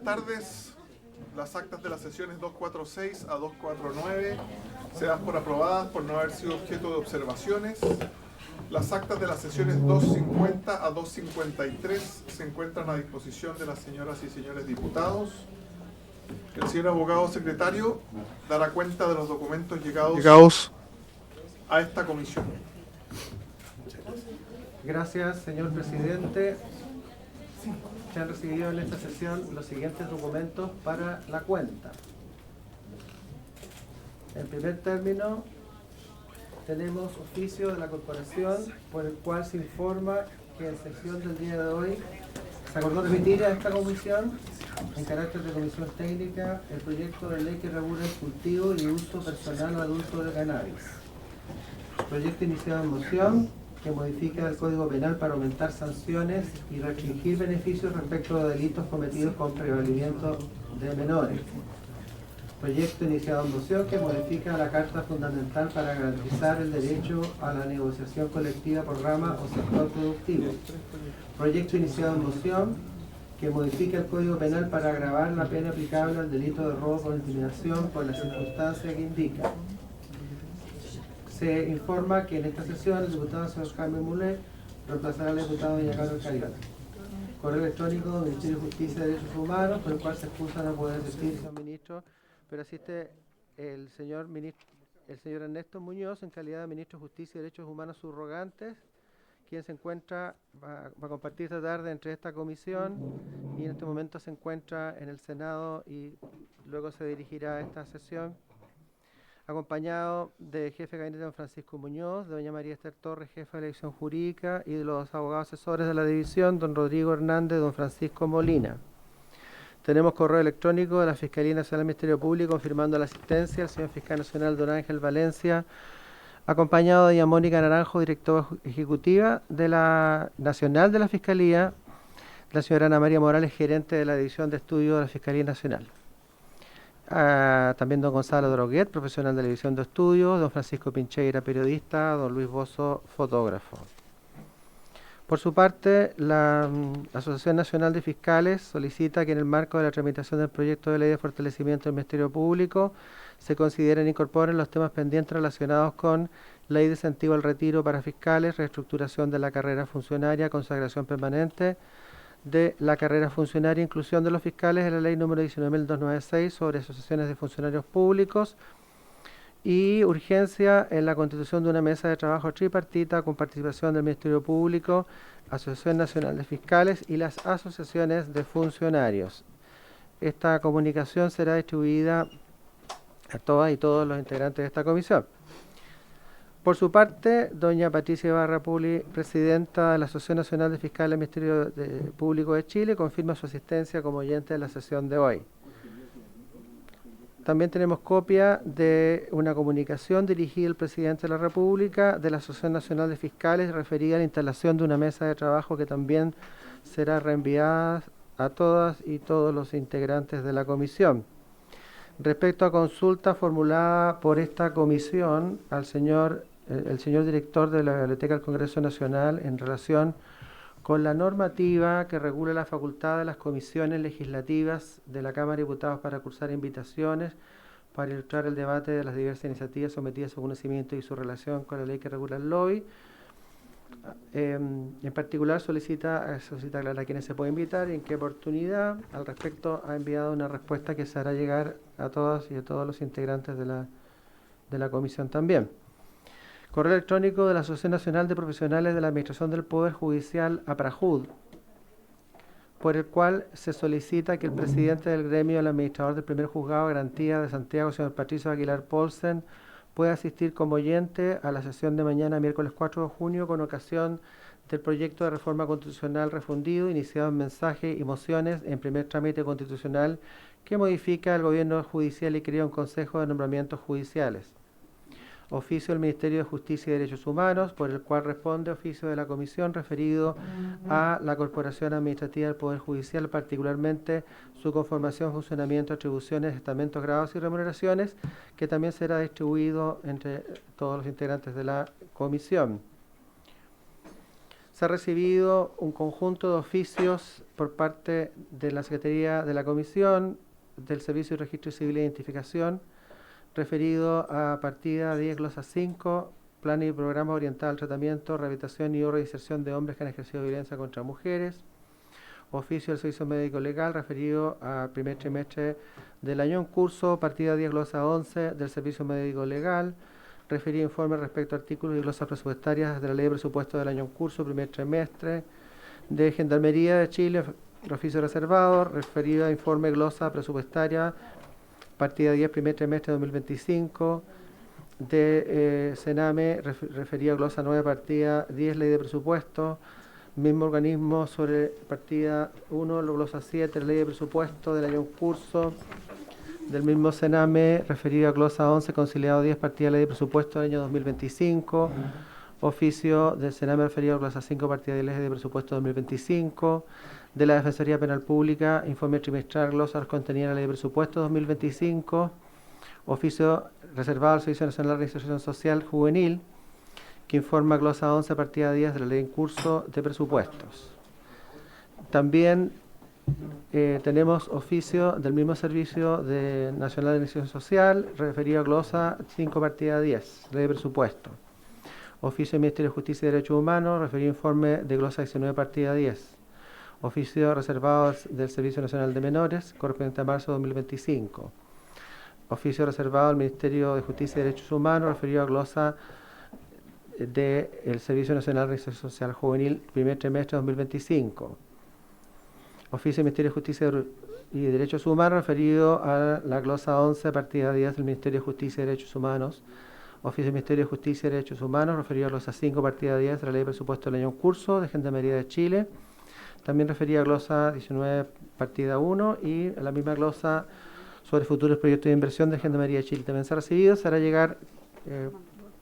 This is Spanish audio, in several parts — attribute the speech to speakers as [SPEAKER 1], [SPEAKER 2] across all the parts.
[SPEAKER 1] tardes. Las actas de las sesiones 246 a 249 se dan por aprobadas por no haber sido objeto de observaciones. Las actas de las sesiones 250 a 253 se encuentran a disposición de las señoras y señores diputados. El señor abogado secretario dará cuenta de los documentos llegados a esta comisión.
[SPEAKER 2] Gracias, señor presidente. Se han recibido en esta sesión los siguientes documentos para la cuenta. En primer término, tenemos oficio de la corporación por el cual se informa que en sesión del día de hoy se acordó remitir a esta comisión, en carácter de comisión técnica, el proyecto de ley que regula el cultivo y uso personal o adulto de cannabis. Proyecto iniciado en moción que modifica el Código Penal para aumentar sanciones y restringir beneficios respecto de delitos cometidos con prevalimiento de menores. Proyecto iniciado en moción que modifica la Carta Fundamental para garantizar el derecho a la negociación colectiva por rama o sector productivo. Proyecto iniciado en moción que modifica el Código Penal para agravar la pena aplicable al delito de robo por intimidación por la circunstancia que indica. Se informa que en esta sesión el diputado señor Jaime Mulet reemplazará al diputado doña Carol Cariola. Correo electrónico del Ministerio de Justicia y Derechos Humanos, por el cual se excusa no poder asistir, señor ministro, pero asiste el señor Ernesto Muñoz en calidad de ministro de Justicia y Derechos Humanos subrogantes, quien se encuentra, va a compartir esta tarde entre esta comisión y en este momento se encuentra en el Senado y luego se dirigirá a esta sesión, acompañado del jefe de gabinete don Francisco Muñoz, de doña María Esther Torres, jefa de la división jurídica, y de los abogados asesores de la división, don Rodrigo Hernández, don Francisco Molina. Tenemos correo electrónico de la Fiscalía Nacional del Ministerio Público confirmando la asistencia al señor Fiscal Nacional don Ángel Valencia, acompañado de doña Mónica Naranjo, directora ejecutiva de la Nacional de la Fiscalía, la señora Ana María Morales, gerente de la División de Estudios de la Fiscalía Nacional. También don Gonzalo Droguet, profesional de la División de Estudios, don Francisco Pincheira, periodista, don Luis Bozo, fotógrafo. Por su parte, la Asociación Nacional de Fiscales solicita que en el marco de la tramitación del proyecto de ley de fortalecimiento del Ministerio Público se consideren e incorporen los temas pendientes relacionados con ley de incentivo al retiro para fiscales, reestructuración de la carrera funcionaria, consagración permanente de la carrera funcionaria, inclusión de los fiscales en la ley número 19.296 sobre asociaciones de funcionarios públicos y urgencia en la constitución de una mesa de trabajo tripartita con participación del Ministerio Público, Asociación Nacional de Fiscales y las asociaciones de funcionarios. Esta comunicación será distribuida a todas y todos los integrantes de esta comisión. Por su parte, doña Patricia Ibarra Puli, presidenta de la Asociación Nacional de Fiscales del Ministerio Público de Chile, confirma su asistencia como oyente de la sesión de hoy. También tenemos copia de una comunicación dirigida al presidente de la República de la Asociación Nacional de Fiscales referida a la instalación de una mesa de trabajo que también será reenviada a todas y todos los integrantes de la comisión. Respecto a consulta formulada por esta comisión al el señor director de la Biblioteca del Congreso Nacional en relación con la normativa que regula la facultad de las comisiones legislativas de la Cámara de Diputados para cursar invitaciones para ilustrar el debate de las diversas iniciativas sometidas a su conocimiento y su relación con la ley que regula el lobby. En particular solicita aclarar a quienes se puede invitar y en qué oportunidad. Al respecto ha enviado una respuesta que se hará llegar a todas y a todos los integrantes de la comisión también. Correo electrónico de la Asociación Nacional de Profesionales de la Administración del Poder Judicial, APRAJUD, por el cual se solicita que el presidente del gremio, el administrador del primer juzgado de garantía de Santiago, señor Patricio Aguilar Paulsen, pueda asistir como oyente a la sesión de mañana, miércoles 4 de junio, con ocasión del proyecto de reforma constitucional refundido, iniciado en mensaje y mociones en primer trámite constitucional, que modifica el gobierno judicial y crea un consejo de nombramientos judiciales. Oficio del Ministerio de Justicia y Derechos Humanos, por el cual responde oficio de la Comisión referido a la Corporación Administrativa del Poder Judicial, particularmente su conformación, funcionamiento, atribuciones, estamentos, grados y remuneraciones, que también será distribuido entre todos los integrantes de la Comisión. Se ha recibido un conjunto de oficios por parte de la Secretaría de la Comisión del Servicio de Registro Civil e Identificación, referido a partida 10 glosa 5, plan y programa orientado al tratamiento, rehabilitación y o reinserción de hombres que han ejercido violencia contra mujeres. Oficio del Servicio Médico Legal referido al primer trimestre del año en curso, partida 10 glosa 11 del Servicio Médico Legal, referido informe respecto a artículos y glosas presupuestarias de la Ley de Presupuesto del año en curso, primer trimestre, de Gendarmería de Chile, oficio reservado, referido a informe glosa presupuestaria, partida 10, primer trimestre de 2025, de Sename, referido a glosa 9, partida 10, Ley de Presupuesto, mismo organismo sobre partida 1, glosa 7, Ley de Presupuesto del año en curso, del mismo Sename, referido a glosa 11, conciliado 10, partida Ley de Presupuesto del año 2025, oficio del Sename referido a glosa 5, partida de Ley de Presupuesto 2025, de la Defensoría Penal Pública, informe trimestral, glosa contenida en la Ley de Presupuesto 2025, oficio reservado al Servicio Nacional de Reinserción Social Juvenil, que informa glosa 11, partida 10 de la Ley en curso de presupuestos. También tenemos oficio del mismo Servicio Nacional de Reinserción Social, referido a glosa 5, partida 10, Ley de Presupuesto. Oficio del Ministerio de Justicia y Derechos Humanos, referido a informe de glosa 19, partida 10. Oficio reservado del Servicio Nacional de Menores, correspondiente a marzo de 2025. Oficio reservado al Ministerio de Justicia y Derechos Humanos, referido a glosa del Servicio Nacional de Reinserción Social Juvenil, primer trimestre de 2025. Oficio del Ministerio de Justicia y Derechos Humanos, referido a la glosa 11, partida 10 del Ministerio de Justicia y Derechos Humanos. Oficio del Ministerio de Justicia y Derechos Humanos, referido a glosa 5, partida 10 de la Ley de Presupuesto del año en curso de Gendarmería de Chile. También refería a glosa 19, partida 1, y a la misma glosa sobre futuros proyectos de inversión de Gendarmería de Chile. También se ha recibido, se hará llegar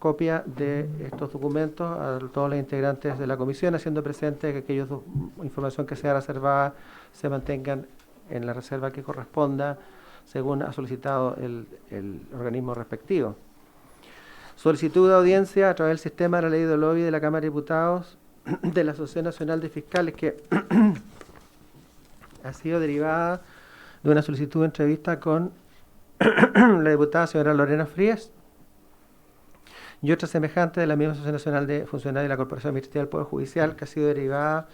[SPEAKER 2] copia de estos documentos a todos los integrantes de la comisión, haciendo presente que aquella información que sea reservada se mantengan en la reserva que corresponda, según ha solicitado el organismo respectivo. Solicitud de audiencia a través del sistema de la ley de lobby de la Cámara de Diputados de la Asociación Nacional de Fiscales, que ha sido derivada de una solicitud de entrevista con la diputada señora Lorena Frías y otra semejante de la misma Asociación Nacional de Funcionarios de la Corporación Administrativa del Poder Judicial, que ha sido derivada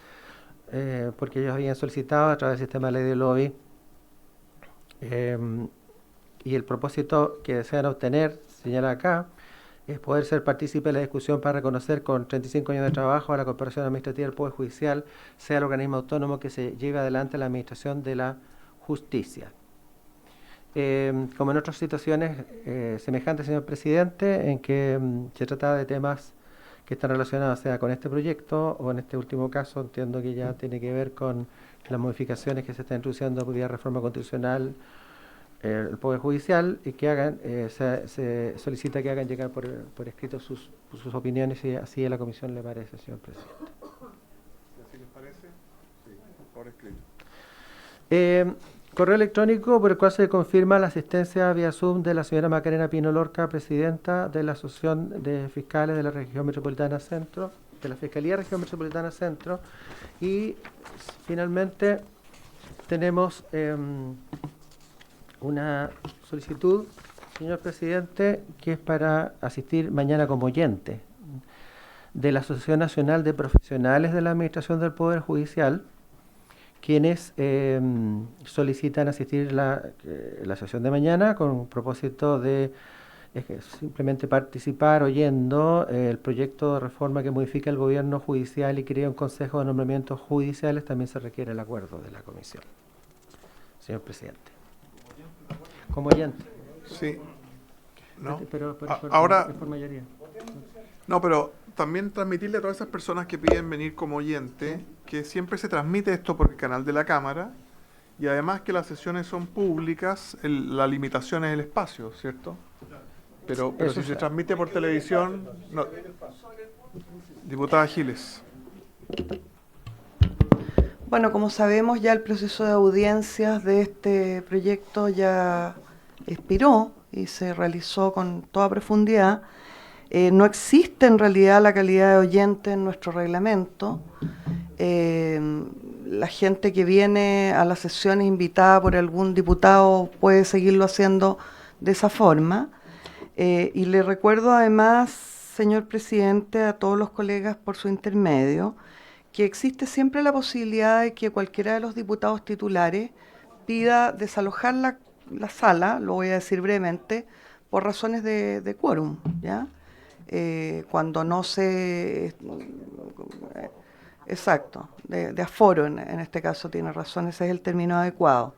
[SPEAKER 2] porque ellos habían solicitado a través del sistema de ley de lobby y el propósito que desean obtener, señala acá, es poder ser partícipe de la discusión para reconocer con 35 años de trabajo a la Corporación Administrativa del Poder Judicial sea el organismo autónomo que se lleve adelante la administración de la justicia. Como en otras situaciones semejantes, señor presidente, en que se trata de temas que están relacionados sea con este proyecto o en este último caso entiendo que ya tiene que ver con las modificaciones que se están introduciendo vía reforma constitucional el Poder Judicial, y que hagan, se solicita que hagan llegar por escrito sus opiniones, y así a la comisión le parece, señor presidente.
[SPEAKER 1] Si así les parece, sí, por escrito.
[SPEAKER 2] Correo electrónico por el cual se confirma la asistencia vía Zoom de la señora Macarena Pino Lorca, presidenta de la Asociación de Fiscales de la Región Metropolitana Centro, de la Fiscalía Región Metropolitana Centro, y finalmente tenemos una solicitud, señor presidente, que es para asistir mañana como oyente de la Asociación Nacional de Profesionales de la Administración del Poder Judicial, quienes solicitan asistir la sesión de mañana con propósito de simplemente participar oyendo el proyecto de reforma que modifica el gobierno judicial y crea un consejo de nombramientos judiciales. También se requiere el acuerdo de la comisión, señor presidente. Como oyente.
[SPEAKER 1] Sí. No.
[SPEAKER 2] Pero
[SPEAKER 1] ahora,
[SPEAKER 2] por mayoría.
[SPEAKER 1] No, pero también transmitirle a todas esas personas que piden venir como oyente que siempre se transmite esto por el canal de la Cámara, y además que las sesiones son públicas, la limitación es el espacio, ¿cierto? Pero si se transmite por televisión... No. Diputada Giles.
[SPEAKER 3] Bueno, como sabemos, ya el proceso de audiencias de este proyecto ya expiró y se realizó con toda profundidad. No existe en realidad la calidad de oyente en nuestro reglamento. la gente que viene a las sesiones invitada por algún diputado puede seguirlo haciendo de esa forma. Y le recuerdo además, señor presidente, a todos los colegas por su intermedio, que existe siempre la posibilidad de que cualquiera de los diputados titulares pida desalojar la sala, lo voy a decir brevemente, por razones de quórum, ¿ya? Cuando no se... exacto, de aforo en este caso tiene razón, ese es el término adecuado.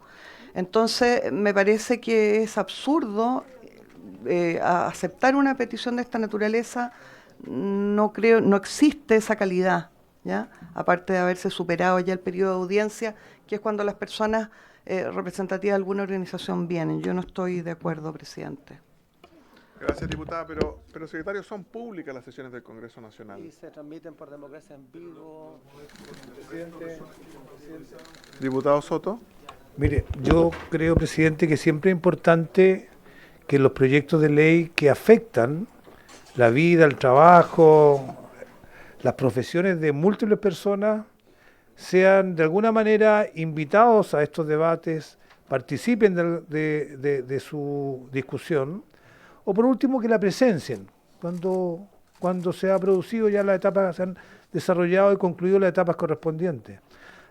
[SPEAKER 3] Entonces, me parece que es absurdo aceptar una petición de esta naturaleza. No existe esa calidad, ¿ya? Aparte de haberse superado ya el periodo de audiencia, que es cuando las personas representativas de alguna organización vienen. Yo no estoy de acuerdo, presidente.
[SPEAKER 1] Gracias, diputada, pero secretario, son públicas las sesiones del Congreso Nacional.
[SPEAKER 2] Y se transmiten por Democracia en Vivo. Presidente.
[SPEAKER 1] Diputado Soto.
[SPEAKER 4] Mire, yo creo, presidente, que siempre es importante que los proyectos de ley que afectan la vida, el trabajo, las profesiones de múltiples personas sean de alguna manera invitados a estos debates, participen de su discusión, o por último que la presencien cuando se ha producido ya las etapas, se han desarrollado y concluido las etapas correspondientes.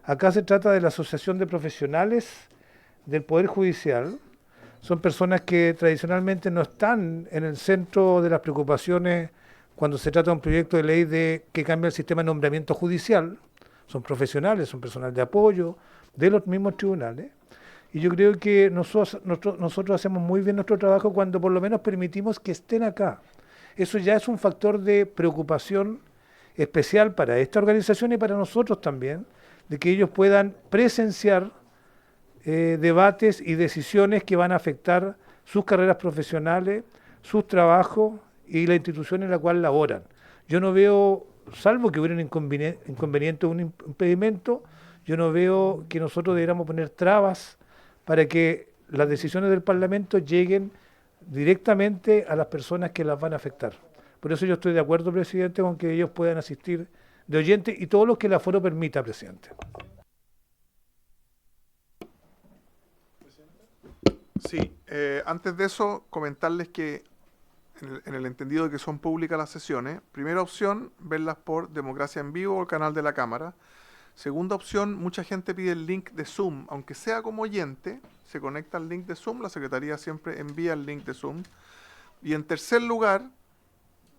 [SPEAKER 4] Acá se trata de la Asociación de Profesionales del Poder Judicial. Son personas que tradicionalmente no están en el centro de las preocupaciones cuando se trata de un proyecto de ley que cambia el sistema de nombramiento judicial. Son profesionales, son personal de apoyo de los mismos tribunales. Y yo creo que nosotros hacemos muy bien nuestro trabajo cuando por lo menos permitimos que estén acá. Eso ya es un factor de preocupación especial para esta organización y para nosotros también, de que ellos puedan presenciar debates y decisiones que van a afectar sus carreras profesionales, sus trabajos y la institución en la cual laboran. Yo no veo, salvo que hubiera un inconveniente o un impedimento, yo no veo que nosotros debiéramos poner trabas para que las decisiones del Parlamento lleguen directamente a las personas que las van a afectar. Por eso yo estoy de acuerdo, presidente, con que ellos puedan asistir de oyentes y todo lo que el aforo permita, presidente.
[SPEAKER 1] Sí, antes de eso, comentarles que en el entendido de que son públicas las sesiones, primera opción, verlas por Democracia en Vivo o el canal de la Cámara. Segunda opción, mucha gente pide el link de Zoom, aunque sea como oyente, se conecta al link de Zoom, la Secretaría siempre envía el link de Zoom. Y en tercer lugar,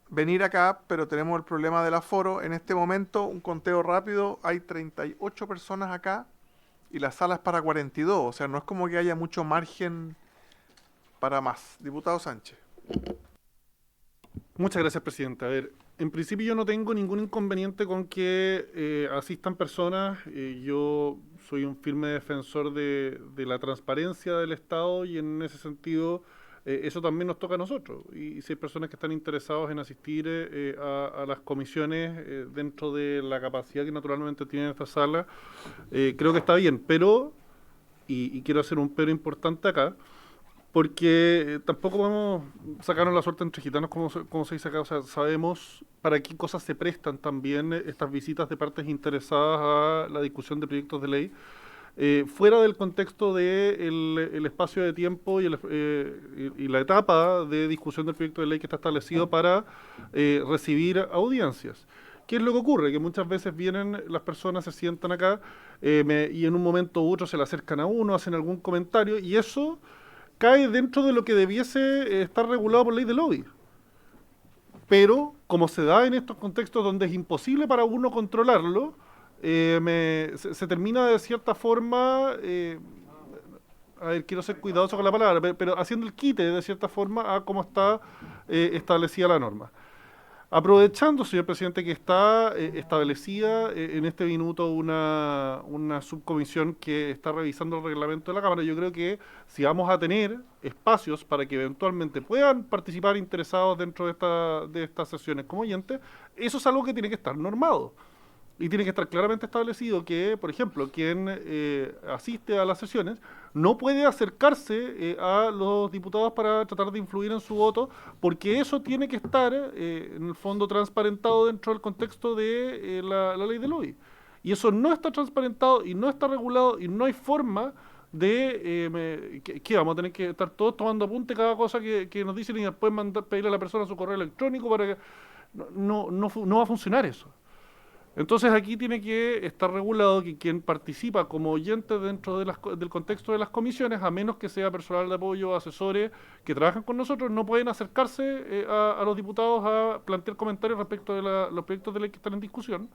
[SPEAKER 1] venir acá, pero tenemos el problema del aforo. En este momento, un conteo rápido, hay 38 personas acá y la sala es para 42, o sea, no es como que haya mucho margen para más. Diputado Sánchez.
[SPEAKER 5] Muchas gracias, presidente. A ver, en principio yo no tengo ningún inconveniente con que asistan personas. Yo soy un firme defensor de la transparencia del Estado y en ese sentido eso también nos toca a nosotros. Y si hay personas que están interesados en asistir a las comisiones dentro de la capacidad que naturalmente tiene esta sala, creo que está bien. Pero, y quiero hacer un pero importante acá, porque tampoco podemos sacarnos la suerte entre gitanos, como se dice acá. O sea, sabemos para qué cosas se prestan también estas visitas de partes interesadas a la discusión de proyectos de ley, fuera del contexto del espacio de tiempo y la etapa de discusión del proyecto de ley que está establecido para recibir audiencias. ¿Qué es lo que ocurre? Que muchas veces vienen las personas, se sientan acá y en un momento u otro se le acercan a uno, hacen algún comentario y eso cae dentro de lo que debiese estar regulado por ley de lobby. Pero, como se da en estos contextos donde es imposible para uno controlarlo, se termina de cierta forma, a ver, quiero ser cuidadoso con la palabra, pero haciendo el quite de cierta forma a cómo está establecida la norma. Aprovechando, señor presidente, que está establecida en este minuto una subcomisión que está revisando el reglamento de la Cámara, yo creo que si vamos a tener espacios para que eventualmente puedan participar interesados dentro de estas sesiones como oyentes, eso es algo que tiene que estar normado. Y tiene que estar claramente establecido que, por ejemplo, quien asiste a las sesiones no puede acercarse a los diputados para tratar de influir en su voto, porque eso tiene que estar, en el fondo, transparentado dentro del contexto de la ley de lobby. Y eso no está transparentado y no está regulado y no hay forma de que vamos a tener que estar todos tomando apunte cada cosa que nos dicen y después pedirle a la persona su correo electrónico para que no va a funcionar eso. Entonces aquí tiene que estar regulado que quien participa como oyente dentro del contexto de las comisiones, a menos que sea personal de apoyo, asesores que trabajan con nosotros, no pueden acercarse a los diputados a plantear comentarios respecto de los proyectos de ley que están en discusión.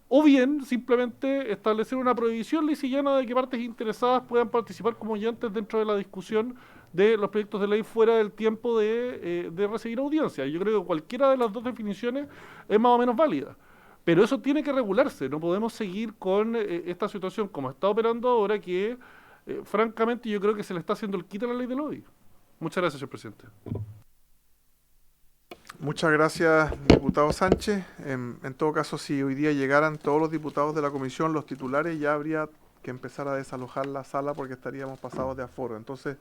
[SPEAKER 5] O bien, simplemente establecer una prohibición lisillana de que partes interesadas puedan participar como oyentes dentro de la discusión de los proyectos de ley fuera del tiempo de recibir audiencia. Yo creo que cualquiera de las dos definiciones es más o menos válida. Pero eso tiene que regularse. No podemos seguir con esta situación como está operando ahora, que francamente yo creo que se le está haciendo el quite a la ley de lobby. Muchas gracias, señor presidente.
[SPEAKER 1] Muchas gracias, diputado Sánchez. En todo caso, si hoy día llegaran todos los diputados de la comisión, los titulares, ya habría que empezar a desalojar la sala porque estaríamos pasados de aforo. Entonces,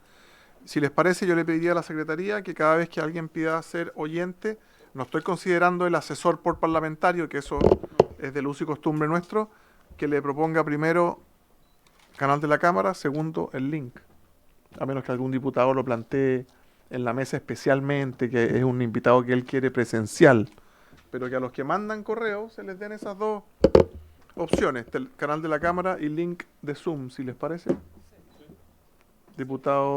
[SPEAKER 1] si les parece, yo le pediría a la Secretaría que cada vez que alguien pida ser oyente, no estoy considerando el asesor por parlamentario, que eso es del uso y costumbre nuestro, que le proponga primero canal de la Cámara, segundo el link, a menos que algún diputado lo plantee en la mesa especialmente, que es un invitado que él quiere presencial, pero que a los que mandan correo se les den esas dos opciones, el canal de la Cámara y link de Zoom, si les parece. Diputado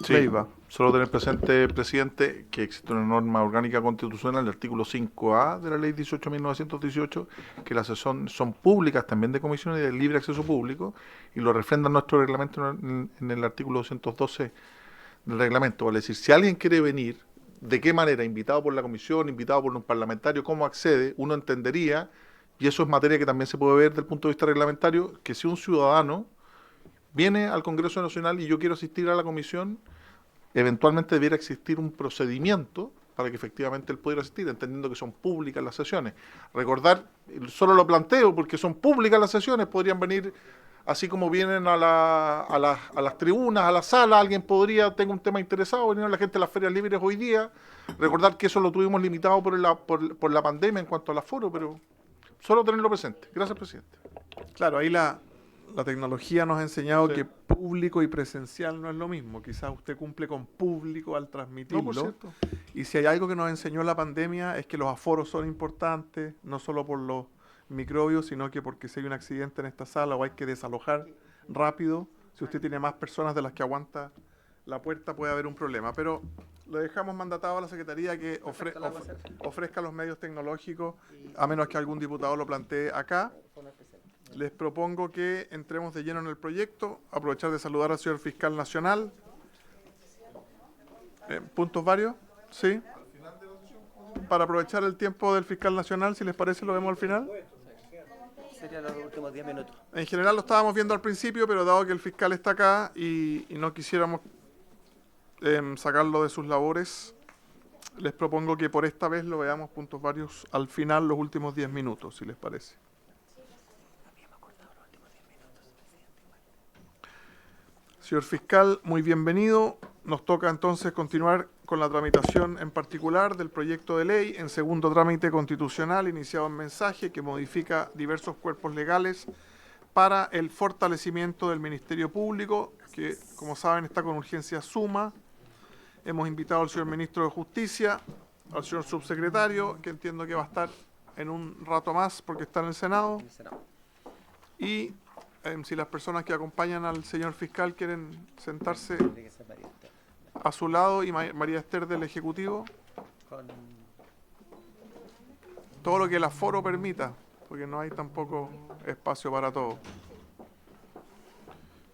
[SPEAKER 6] Sí,
[SPEAKER 1] Leiva.
[SPEAKER 6] solo tener presente, presidente, que existe una norma orgánica constitucional, el artículo 5A de la ley 18.918, que las sesiones son públicas también de comisiones y de libre acceso público, y lo refrenda nuestro reglamento en el artículo 212 del reglamento. Vale decir, si alguien quiere venir, de qué manera, invitado por la comisión, invitado por un parlamentario, cómo accede, uno entendería, y eso es materia que también se puede ver desde el punto de vista reglamentario, que si un ciudadano viene al Congreso Nacional y yo quiero asistir a la comisión, eventualmente debiera existir un procedimiento para que efectivamente él pudiera asistir, entendiendo que son públicas las sesiones. Recordar, solo lo planteo porque son públicas las sesiones, podrían venir así como vienen a las tribunas, a la sala, alguien podría, tengo un tema interesado, venir a la gente a las ferias libres hoy día. Recordar que eso lo tuvimos limitado por la pandemia en cuanto al aforo, pero solo tenerlo presente. Gracias, presidente.
[SPEAKER 1] Claro, ahí la tecnología nos ha enseñado
[SPEAKER 6] Sí.
[SPEAKER 1] que público y presencial no es lo mismo. Quizás usted cumple con público al transmitirlo.
[SPEAKER 6] No, por cierto.
[SPEAKER 1] Y si hay algo que nos enseñó la pandemia es que los aforos son importantes, no solo por los microbios, sino que porque si hay un accidente en esta sala o hay que desalojar rápido, si usted tiene más personas de las que aguanta la puerta puede haber un problema. Pero le dejamos mandatado a la Secretaría que ofrezca los medios tecnológicos, a menos que algún diputado lo plantee acá. Les propongo que entremos de lleno en el proyecto, aprovechar de saludar al señor fiscal nacional. ¿Puntos varios? Sí. Para aprovechar el tiempo del fiscal nacional, si les parece, lo vemos al final.
[SPEAKER 7] Serían los últimos 10 minutos.
[SPEAKER 1] En general lo estábamos viendo al principio, pero dado que el fiscal está acá y no quisiéramos sacarlo de sus labores, les propongo que por esta vez lo veamos puntos varios al final, los últimos 10 minutos, si les parece. Señor fiscal, muy bienvenido. Nos toca entonces continuar con la tramitación en particular del proyecto de ley en segundo trámite constitucional iniciado en mensaje que modifica diversos cuerpos legales para el fortalecimiento del Ministerio Público, que como saben está con urgencia suma. Hemos invitado al señor Ministro de Justicia, al señor Subsecretario, que entiendo que va a estar en un rato más porque está en el Senado. Y si las personas que acompañan al señor fiscal quieren sentarse a su lado, y María Esther del Ejecutivo, todo lo que el aforo permita, porque no hay tampoco espacio para todo.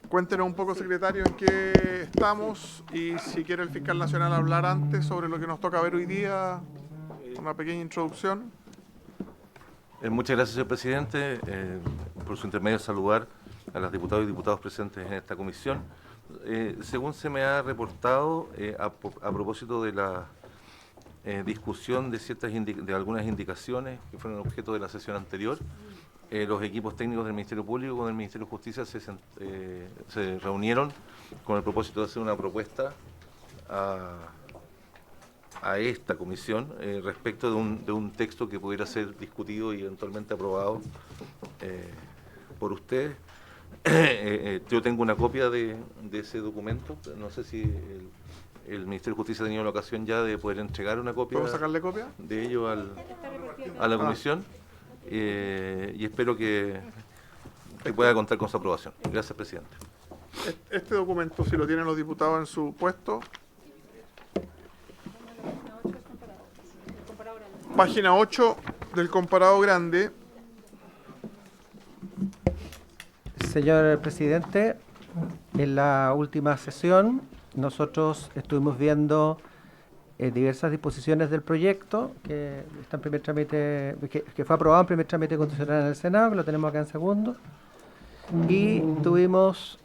[SPEAKER 1] Cuéntenos un poco, secretario, en qué estamos y si quiere el fiscal nacional hablar antes sobre lo que nos toca ver hoy día, una pequeña introducción.
[SPEAKER 8] Muchas gracias, señor presidente. Por su intermedio, saludar a los diputados y diputadas presentes en esta comisión. Según se me ha reportado, a propósito de la discusión de algunas indicaciones que fueron objeto de la sesión anterior, los equipos técnicos del Ministerio Público con el Ministerio de Justicia se reunieron con el propósito de hacer una propuesta a esta comisión respecto de un texto que pudiera ser discutido y eventualmente aprobado por usted. Yo tengo una copia de ese documento. No sé si el Ministerio de Justicia ha tenido la ocasión ya de poder entregar una copia.
[SPEAKER 1] ¿Podemos sacarle copia?
[SPEAKER 8] De ello a la comisión. Y espero que pueda contar con su aprobación. Gracias, presidente.
[SPEAKER 1] Este documento, si lo tienen los diputados en su puesto. Página 8 del comparado grande.
[SPEAKER 2] Señor presidente, en la última sesión nosotros estuvimos viendo diversas disposiciones del proyecto que está en primer trámite, que fue aprobado en primer trámite constitucional en el Senado, que lo tenemos acá en segundo, y tuvimos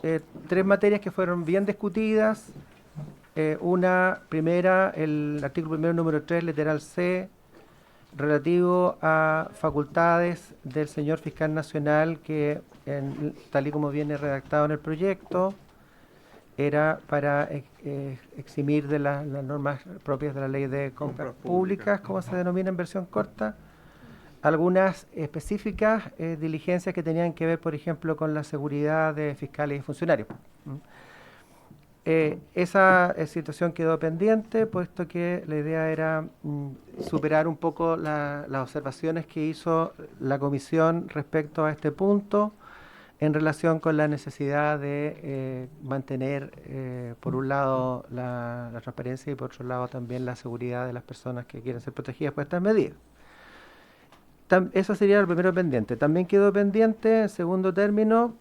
[SPEAKER 2] 3 materias que fueron bien discutidas. Una primera, el artículo primero número 3, literal C, relativo a facultades del señor fiscal nacional que, tal y como viene redactado en el proyecto, era para eximir de las normas propias de la ley de compras públicas, como se denomina en versión corta, algunas específicas diligencias que tenían que ver, por ejemplo, con la seguridad de fiscales y funcionarios. Esa situación quedó pendiente, puesto que la idea era superar un poco las observaciones que hizo la comisión respecto a este punto en relación con la necesidad de mantener, por un lado, la transparencia y por otro lado también la seguridad de las personas que quieren ser protegidas por estas medidas. Eso sería el primero pendiente. También quedó pendiente, en segundo término,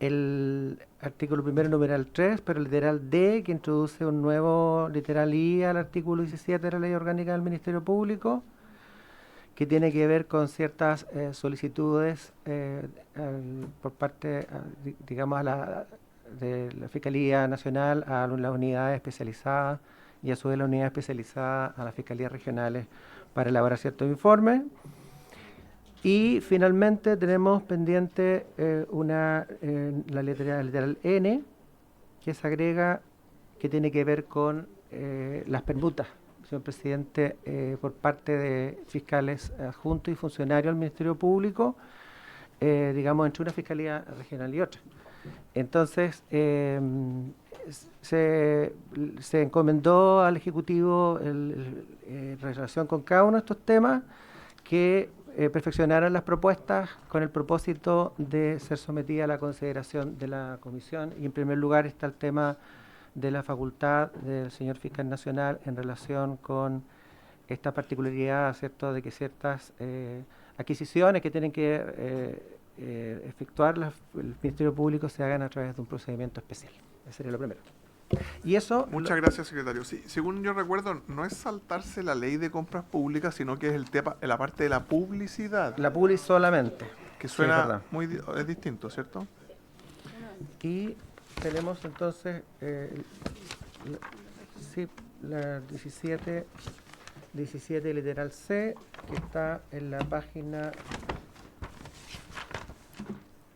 [SPEAKER 2] el artículo primero numeral 3, pero el literal D, que introduce un nuevo literal I al artículo 17 de la Ley Orgánica del Ministerio Público, que tiene que ver con ciertas solicitudes por parte, digamos, de la Fiscalía Nacional a las unidades especializadas y a su vez la unidad especializada a las Fiscalías Regionales para elaborar ciertos informes. Y finalmente tenemos pendiente la literal N, que se agrega, que tiene que ver con las permutas, señor presidente, por parte de fiscales adjuntos y funcionarios del Ministerio Público, digamos, entre una fiscalía regional y otra. Entonces, se encomendó al Ejecutivo en relación con cada uno de estos temas que perfeccionaran las propuestas con el propósito de ser sometida a la consideración de la Comisión. Y en primer lugar está el tema de la facultad del señor fiscal nacional en relación con esta particularidad, ¿cierto?, de que ciertas adquisiciones que tienen que efectuar el Ministerio Público se hagan a través de un procedimiento especial. Ese sería lo primero. Y eso...
[SPEAKER 1] Muchas gracias, secretario. Sí, según yo recuerdo, no es saltarse la ley de compras públicas, sino que es el tema, la parte de la publicidad.
[SPEAKER 2] La publi solamente.
[SPEAKER 1] Que suena
[SPEAKER 2] sí,
[SPEAKER 1] es distinto, ¿cierto?
[SPEAKER 2] Y tenemos entonces la 17 literal C, que está en la página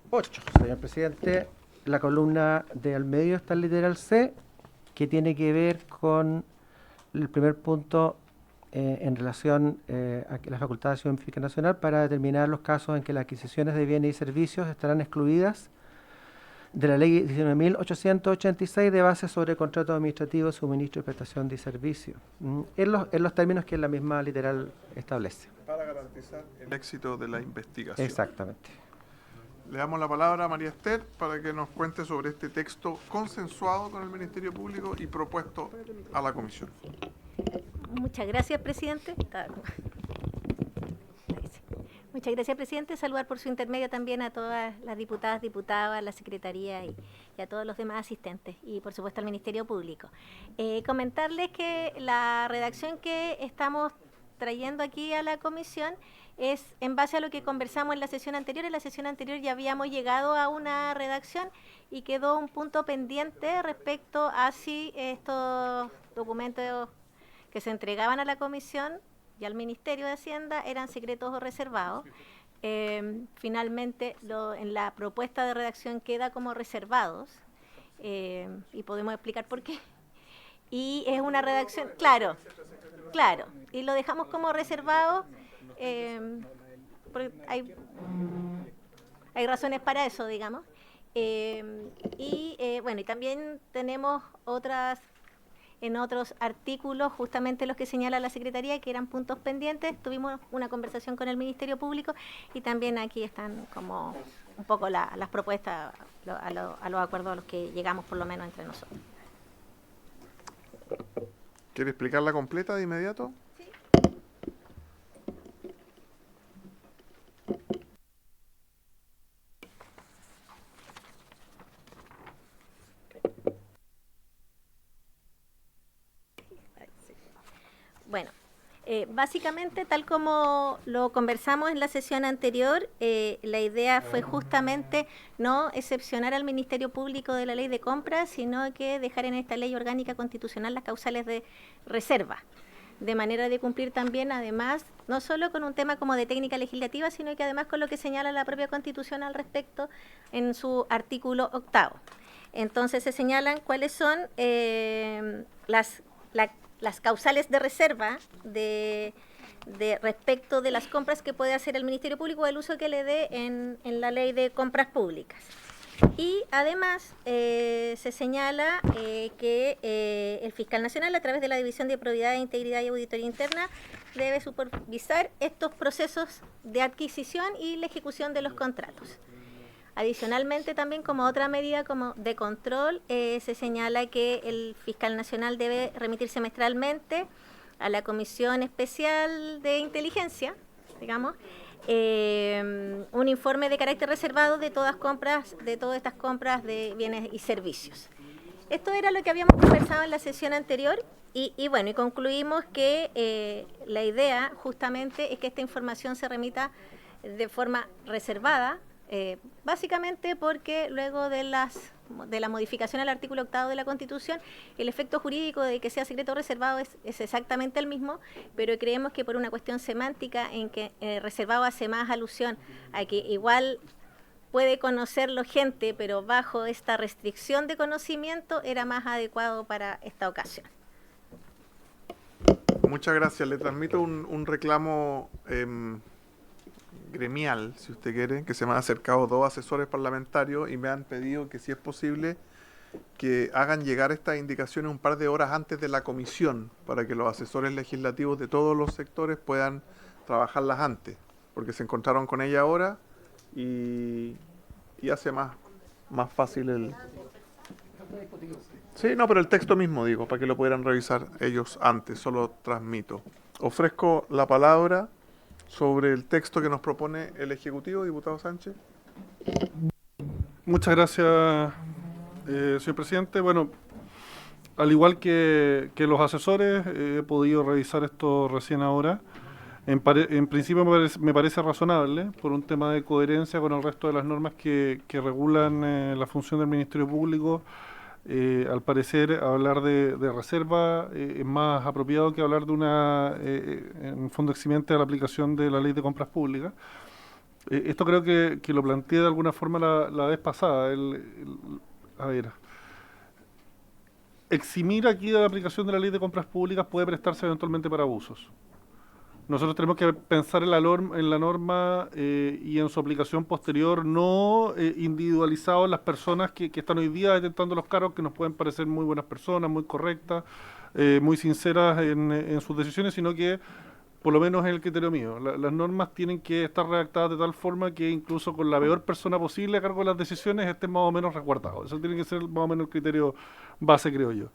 [SPEAKER 2] 8, señor presidente. La columna de al medio está el literal C, que tiene que ver con el primer punto en relación a que la facultad de acción fiscal nacional para determinar los casos en que las adquisiciones de bienes y servicios estarán excluidas de la ley 19.886 de base sobre contrato administrativo, suministro y prestación de servicios, en los términos que la misma literal establece.
[SPEAKER 1] Para garantizar el éxito de la investigación.
[SPEAKER 2] Exactamente.
[SPEAKER 1] Le damos la palabra a María Esther para que nos cuente sobre este texto consensuado con el Ministerio Público y propuesto a la Comisión.
[SPEAKER 9] Muchas gracias, presidente. Muchas gracias, presidente. Saludar por su intermedio también a todas las diputadas, diputados, a la Secretaría y a todos los demás asistentes y, por supuesto, al Ministerio Público. Comentarles que la redacción que estamos trayendo aquí a la Comisión es en base a lo que conversamos en la sesión anterior. En la sesión anterior ya habíamos llegado a una redacción y quedó un punto pendiente respecto a si estos documentos que se entregaban a la Comisión y al Ministerio de Hacienda eran secretos o reservados. Finalmente, en la propuesta de redacción queda como reservados y podemos explicar por qué. Y es una redacción, claro, y lo dejamos como reservado. Porque hay razones para eso, digamos. Bueno, y también tenemos en otros artículos, justamente los que señala la Secretaría, que eran puntos pendientes. Tuvimos una conversación con el Ministerio Público y también aquí están como un poco las propuestas a los acuerdos a los que llegamos, por lo menos entre nosotros.
[SPEAKER 1] ¿Quiere explicarla completa de inmediato?
[SPEAKER 9] Sí. Bueno, básicamente, tal como lo conversamos en la sesión anterior, la idea fue justamente no excepcionar al Ministerio Público de la ley de compras, sino que dejar en esta ley orgánica constitucional las causales de reserva, de manera de cumplir también, además, no solo con un tema como de técnica legislativa, sino que además con lo que señala la propia Constitución al respecto en su artículo 8º. Entonces se señalan cuáles son las causales de reserva de respecto de las compras que puede hacer el Ministerio Público, del uso que le dé en la ley de compras públicas. Y además se señala que el fiscal nacional, a través de la División de Probidad, Integridad y Auditoría Interna, debe supervisar estos procesos de adquisición y la ejecución de los contratos. Adicionalmente, también como otra medida como de control, se señala que el fiscal nacional debe remitir semestralmente a la Comisión Especial de Inteligencia, digamos, un informe de carácter reservado de todas estas compras de bienes y servicios. Esto era lo que habíamos conversado en la sesión anterior y bueno, y concluimos que la idea justamente es que esta información se remita de forma reservada, básicamente porque luego de la modificación al artículo 8º de la Constitución, el efecto jurídico de que sea secreto reservado es exactamente el mismo, pero creemos que por una cuestión semántica en que reservado hace más alusión a que igual puede conocerlo gente, pero bajo esta restricción de conocimiento, era más adecuado para esta ocasión.
[SPEAKER 1] Muchas gracias. Le transmito un reclamo gremial, si usted quiere, que se me han acercado 2 asesores parlamentarios y me han pedido que, si es posible, que hagan llegar estas indicaciones un par de horas antes de la comisión, para que los asesores legislativos de todos los sectores puedan trabajarlas antes, porque se encontraron con ella ahora y hace más fácil el... Sí, no, pero el texto mismo, digo, para que lo pudieran revisar ellos antes, solo transmito. Ofrezco la palabra sobre el texto que nos propone el Ejecutivo, diputado Sánchez.
[SPEAKER 5] Muchas gracias, señor presidente. Bueno, al igual que los asesores, he podido revisar esto recién ahora. En principio me parece razonable, por un tema de coherencia con el resto de las normas que regulan la función del Ministerio Público. Al parecer, hablar de reserva es más apropiado que hablar de en fondo eximiente a la aplicación de la ley de compras públicas. Esto creo que lo planteé de alguna forma la vez pasada. A ver, eximir aquí de la aplicación de la ley de compras públicas puede prestarse eventualmente para abusos. Nosotros tenemos que pensar en la norma y en su aplicación posterior, no individualizado en las personas que están hoy día detentando los cargos, que nos pueden parecer muy buenas personas, muy correctas, muy sinceras en sus decisiones, sino que, por lo menos es el criterio mío, las normas tienen que estar redactadas de tal forma que incluso con la peor persona posible a cargo de las decisiones estén más o menos resguardados. Eso tiene que ser más o menos el criterio base, creo yo.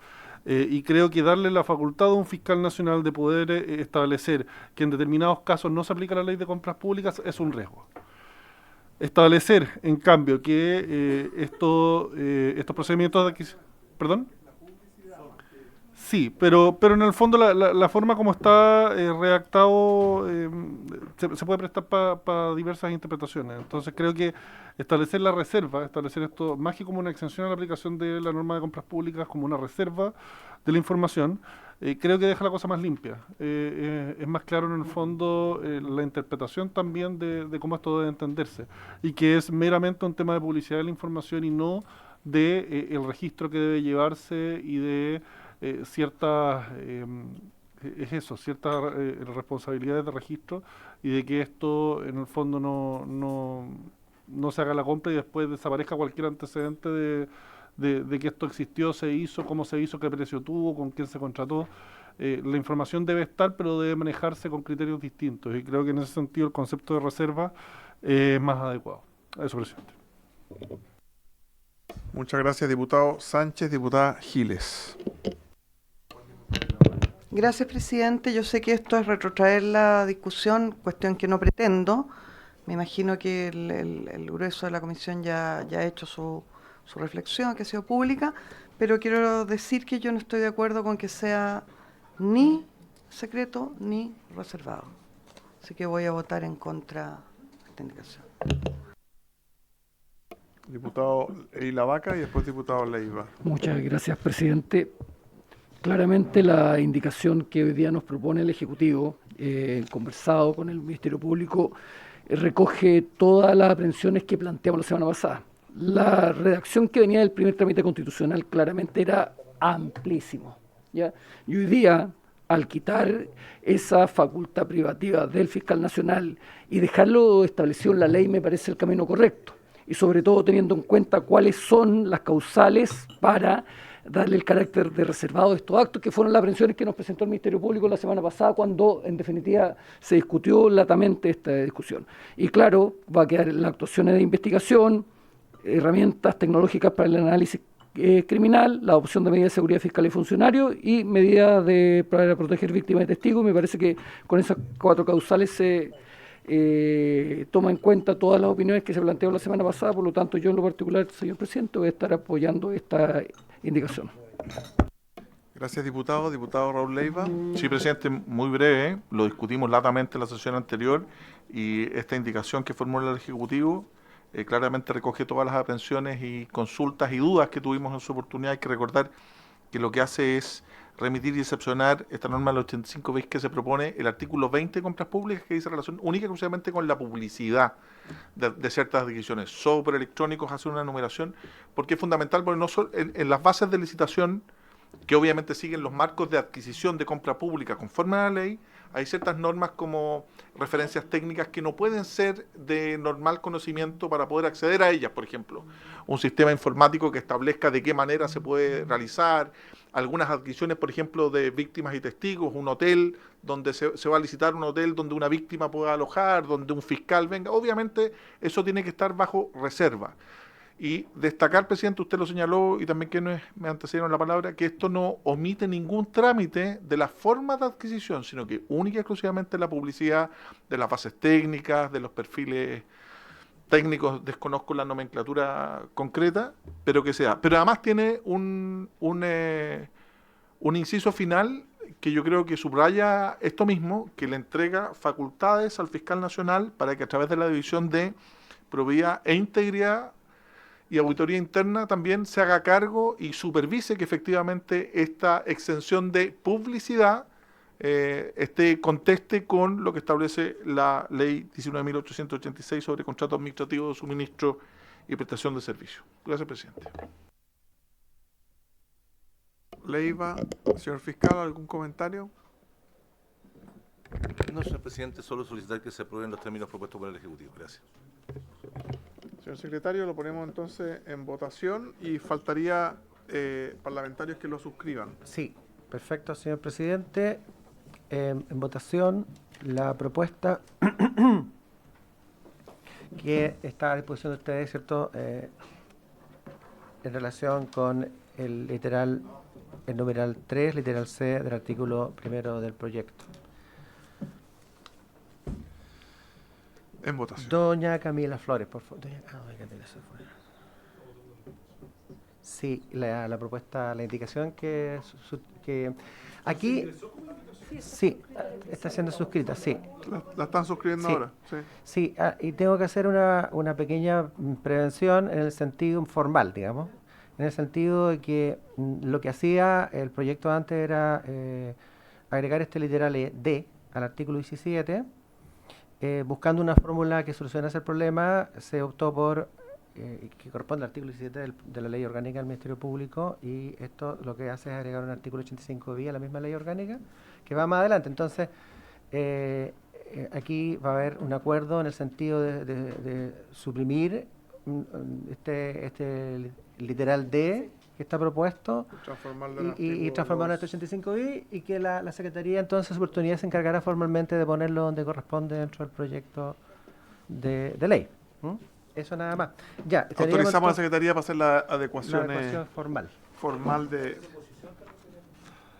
[SPEAKER 5] Y creo que darle la facultad a un fiscal nacional de poder establecer que en determinados casos no se aplica la ley de compras públicas es un riesgo. Establecer, en cambio, que estos procedimientos de adquisición... ¿Perdón? Sí, pero en el fondo la forma como está redactado se puede prestar para diversas interpretaciones. Entonces creo que establecer la reserva, establecer esto más que como una exención a la aplicación de la norma de compras públicas, como una reserva de la información, creo que deja la cosa más limpia. Es más claro en el fondo la interpretación también de cómo esto debe entenderse, y que es meramente un tema de publicidad de la información y no de el registro que debe llevarse y de ciertas responsabilidades de registro, y de que esto en el fondo no se haga la compra y después desaparezca cualquier antecedente de que esto existió, se hizo, cómo se hizo, qué precio tuvo, con quién se contrató. La información debe estar, pero debe manejarse con criterios distintos, y creo que en ese sentido el concepto de reserva es más adecuado. Eso, presidente.
[SPEAKER 1] Muchas gracias, diputado Sánchez. Diputada Giles.
[SPEAKER 3] Gracias, presidente. Yo sé que esto es retrotraer la discusión, cuestión que no pretendo. Me imagino que el grueso de la comisión ya ha hecho su reflexión, que ha sido pública, pero quiero decir que yo no estoy de acuerdo con que sea ni secreto ni reservado. Así que voy a votar en contra de esta indicación.
[SPEAKER 1] Diputado Eila Vaca y después diputado Leiva.
[SPEAKER 10] Muchas gracias, presidente. Claramente la indicación que hoy día nos propone el Ejecutivo, conversado con el Ministerio Público, recoge todas las aprehensiones que planteamos la semana pasada. La redacción que venía del primer trámite constitucional claramente era amplísimo, ¿ya? Y hoy día, al quitar esa facultad privativa del fiscal nacional y dejarlo establecido en la ley, me parece el camino correcto. Y sobre todo teniendo en cuenta cuáles son las causales para darle el carácter de reservado de estos actos, que fueron las aprehensiones que nos presentó el Ministerio Público la semana pasada, cuando en definitiva se discutió latamente esta discusión. Y claro, va a quedar en las actuaciones de investigación, herramientas tecnológicas para el análisis criminal, la adopción de medidas de seguridad fiscal y funcionarios y medidas para proteger víctimas y testigos. Me parece que con esas 4 causales se toma en cuenta todas las opiniones que se plantearon la semana pasada. Por lo tanto, yo en lo particular, señor presidente, voy a estar apoyando esta indicación.
[SPEAKER 1] Gracias, diputado. Diputado Raúl Leiva.
[SPEAKER 6] Sí, presidente, muy breve, lo discutimos latamente en la sesión anterior y esta indicación que formula el Ejecutivo claramente recoge todas las aprehensiones y consultas y dudas que tuvimos en su oportunidad. Hay que recordar que lo que hace es remitir y excepcionar esta norma del 85 bis que se propone, el artículo 20 de compras públicas, que dice relación única y exclusivamente con la publicidad de ciertas adquisiciones. Sobre electrónicos hace una enumeración, porque es fundamental, porque no solo en las bases de licitación, que obviamente siguen los marcos de adquisición de compra pública conforme a la ley, hay ciertas normas como referencias técnicas que no pueden ser de normal conocimiento para poder acceder a ellas. Por ejemplo, un sistema informático que establezca de qué manera se puede realizar, algunas adquisiciones, por ejemplo, de víctimas y testigos, un hotel donde se va a licitar, un hotel donde una víctima pueda alojar, donde un fiscal venga. Obviamente eso tiene que estar bajo reserva. Y destacar, presidente, usted lo señaló y también que me antecedieron la palabra, que esto no omite ningún trámite de las formas de adquisición, sino que única y exclusivamente la publicidad de las bases técnicas, de los perfiles técnicos, desconozco la nomenclatura concreta, pero que sea. Pero además tiene un inciso final que yo creo que subraya esto mismo, que le entrega facultades al fiscal nacional para que a través de la división de probidad e integridad y auditoría interna también se haga cargo y supervise que efectivamente esta exención de publicidad conteste con lo que establece la ley 19.886 sobre contratos administrativos de suministro y prestación de servicios. Gracias, presidente.
[SPEAKER 1] Leiva, señor fiscal, ¿algún comentario?
[SPEAKER 8] No, señor presidente, solo solicitar que se aprueben los términos propuestos por el Ejecutivo. Gracias.
[SPEAKER 1] Señor secretario, lo ponemos entonces en votación y faltaría parlamentarios que lo suscriban.
[SPEAKER 2] Sí, perfecto, señor presidente. En votación la propuesta que está a disposición de ustedes, ¿cierto? En relación con el numeral 3, literal C del artículo 1 del proyecto.
[SPEAKER 1] En votación.
[SPEAKER 2] Doña Camila Flores, por favor. Sí, la propuesta, la indicación que aquí sí está siendo suscrita, sí.
[SPEAKER 1] La están suscribiendo
[SPEAKER 2] Sí.
[SPEAKER 1] ahora. Sí.
[SPEAKER 2] Sí, y tengo que hacer una pequeña prevención en el sentido formal, digamos, en el sentido de que lo que hacía el proyecto antes era agregar este literal D al artículo 17. Buscando una fórmula que solucionase el problema, se optó por, que corresponde al artículo 17 de la Ley Orgánica del Ministerio Público, y esto lo que hace es agregar un artículo 85 bis a la misma Ley Orgánica, que va más adelante. Entonces, aquí va a haber un acuerdo en el sentido de suprimir este literal D que está propuesto y transformarlo en 85 bis y que la Secretaría entonces en su oportunidad se encargará formalmente de ponerlo donde corresponde dentro del proyecto de ley. Eso nada más. Ya,
[SPEAKER 1] autorizamos a la Secretaría para hacer la adecuación
[SPEAKER 2] formal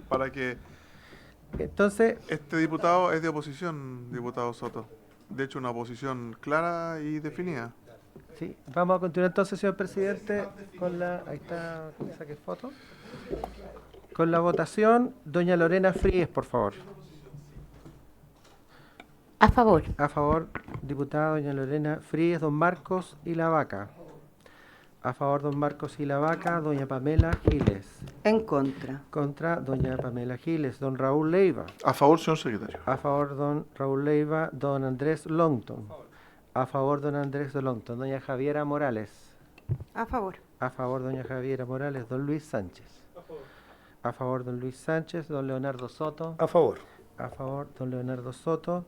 [SPEAKER 1] para que
[SPEAKER 2] entonces
[SPEAKER 1] este diputado es de oposición, diputado Soto. De hecho, una oposición clara y definida.
[SPEAKER 2] Sí, vamos a continuar entonces, señor presidente, con la, ahí está, saque foto, con la votación. Doña Lorena Fríes, por favor.
[SPEAKER 9] A favor.
[SPEAKER 2] A favor, diputada doña Lorena Fríes. Don Marcos y la Vaca. A favor, don Marcos y la Vaca. Doña Pamela Giles.
[SPEAKER 3] En contra.
[SPEAKER 2] Contra, doña Pamela Giles. Don Raúl Leiva.
[SPEAKER 6] A favor, señor secretario.
[SPEAKER 2] A favor, don Raúl Leiva. Don Andrés Longton. A favor, don Andrés Longton. Doña Javiera Morales.
[SPEAKER 3] A favor.
[SPEAKER 2] A favor, doña Javiera Morales. Don Luis Sánchez. A favor, don Luis Sánchez. Don Leonardo Soto.
[SPEAKER 4] A favor.
[SPEAKER 2] A favor, don Leonardo Soto.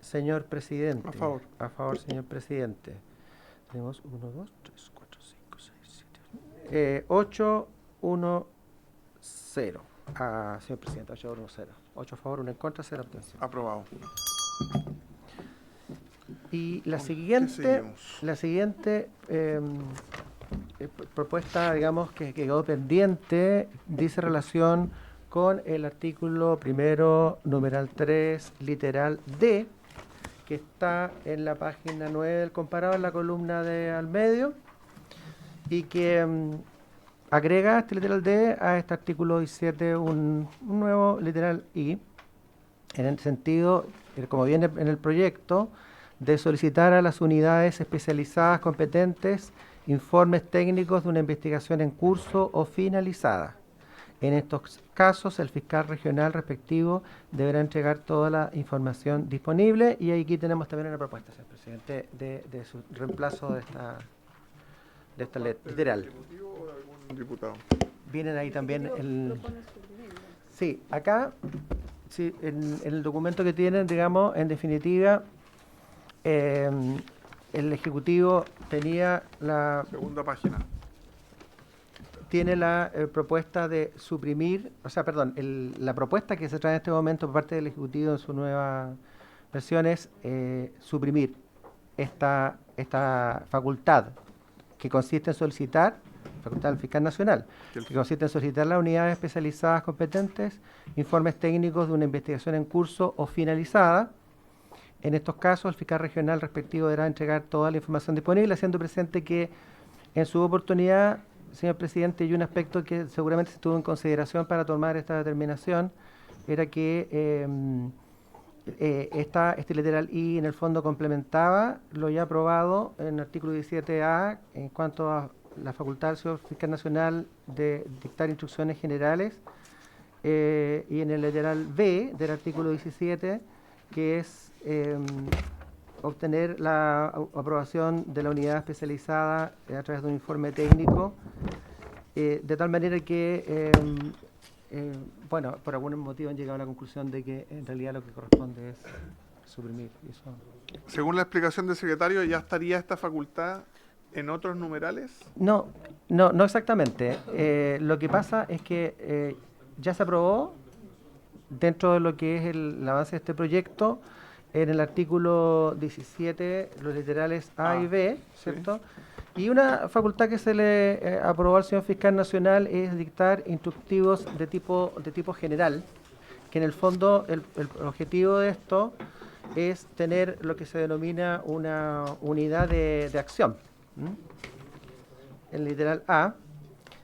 [SPEAKER 2] Señor presidente.
[SPEAKER 1] A favor.
[SPEAKER 2] A favor, señor presidente. Tenemos 1, 2, 3, 4, 5, 6, 7, 8, 1, 0. Señor presidente, 8, 1, 0. 8 a favor, 1 en contra, 0 abstención.
[SPEAKER 1] Aprobado.
[SPEAKER 2] Y la siguiente propuesta, digamos, que quedó pendiente, dice relación con el artículo primero, numeral 3, literal D, que está en la página 9 del comparado, en la columna de al medio, y que agrega este literal D a este artículo 17 un nuevo literal I, en el sentido, como viene en el proyecto, de solicitar a las unidades especializadas competentes informes técnicos de una investigación en curso o finalizada. En estos casos, el fiscal regional respectivo deberá entregar toda la información disponible, y aquí tenemos también una propuesta, señor presidente, de su reemplazo de esta literal.
[SPEAKER 1] ¿Ejecutivo o de algún diputado?
[SPEAKER 2] Vienen ahí también sí, acá, sí, en el documento que tienen, digamos, en definitiva, el Ejecutivo tenía la...
[SPEAKER 1] Segunda página.
[SPEAKER 2] Tiene la propuesta de suprimir, o sea, perdón, la propuesta que se trae en este momento por parte del Ejecutivo en su nueva versión es suprimir esta facultad que consiste en solicitar, facultad del fiscal nacional, que consiste en solicitar a las unidades especializadas competentes informes técnicos de una investigación en curso o finalizada. En estos casos, el fiscal regional respectivo deberá entregar toda la información disponible, haciendo presente que en su oportunidad, señor presidente, y un aspecto que seguramente se tuvo en consideración para tomar esta determinación, era que este literal I en el fondo complementaba lo ya aprobado en el artículo 17A en cuanto a la facultad del señor fiscal nacional de dictar instrucciones generales, y en el literal B del artículo 17, que es obtener la aprobación de la unidad especializada a través de un informe técnico, de tal manera que, bueno, por algún motivo han llegado a la conclusión de que en realidad lo que corresponde es suprimir eso.
[SPEAKER 1] Según la explicación del secretario, ¿ya estaría esta facultad en otros numerales?
[SPEAKER 2] No exactamente. Lo que pasa es que ya se aprobó dentro de lo que es el avance de este proyecto, en el artículo 17, los literales A y B, ¿cierto? Sí. Y una facultad que se le aprobó al señor fiscal nacional es dictar instructivos de tipo general, que en el fondo el objetivo de esto es tener lo que se denomina una unidad de acción. El literal A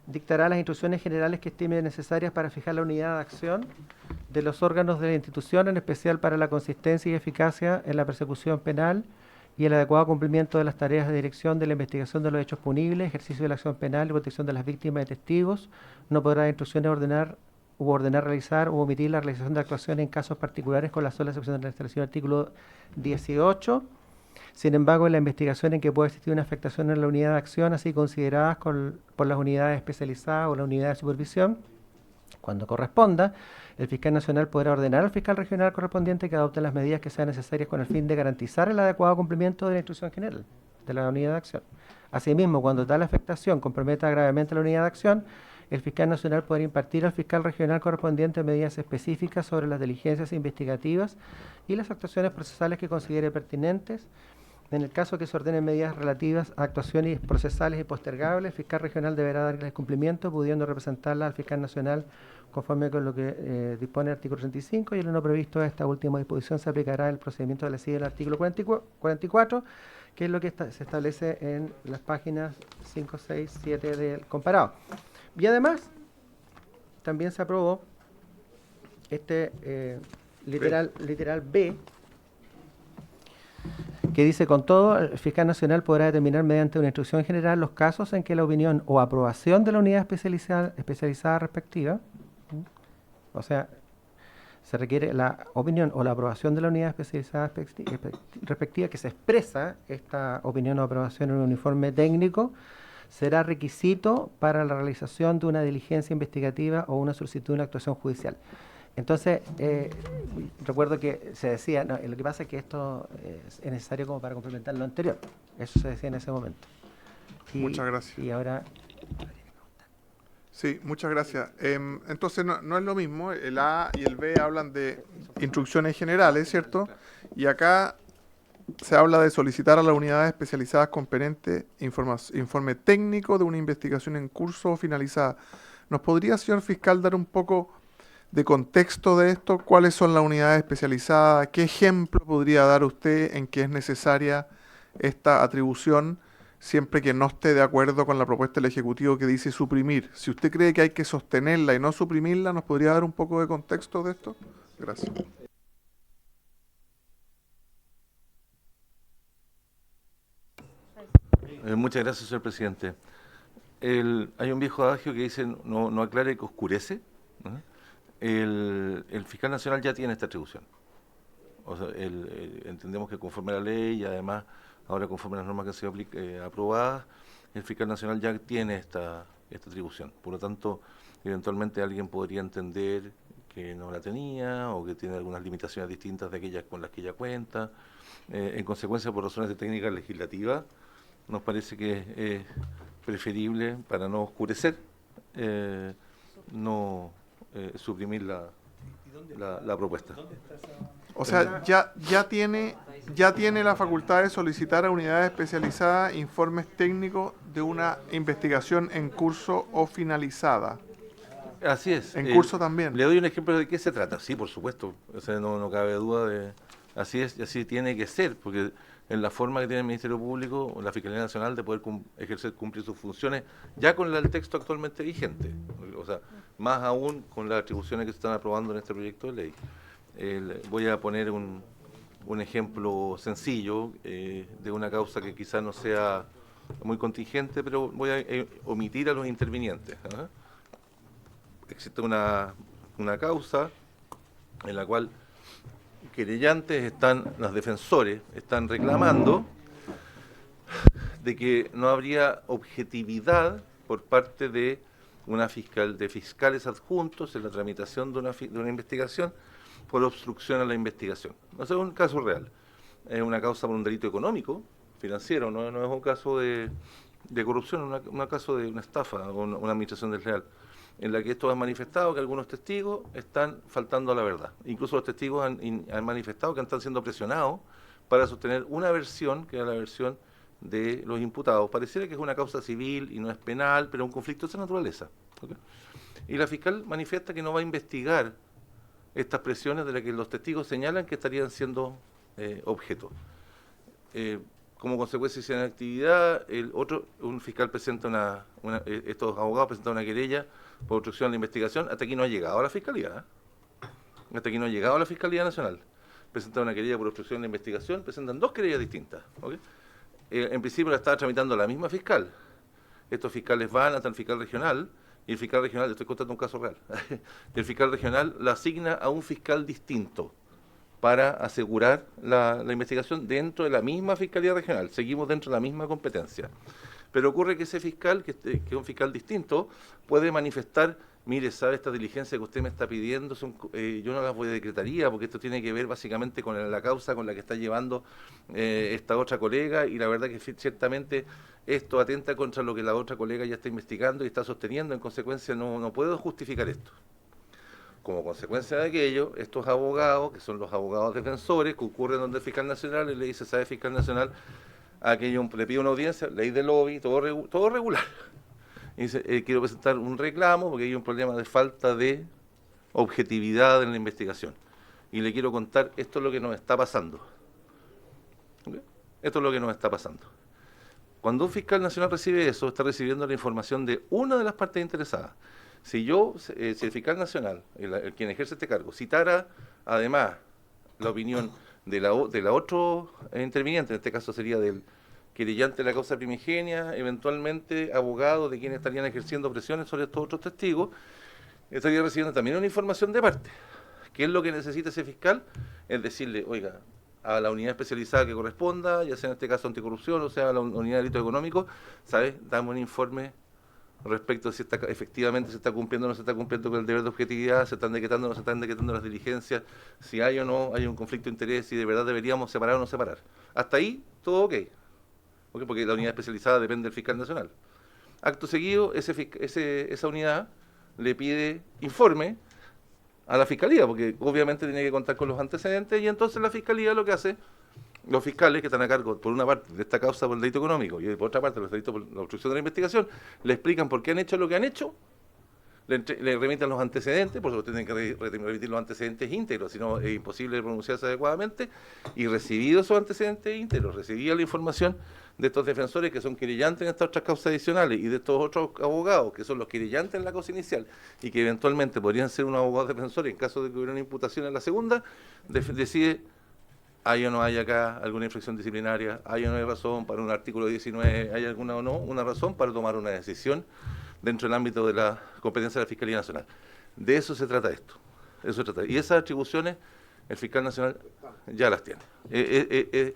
[SPEAKER 2] dictará las instrucciones generales que estime necesarias para fijar la unidad de acción de los órganos de la institución, en especial para la consistencia y eficacia en la persecución penal y el adecuado cumplimiento de las tareas de dirección de la investigación de los hechos punibles, ejercicio de la acción penal y protección de las víctimas y testigos. No podrá dar instrucciones ordenar realizar u omitir la realización de actuaciones en casos particulares, con la sola excepción de la establecido artículo 18. Sin embargo, en la investigación en que pueda existir una afectación en la unidad de acción, así consideradas por las unidades especializadas o la unidad de supervisión, Cuando corresponda, el fiscal nacional podrá ordenar al fiscal regional correspondiente que adopte las medidas que sean necesarias con el fin de garantizar el adecuado cumplimiento de la instrucción general de la unidad de acción. Asimismo, cuando tal afectación comprometa gravemente la unidad de acción, el fiscal nacional podrá impartir al fiscal regional correspondiente medidas específicas sobre las diligencias investigativas y las actuaciones procesales que considere pertinentes. En el caso que se ordenen medidas relativas a actuaciones procesales y postergables, el fiscal regional deberá darles cumplimiento, pudiendo representarla al fiscal nacional conforme con lo que dispone el artículo 35, y en lo previsto de esta última disposición se aplicará el procedimiento establecido en el artículo 44, que es lo que se establece en las páginas 5, 6, 7 del comparado. Y además, también se aprobó este literal B, que dice: con todo, el fiscal nacional podrá determinar mediante una instrucción general los casos en que la opinión o aprobación de la unidad especializada respectiva, o sea, se requiere la opinión o la aprobación de la unidad especializada respectiva, que se expresa esta opinión o aprobación en un informe técnico, será requisito para la realización de una diligencia investigativa o una solicitud de una actuación judicial. Entonces, recuerdo que se decía, no, lo que pasa es que esto es necesario como para complementar lo anterior. Eso se decía en ese momento.
[SPEAKER 1] Muchas gracias.
[SPEAKER 2] Y ahora...
[SPEAKER 1] Sí, muchas gracias. Entonces, no es lo mismo. El A y el B hablan de instrucciones generales, ¿cierto? Y acá se habla de solicitar a las unidades especializadas competentes informe técnico de una investigación en curso o finalizada. ¿Nos podría, señor fiscal, dar un poco de contexto de esto? ¿Cuáles son las unidades especializadas? ¿Qué ejemplo podría dar usted en que es necesaria esta atribución, siempre que no esté de acuerdo con la propuesta del Ejecutivo que dice suprimir? Si usted cree que hay que sostenerla y no suprimirla, ¿nos podría dar un poco de contexto de esto? Gracias.
[SPEAKER 8] Muchas gracias, señor presidente. Hay un viejo adagio que dice: no aclare que oscurece, ¿no? El fiscal nacional ya tiene esta atribución. O sea, entendemos que conforme a la ley y además ahora conforme a las normas que han sido aprobadas, el fiscal nacional ya tiene esta atribución. Por lo tanto, eventualmente alguien podría entender que no la tenía o que tiene algunas limitaciones distintas de aquellas con las que ella cuenta. En consecuencia, por razones de técnica legislativa, nos parece que es preferible, para no oscurecer, no suprimir la propuesta.
[SPEAKER 1] O sea, ya tiene la facultad de solicitar a unidades especializadas informes técnicos de una investigación en curso o finalizada.
[SPEAKER 8] Así es.
[SPEAKER 1] En curso también.
[SPEAKER 8] Le doy un ejemplo de qué se trata. Sí, por supuesto. O sea, no cabe duda de... Así es, y así tiene que ser, porque en la forma que tiene el Ministerio Público, la Fiscalía Nacional, de poder cumplir sus funciones, ya con el texto actualmente vigente, o sea, más aún con las atribuciones que se están aprobando en este proyecto de ley. Voy a poner un ejemplo sencillo de una causa que quizás no sea muy contingente, pero voy a omitir a los intervinientes. Existe una causa en la cual querellantes los defensores están reclamando de que no habría objetividad por parte de fiscales adjuntos en la tramitación de una investigación por obstrucción a la investigación. No es un caso real, es una causa por un delito económico, financiero, no es un caso de corrupción, es un caso de una estafa o una administración desleal, en la que esto ha manifestado que algunos testigos están faltando a la verdad. Incluso los testigos han manifestado que están siendo presionados para sostener una versión, que es la versión de los imputados. Pareciera que es una causa civil y no es penal, pero un conflicto de esa naturaleza. ¿Okay? Y la fiscal manifiesta que no va a investigar estas presiones de las que los testigos señalan que estarían siendo objeto. Como consecuencia de esa actividad, un fiscal presenta estos abogados presentan una querella por obstrucción a la investigación. Hasta aquí no ha llegado a la Fiscalía. Hasta aquí no ha llegado a la Fiscalía Nacional. Presentan una querella por obstrucción a la investigación, presentan dos querellas distintas. ¿Okay? En principio la estaba tramitando la misma fiscal. Estos fiscales van hasta el fiscal regional, y el fiscal regional, le estoy contando un caso real, el fiscal regional la asigna a un fiscal distinto para asegurar la investigación dentro de la misma Fiscalía Regional. Seguimos dentro de la misma competencia. Pero ocurre que ese fiscal, que es un fiscal distinto, puede manifestar mire, sabe, esta diligencia que usted me está pidiendo, yo no las voy a decretaría, porque esto tiene que ver básicamente con la causa con la que está llevando esta otra colega, y la verdad que ciertamente esto atenta contra lo que la otra colega ya está investigando y está sosteniendo, en consecuencia no puedo justificar esto. Como consecuencia de aquello, estos abogados, que son los abogados defensores, que ocurren donde el fiscal nacional y le dice, ¿sabe, fiscal nacional? Aquello le pide una audiencia, ley de lobby, todo regular. Y dice, quiero presentar un reclamo porque hay un problema de falta de objetividad en la investigación. Y le quiero contar, esto es lo que nos está pasando. ¿Okay? Esto es lo que nos está pasando. Cuando un fiscal nacional recibe eso, está recibiendo la información de una de las partes interesadas. Si el fiscal nacional, quien ejerce este cargo, citara además la opinión de la otro interviniente, en este caso sería del querellante de la causa primigenia, eventualmente abogado de quienes estarían ejerciendo presiones sobre estos otros testigos, estaría recibiendo también una información de parte. ¿Qué es lo que necesita ese fiscal? Es decirle, oiga, a la unidad especializada que corresponda, ya sea en este caso anticorrupción, o sea, a la unidad de delito económico, ¿sabes? Dame un informe respecto a si efectivamente se está cumpliendo o no se está cumpliendo con el deber de objetividad, se están decretando o no se están decretando las diligencias, si hay o no hay un conflicto de interés, si de verdad deberíamos separar o no separar. Hasta ahí, todo ok. Porque la unidad especializada depende del fiscal nacional. Acto seguido, esa unidad le pide informe a la fiscalía, porque obviamente tiene que contar con los antecedentes, y entonces la fiscalía lo que hace, los fiscales que están a cargo, por una parte, de esta causa por el delito económico y por otra parte, los delitos por la obstrucción de la investigación, le explican por qué han hecho lo que han hecho, le remiten los antecedentes, por supuesto tienen que remitir los antecedentes íntegros, si no es imposible pronunciarse adecuadamente, y recibidos esos antecedentes íntegros, recibida la información de estos defensores que son querellantes en estas otras causas adicionales y de estos otros abogados que son los querellantes en la causa inicial y que eventualmente podrían ser unos abogados defensores en caso de que hubiera una imputación en la segunda, decide, hay o no hay acá alguna infracción disciplinaria, hay o no hay razón para un artículo 19, hay alguna o no una razón para tomar una decisión dentro del ámbito de la competencia de la Fiscalía Nacional. De eso se trata esto. Eso se trata. Y esas atribuciones el fiscal nacional ya las tiene. Es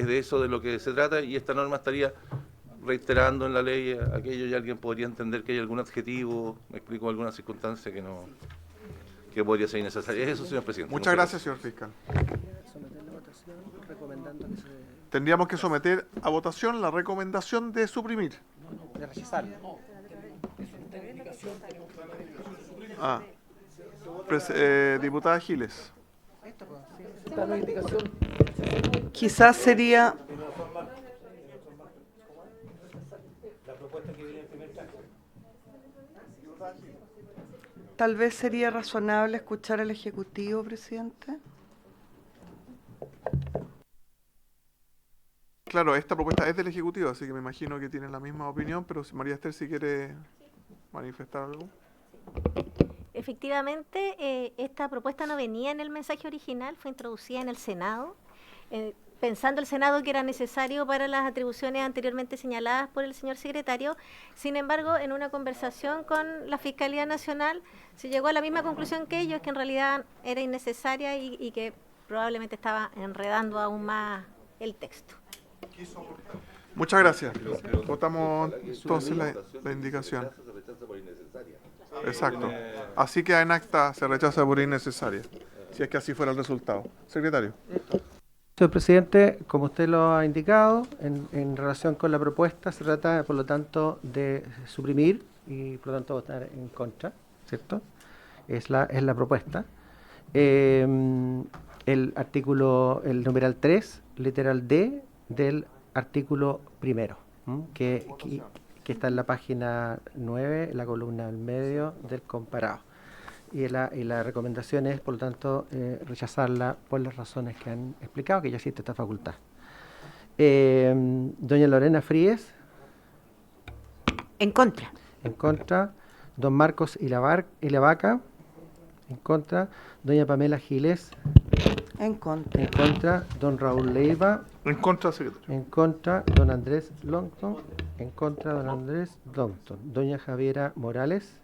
[SPEAKER 8] de eso de lo que se trata, y esta norma estaría reiterando en la ley aquello, y alguien podría entender que hay algún adjetivo, me explico, alguna circunstancia que podría ser innecesaria. Es eso, señor presidente.
[SPEAKER 1] Muchas gracias, señor fiscal. Tendríamos que someter a votación la recomendación de suprimir.
[SPEAKER 2] De rechazarlo.
[SPEAKER 1] Diputada Giles.
[SPEAKER 3] Quizás sería... Tal vez sería razonable escuchar al Ejecutivo, presidente.
[SPEAKER 1] Claro, esta propuesta es del Ejecutivo, así que me imagino que tienen la misma opinión, pero si María Esther, si quiere manifestar algo.
[SPEAKER 9] Efectivamente, esta propuesta no venía en el mensaje original, fue introducida en el Senado, pensando el Senado que era necesario para las atribuciones anteriormente señaladas por el señor secretario. Sin embargo, en una conversación con la Fiscalía Nacional se llegó a la misma conclusión que ellos, que en realidad era innecesaria y que probablemente estaba enredando aún más el texto.
[SPEAKER 1] Muchas gracias. Votamos entonces la indicación. Exacto. Así que en acta se rechaza por innecesaria, si es que así fuera el resultado. Secretario.
[SPEAKER 2] Señor presidente, como usted lo ha indicado, en relación con la propuesta, se trata, por lo tanto, de suprimir y, por lo tanto, votar en contra, ¿cierto? Es la propuesta. El artículo, el numeral 3, literal D, del artículo primero, que está en la página 9, la columna al medio del comparado. Y la recomendación es, por lo tanto, rechazarla por las razones que han explicado, que ya existe esta facultad. Doña Lorena Fríes.
[SPEAKER 11] En contra.
[SPEAKER 2] En contra. Don Marcos Ilavaca. En contra. Doña Pamela Giles.
[SPEAKER 3] En contra.
[SPEAKER 2] En contra. Don Raúl Leiva.
[SPEAKER 1] En contra, secretario.
[SPEAKER 2] En contra. Don Andrés Longton. En contra. Don Andrés Longton. Doña Javiera Morales.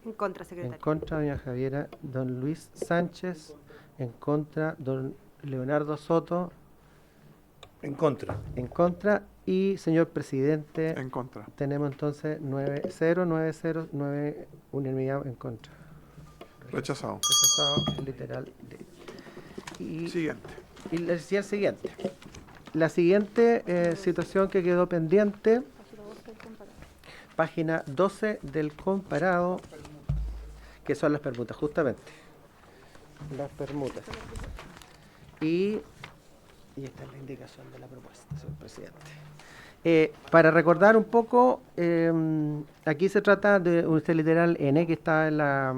[SPEAKER 11] En contra, secretario.
[SPEAKER 2] En contra, doña Javiera. Don Luis Sánchez. En contra, don Leonardo Soto.
[SPEAKER 4] En contra.
[SPEAKER 2] En contra. Y, señor presidente,
[SPEAKER 1] En contra.
[SPEAKER 2] tenemos entonces 9-0, unanimidad en contra.
[SPEAKER 1] Rechazado.
[SPEAKER 2] Rechazado, literal. Y
[SPEAKER 1] Siguiente.
[SPEAKER 2] Y le decía el siguiente. La siguiente situación que quedó pendiente, página 12 del comparado, que son las permutas, justamente. Las permutas. Y esta es la indicación de la propuesta, señor presidente. Para recordar un poco, aquí se trata de un literal N que está en la...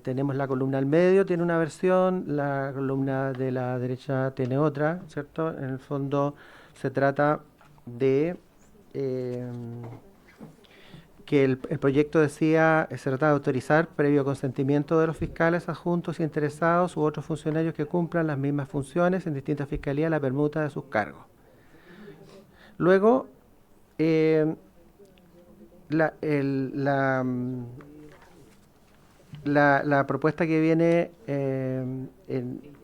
[SPEAKER 2] tenemos la columna al medio, tiene una versión, la columna de la derecha tiene otra, ¿cierto? En el fondo se trata de que el proyecto decía, se trata de autorizar previo consentimiento de los fiscales adjuntos y interesados u otros funcionarios que cumplan las mismas funciones en distintas fiscalías la permuta de sus cargos. Luego, la propuesta que viene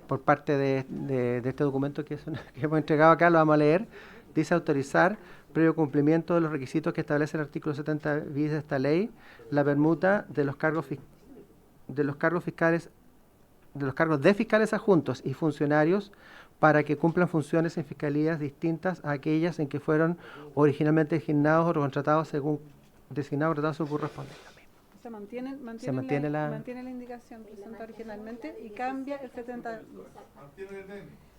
[SPEAKER 2] por parte de este documento que hemos entregado acá, lo vamos a leer, dice autorizar, previo cumplimiento de los requisitos que establece el artículo 70 bis de esta ley, la permuta de los cargos de fiscales adjuntos y funcionarios para que cumplan funciones en fiscalías distintas a aquellas en que fueron originalmente designados o contratados según su correspondencia.
[SPEAKER 12] Se mantiene la indicación presentada originalmente y cambia el 70 bis.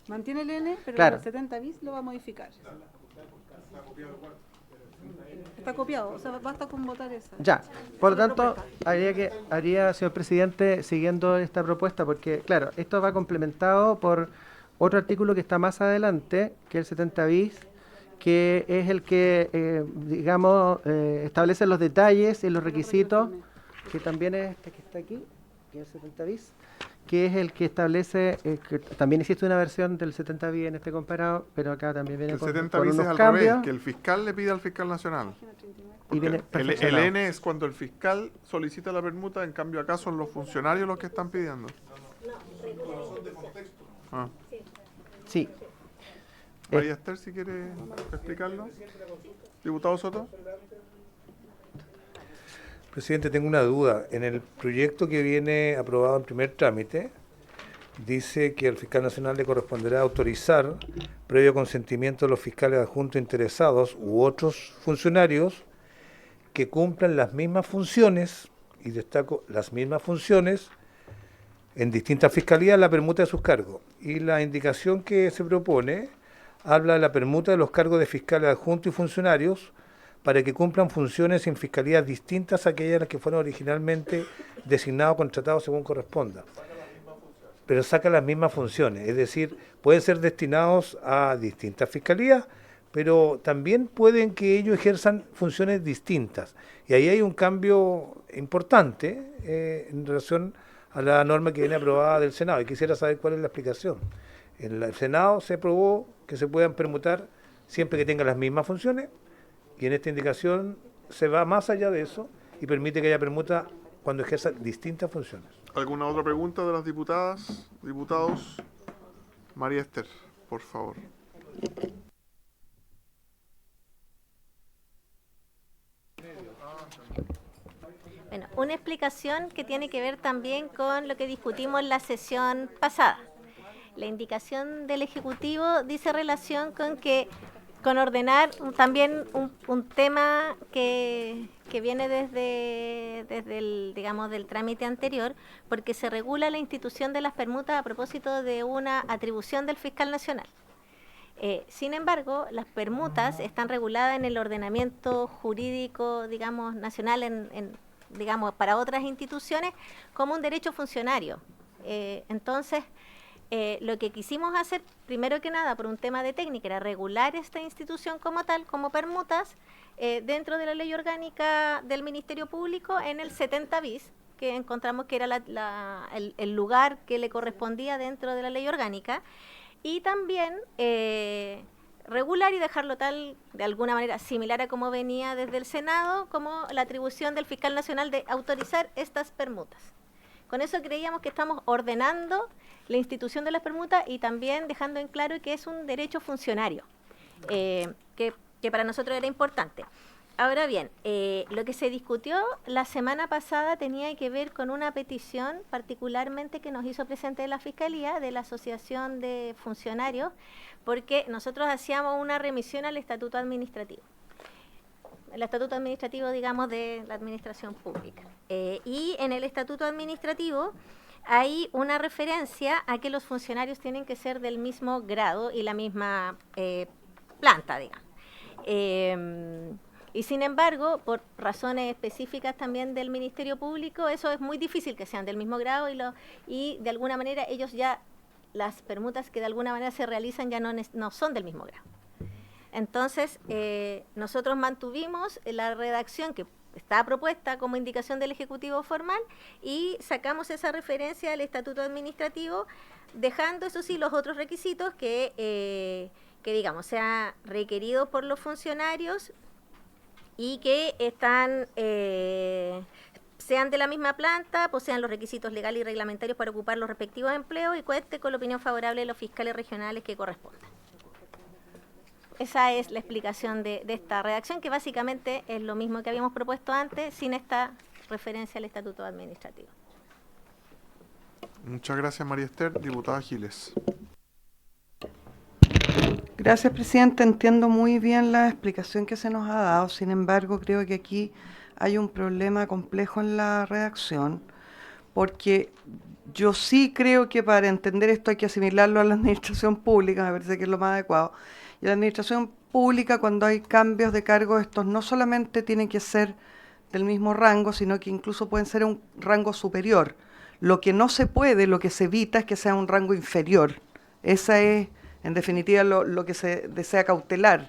[SPEAKER 12] Mantiene el N, pero
[SPEAKER 2] claro,
[SPEAKER 12] el 70 bis lo va a modificar. Está copiado, o sea, basta con votar esa.
[SPEAKER 2] Ya, por lo tanto, haría, señor presidente, siguiendo esta propuesta, porque, claro, esto va complementado por otro artículo que está más adelante, que es el 70 bis, que es el que, establece los detalles y los requisitos, que también es este que está aquí, que es el 70 bis, que es el que establece, que también existe una versión del 70 bis en este comparado, pero acá también viene
[SPEAKER 1] el
[SPEAKER 2] con
[SPEAKER 1] 70 bis es
[SPEAKER 2] unos
[SPEAKER 1] al
[SPEAKER 2] cambios.
[SPEAKER 1] revés, que el fiscal le pide al fiscal nacional.
[SPEAKER 2] Y viene
[SPEAKER 1] El N es cuando el fiscal solicita la permuta, en cambio acá son los funcionarios los que están pidiendo. Ah.
[SPEAKER 2] Sí.
[SPEAKER 1] María Esther, si quiere explicarlo. Diputado Soto.
[SPEAKER 4] Presidente, tengo una duda. En el proyecto que viene aprobado en primer trámite, dice que al fiscal nacional le corresponderá autorizar, previo consentimiento de los fiscales adjuntos interesados u otros funcionarios que cumplan las mismas funciones, y destaco las mismas funciones, en distintas fiscalías, la permuta de sus cargos. Y la indicación que se propone habla de la permuta de los cargos de fiscales adjuntos y funcionarios para que cumplan funciones en fiscalías distintas a aquellas a las que fueron originalmente designados o contratados según corresponda. Pero saca las mismas funciones, es decir, pueden ser destinados a distintas fiscalías, pero también pueden que ellos ejerzan funciones distintas. Y ahí hay un cambio importante en relación a la norma que viene aprobada del Senado. Y quisiera saber cuál es la explicación. En el Senado se aprobó que se puedan permutar siempre que tengan las mismas funciones, y en esta indicación se va más allá de eso y permite que haya permuta cuando ejerza distintas funciones.
[SPEAKER 1] ¿Alguna otra pregunta de las diputadas, diputados? María Esther, por favor.
[SPEAKER 9] Bueno, una explicación que tiene que ver también con lo que discutimos en la sesión pasada. La indicación del Ejecutivo dice relación con ordenar también un tema que viene desde el, digamos, del trámite anterior, porque se regula la institución de las permutas a propósito de una atribución del fiscal nacional. Sin embargo, las permutas están reguladas en el ordenamiento jurídico, digamos, nacional, digamos, para otras instituciones, como un derecho funcionario. Entonces, lo que quisimos hacer, primero que nada, por un tema de técnica, era regular esta institución como tal, como permutas, dentro de la ley orgánica del Ministerio Público, en el 70 bis, que encontramos que era el lugar que le correspondía dentro de la ley orgánica, y también regular y dejarlo tal, de alguna manera similar a como venía desde el Senado, como la atribución del fiscal nacional de autorizar estas permutas. Con eso creíamos que estamos ordenando la institución de las permutas y también dejando en claro que es un derecho funcionario, que para nosotros era importante. Ahora bien, lo que se discutió la semana pasada tenía que ver con una petición particularmente que nos hizo presente la Fiscalía de la Asociación de Funcionarios, porque nosotros hacíamos una remisión al Estatuto Administrativo. El Estatuto Administrativo, digamos, de la Administración Pública. Y en el Estatuto Administrativo hay una referencia a que los funcionarios tienen que ser del mismo grado y la misma planta, digamos. Y sin embargo, por razones específicas también del Ministerio Público, eso es muy difícil que sean del mismo grado y de alguna manera ellos ya, las permutas que de alguna manera se realizan ya no son del mismo grado. Entonces, nosotros mantuvimos la redacción que está propuesta como indicación del Ejecutivo formal y sacamos esa referencia al Estatuto Administrativo, dejando, eso sí, los otros requisitos que digamos, sean requeridos por los funcionarios y que sean de la misma planta, posean los requisitos legales y reglamentarios para ocupar los respectivos empleos y cuente con la opinión favorable de los fiscales regionales que correspondan. Esa es la explicación de esta redacción, que básicamente es lo mismo que habíamos propuesto antes, sin esta referencia al Estatuto Administrativo.
[SPEAKER 1] Muchas gracias, María Esther. Diputada Giles.
[SPEAKER 3] Gracias, presidente. Entiendo muy bien la explicación que se nos ha dado. Sin embargo, creo que aquí hay un problema complejo en la redacción, porque yo sí creo que para entender esto hay que asimilarlo a la administración pública, me parece que es lo más adecuado. Y la administración pública, cuando hay cambios de cargo, estos no solamente tienen que ser del mismo rango, sino que incluso pueden ser un rango superior. Lo que no se puede, lo que se evita es que sea un rango inferior. Esa es, en definitiva, lo que se desea cautelar.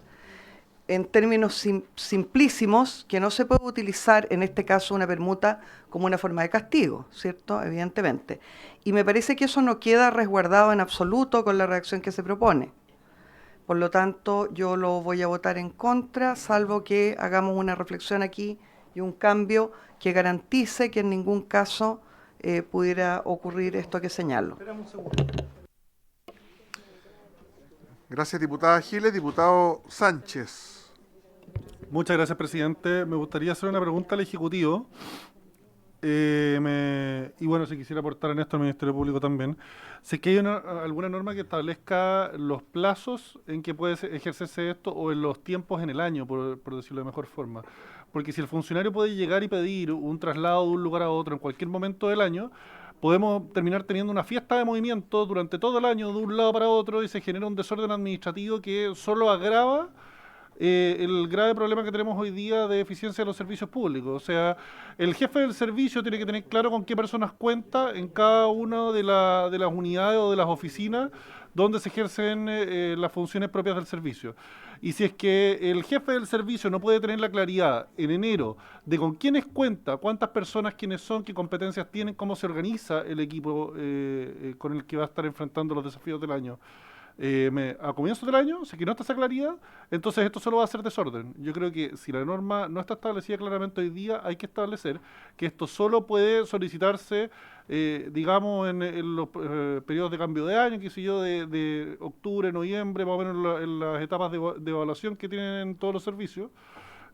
[SPEAKER 3] En términos simplísimos, que no se puede utilizar, en este caso, una permuta como una forma de castigo, ¿cierto? Evidentemente. Y me parece que eso no queda resguardado en absoluto con la redacción que se propone. Por lo tanto, yo lo voy a votar en contra, salvo que hagamos una reflexión aquí y un cambio que garantice que en ningún caso pudiera ocurrir esto que señalo.
[SPEAKER 4] Esperamos un segundo.
[SPEAKER 1] Gracias, diputada Giles. Diputado Sánchez.
[SPEAKER 5] Muchas gracias, presidente. Me gustaría hacer una pregunta al Ejecutivo. Y bueno, si quisiera aportar en esto al Ministerio Público también. Si es que hay alguna norma que establezca los plazos en que puede ejercerse esto o en los tiempos en el año, por decirlo de mejor forma. Porque si el funcionario puede llegar y pedir un traslado de un lugar a otro en cualquier momento del año, podemos terminar teniendo una fiesta de movimiento durante todo el año de un lado para otro y se genera un desorden administrativo que solo agrava el grave problema que tenemos hoy día de eficiencia de los servicios públicos. O sea, el jefe del servicio tiene que tener claro con qué personas cuenta en cada una de las unidades o de las oficinas donde se ejercen las funciones propias del servicio. Y si es que el jefe del servicio no puede tener la claridad en enero de con quiénes cuenta, cuántas personas, quiénes son, qué competencias tienen, cómo se organiza el equipo con el que va a estar enfrentando los desafíos del año, a comienzos del año, si que no está esa claridad, entonces esto solo va a ser desorden. Yo creo que si la norma no está establecida claramente hoy día, hay que establecer que esto solo puede solicitarse, digamos, en los periodos de cambio de año, qué sé yo, de octubre, noviembre, más o menos en las etapas de evaluación que tienen todos los servicios.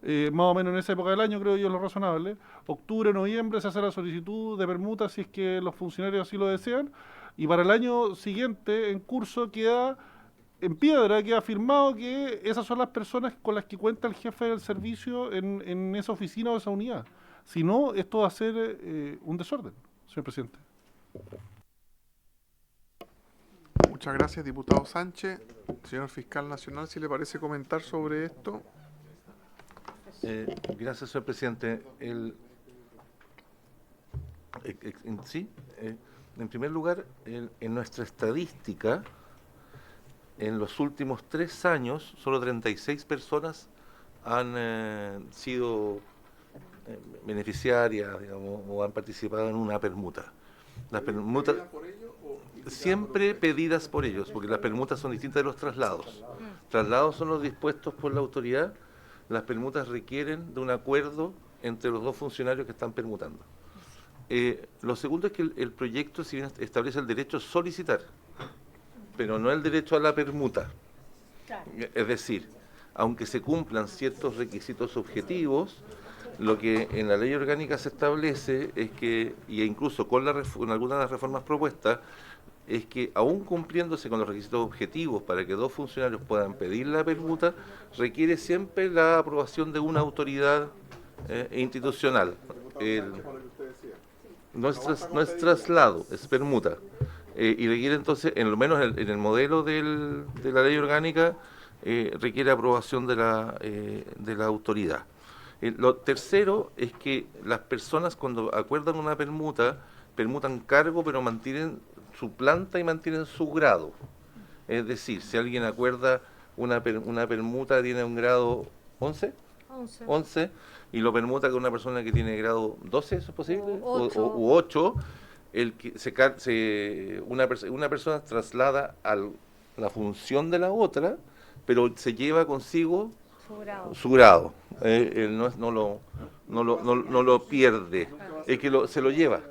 [SPEAKER 5] Más o menos en esa época del año, creo yo, es lo razonable. Octubre, noviembre se hace la solicitud de permuta si es que los funcionarios así lo desean. Y para el año siguiente, en curso, queda en piedra, queda firmado que esas son las personas con las que cuenta el jefe del servicio en esa oficina o esa unidad. Si no, esto va a ser un desorden, señor presidente.
[SPEAKER 1] Muchas gracias, diputado Sánchez. Señor fiscal nacional, si le parece comentar sobre esto.
[SPEAKER 8] Gracias, señor presidente. En primer lugar, en nuestra estadística, en los últimos 3 años, solo 36 personas han sido beneficiarias, digamos, o han participado en una permuta. Las permutas siempre pedidas por ellos, porque las permutas son distintas de los traslados. Traslados son los dispuestos por la autoridad, las permutas requieren de un acuerdo entre los dos funcionarios que están permutando. Lo segundo es que el proyecto, si bien establece el derecho a solicitar, pero no el derecho a la permuta. Claro. Es decir, aunque se cumplan ciertos requisitos objetivos, lo que en la ley orgánica se establece es que, y incluso con algunas de las reformas propuestas, es que aún cumpliéndose con los requisitos objetivos para que dos funcionarios puedan pedir la permuta, requiere siempre la aprobación de una autoridad institucional. No es traslado, es permuta. Y requiere entonces, en lo menos en el modelo de la ley orgánica, requiere aprobación de la autoridad. Lo tercero es que las personas cuando acuerdan una permuta, permutan cargo pero mantienen su planta y mantienen su grado. Es decir, si alguien acuerda una permuta tiene un grado 11, y lo permuta con una persona que tiene grado 12, ¿eso es posible? U 8, una persona traslada la función de la otra, pero se lleva consigo su grado. No lo pierde, es que se lo lleva.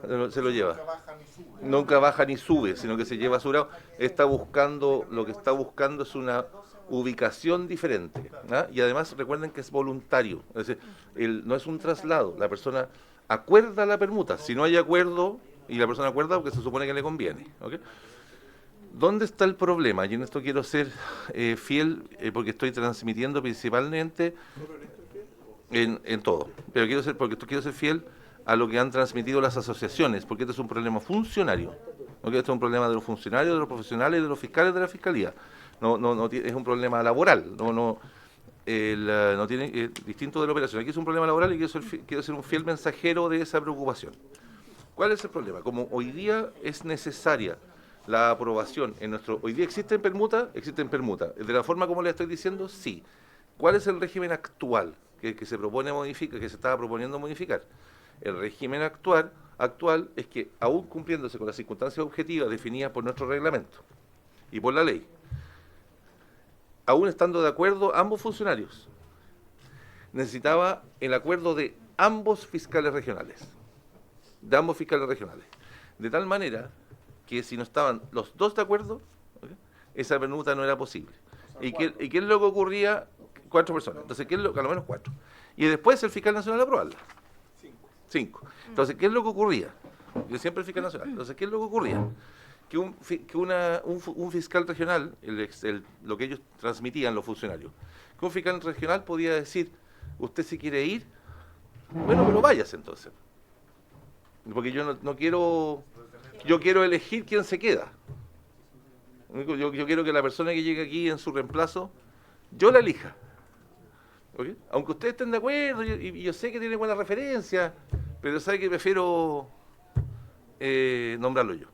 [SPEAKER 8] Nunca baja ni sube, sino que se lleva su grado. Lo que está buscando es una ubicación diferente, ¿ah? Y además recuerden que es voluntario, es decir, no es un traslado, la persona acuerda la permuta, si no hay acuerdo y la persona acuerda porque se supone que le conviene, ¿okay? ¿Dónde está el problema? Y en esto quiero ser fiel porque estoy transmitiendo principalmente en todo, pero quiero ser fiel a lo que han transmitido las asociaciones, porque este es un problema funcionario, ¿okay? Este es un problema de los funcionarios, de los profesionales, de los fiscales, de la fiscalía. No es un problema laboral, no tiene distinto de la operación. Aquí es un problema laboral y quiero ser un fiel mensajero de esa preocupación. ¿Cuál es el problema? Como hoy día es necesaria la aprobación hoy día existen permutas, de la forma como le estoy diciendo, sí. ¿Cuál es el régimen actual que se propone modificar, que se estaba proponiendo modificar? El régimen actual es que, aún cumpliéndose con las circunstancias objetivas definidas por nuestro reglamento y por la ley, aún estando de acuerdo ambos funcionarios, necesitaba el acuerdo de ambos fiscales regionales, de tal manera que si no estaban los dos de acuerdo, ¿okay?, esa permuta no era posible. ¿Y qué es lo que ocurría? 4 personas, entonces, ¿qué es lo que a lo menos 4? Y después el fiscal nacional aprobarla. 5. Entonces, ¿qué es lo que ocurría? Yo siempre el fiscal nacional. Entonces, ¿qué es lo que ocurría? Que un fiscal regional, lo que ellos transmitían los funcionarios, que un fiscal regional podía decir, usted si quiere ir, bueno, pero váyase entonces. Porque yo no quiero, yo quiero elegir quién se queda. Yo quiero que la persona que llegue aquí en su reemplazo, yo la elija. ¿Okay? Aunque ustedes estén de acuerdo, y yo sé que tiene buena referencia, pero sabe que prefiero nombrarlo yo.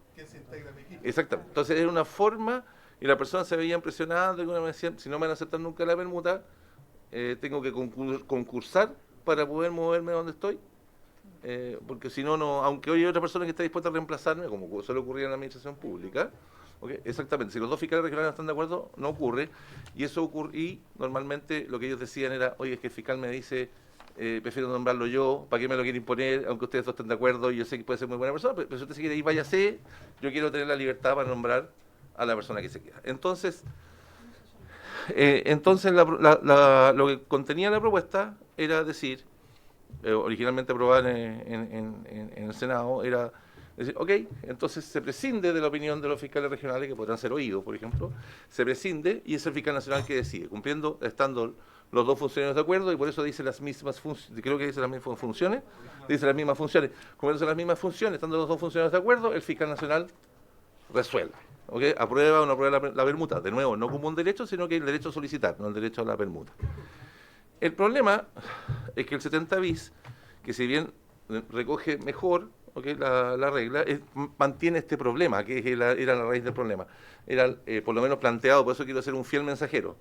[SPEAKER 8] Exactamente. Entonces era una forma, y la persona se veía impresionada, de alguna manera, si no me van a aceptar nunca la permuta, tengo que concursar para poder moverme donde estoy, porque si no, aunque hoy hay otra persona que está dispuesta a reemplazarme, como suele ocurrir en la administración pública, ¿okay? Exactamente, si los dos fiscales regionales no están de acuerdo, no ocurre, y eso ocurre, y normalmente lo que ellos decían era, oye, es que el fiscal me dice, prefiero nombrarlo yo, ¿para qué me lo quiere imponer? Aunque ustedes dos estén de acuerdo, y yo sé que puede ser muy buena persona, pero si usted se quiere ir, váyase, yo quiero tener la libertad para nombrar a la persona que se queda. Entonces lo que contenía la propuesta era decir, originalmente aprobada en el Senado, era decir, ok, entonces se prescinde de la opinión de los fiscales regionales, que podrán ser oídos, por ejemplo, se prescinde y es el fiscal nacional que decide, estando los dos funcionarios de acuerdo, y por eso dice las mismas funciones, creo que dice las mismas funciones, cumpliéndose las mismas funciones, estando los dos funcionarios de acuerdo, el fiscal nacional resuelve, ¿okay? Aprueba o no aprueba la permuta, de nuevo, no como un derecho, sino que el derecho a solicitar, no el derecho a la permuta. El problema es que el 70 bis, que si bien recoge mejor, ¿okay?, la regla, mantiene este problema, que era la raíz del problema. Era, por lo menos planteado, por eso quiero ser un fiel mensajero,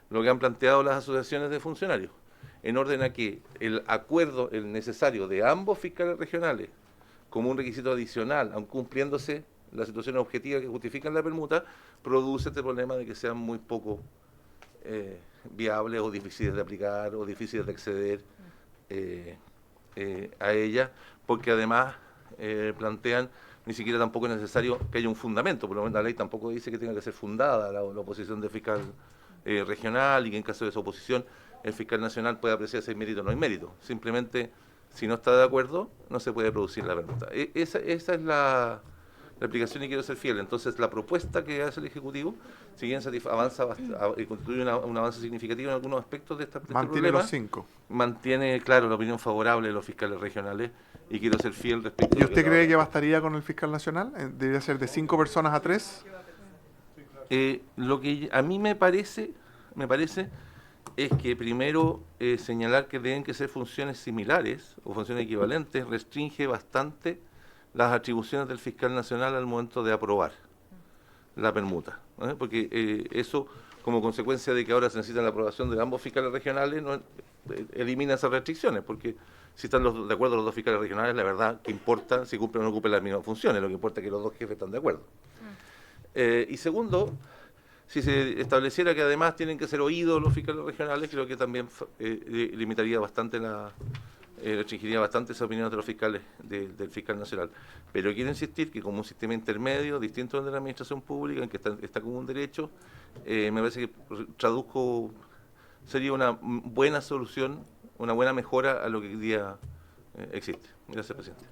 [SPEAKER 8] lo que han planteado las asociaciones de funcionarios, en orden a que el acuerdo, el necesario de ambos fiscales regionales, como un requisito adicional, aun cumpliéndose las situaciones objetivas que justifican la permuta, produce este problema de que sean muy poco viables o difíciles de aplicar o difíciles de acceder a ella, porque además plantean, ni siquiera tampoco es necesario que haya un fundamento, por lo menos la ley tampoco dice que tenga que ser fundada la oposición del fiscal regional y que en caso de esa oposición el fiscal nacional pueda apreciar si hay mérito o no hay mérito. Simplemente, si no está de acuerdo, no se puede producir la permuta. Esa es la aplicación y quiero ser fiel. Entonces, la propuesta que hace el Ejecutivo, si bien avanza y constituye un avance significativo en algunos aspectos de este
[SPEAKER 1] mantiene
[SPEAKER 8] problema,
[SPEAKER 1] los 5.
[SPEAKER 8] mantiene, claro, la opinión favorable de los fiscales regionales y quiero ser fiel respecto
[SPEAKER 1] ¿Y usted cree que bastaría con el fiscal nacional? ¿Debería ser de 5 personas a 3?
[SPEAKER 8] Lo que a mí me parece es que primero señalar que deben que ser funciones similares o funciones equivalentes restringe bastante las atribuciones del fiscal nacional al momento de aprobar la permuta, ¿no? Porque eso, como consecuencia de que ahora se necesita la aprobación de ambos fiscales regionales, no, elimina esas restricciones, porque si están de acuerdo los dos fiscales regionales, la verdad que importa si cumplen o no cumplen las mismas funciones, lo que importa es que los dos jefes están de acuerdo. Y segundo, si se estableciera que además tienen que ser oídos los fiscales regionales, creo que también limitaría bastante restringiría bastante esa opinión de los fiscales del fiscal nacional. Pero quiero insistir que como un sistema intermedio, distinto de la administración pública, en que está como un derecho, me parece que sería una buena solución, una buena mejora a lo que hoy día existe. Gracias, presidente.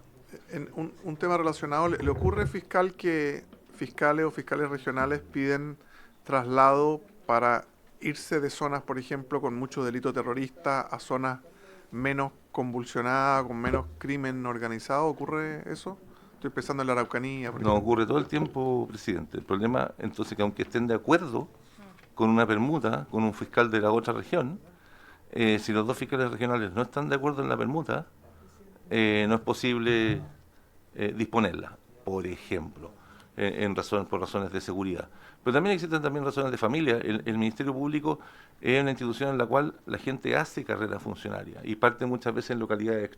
[SPEAKER 1] En un tema relacionado, ¿le ocurre, fiscal, que fiscales o fiscales regionales piden traslado para irse de zonas, por ejemplo, con mucho delito terrorista a zonas menos convulsionadas, con menos crimen organizado? ¿Ocurre eso? Estoy pensando en la Araucanía.
[SPEAKER 8] No, ocurre todo el tiempo, presidente. El problema, entonces, que aunque estén de acuerdo con una permuta, con un fiscal de la otra región, si los dos fiscales regionales no están de acuerdo en la permuta, no es posible disponerla, por ejemplo, por razones de seguridad. Pero también existen razones de familia. El Ministerio Público es una institución en la cual la gente hace carrera funcionaria y parte muchas veces en localidades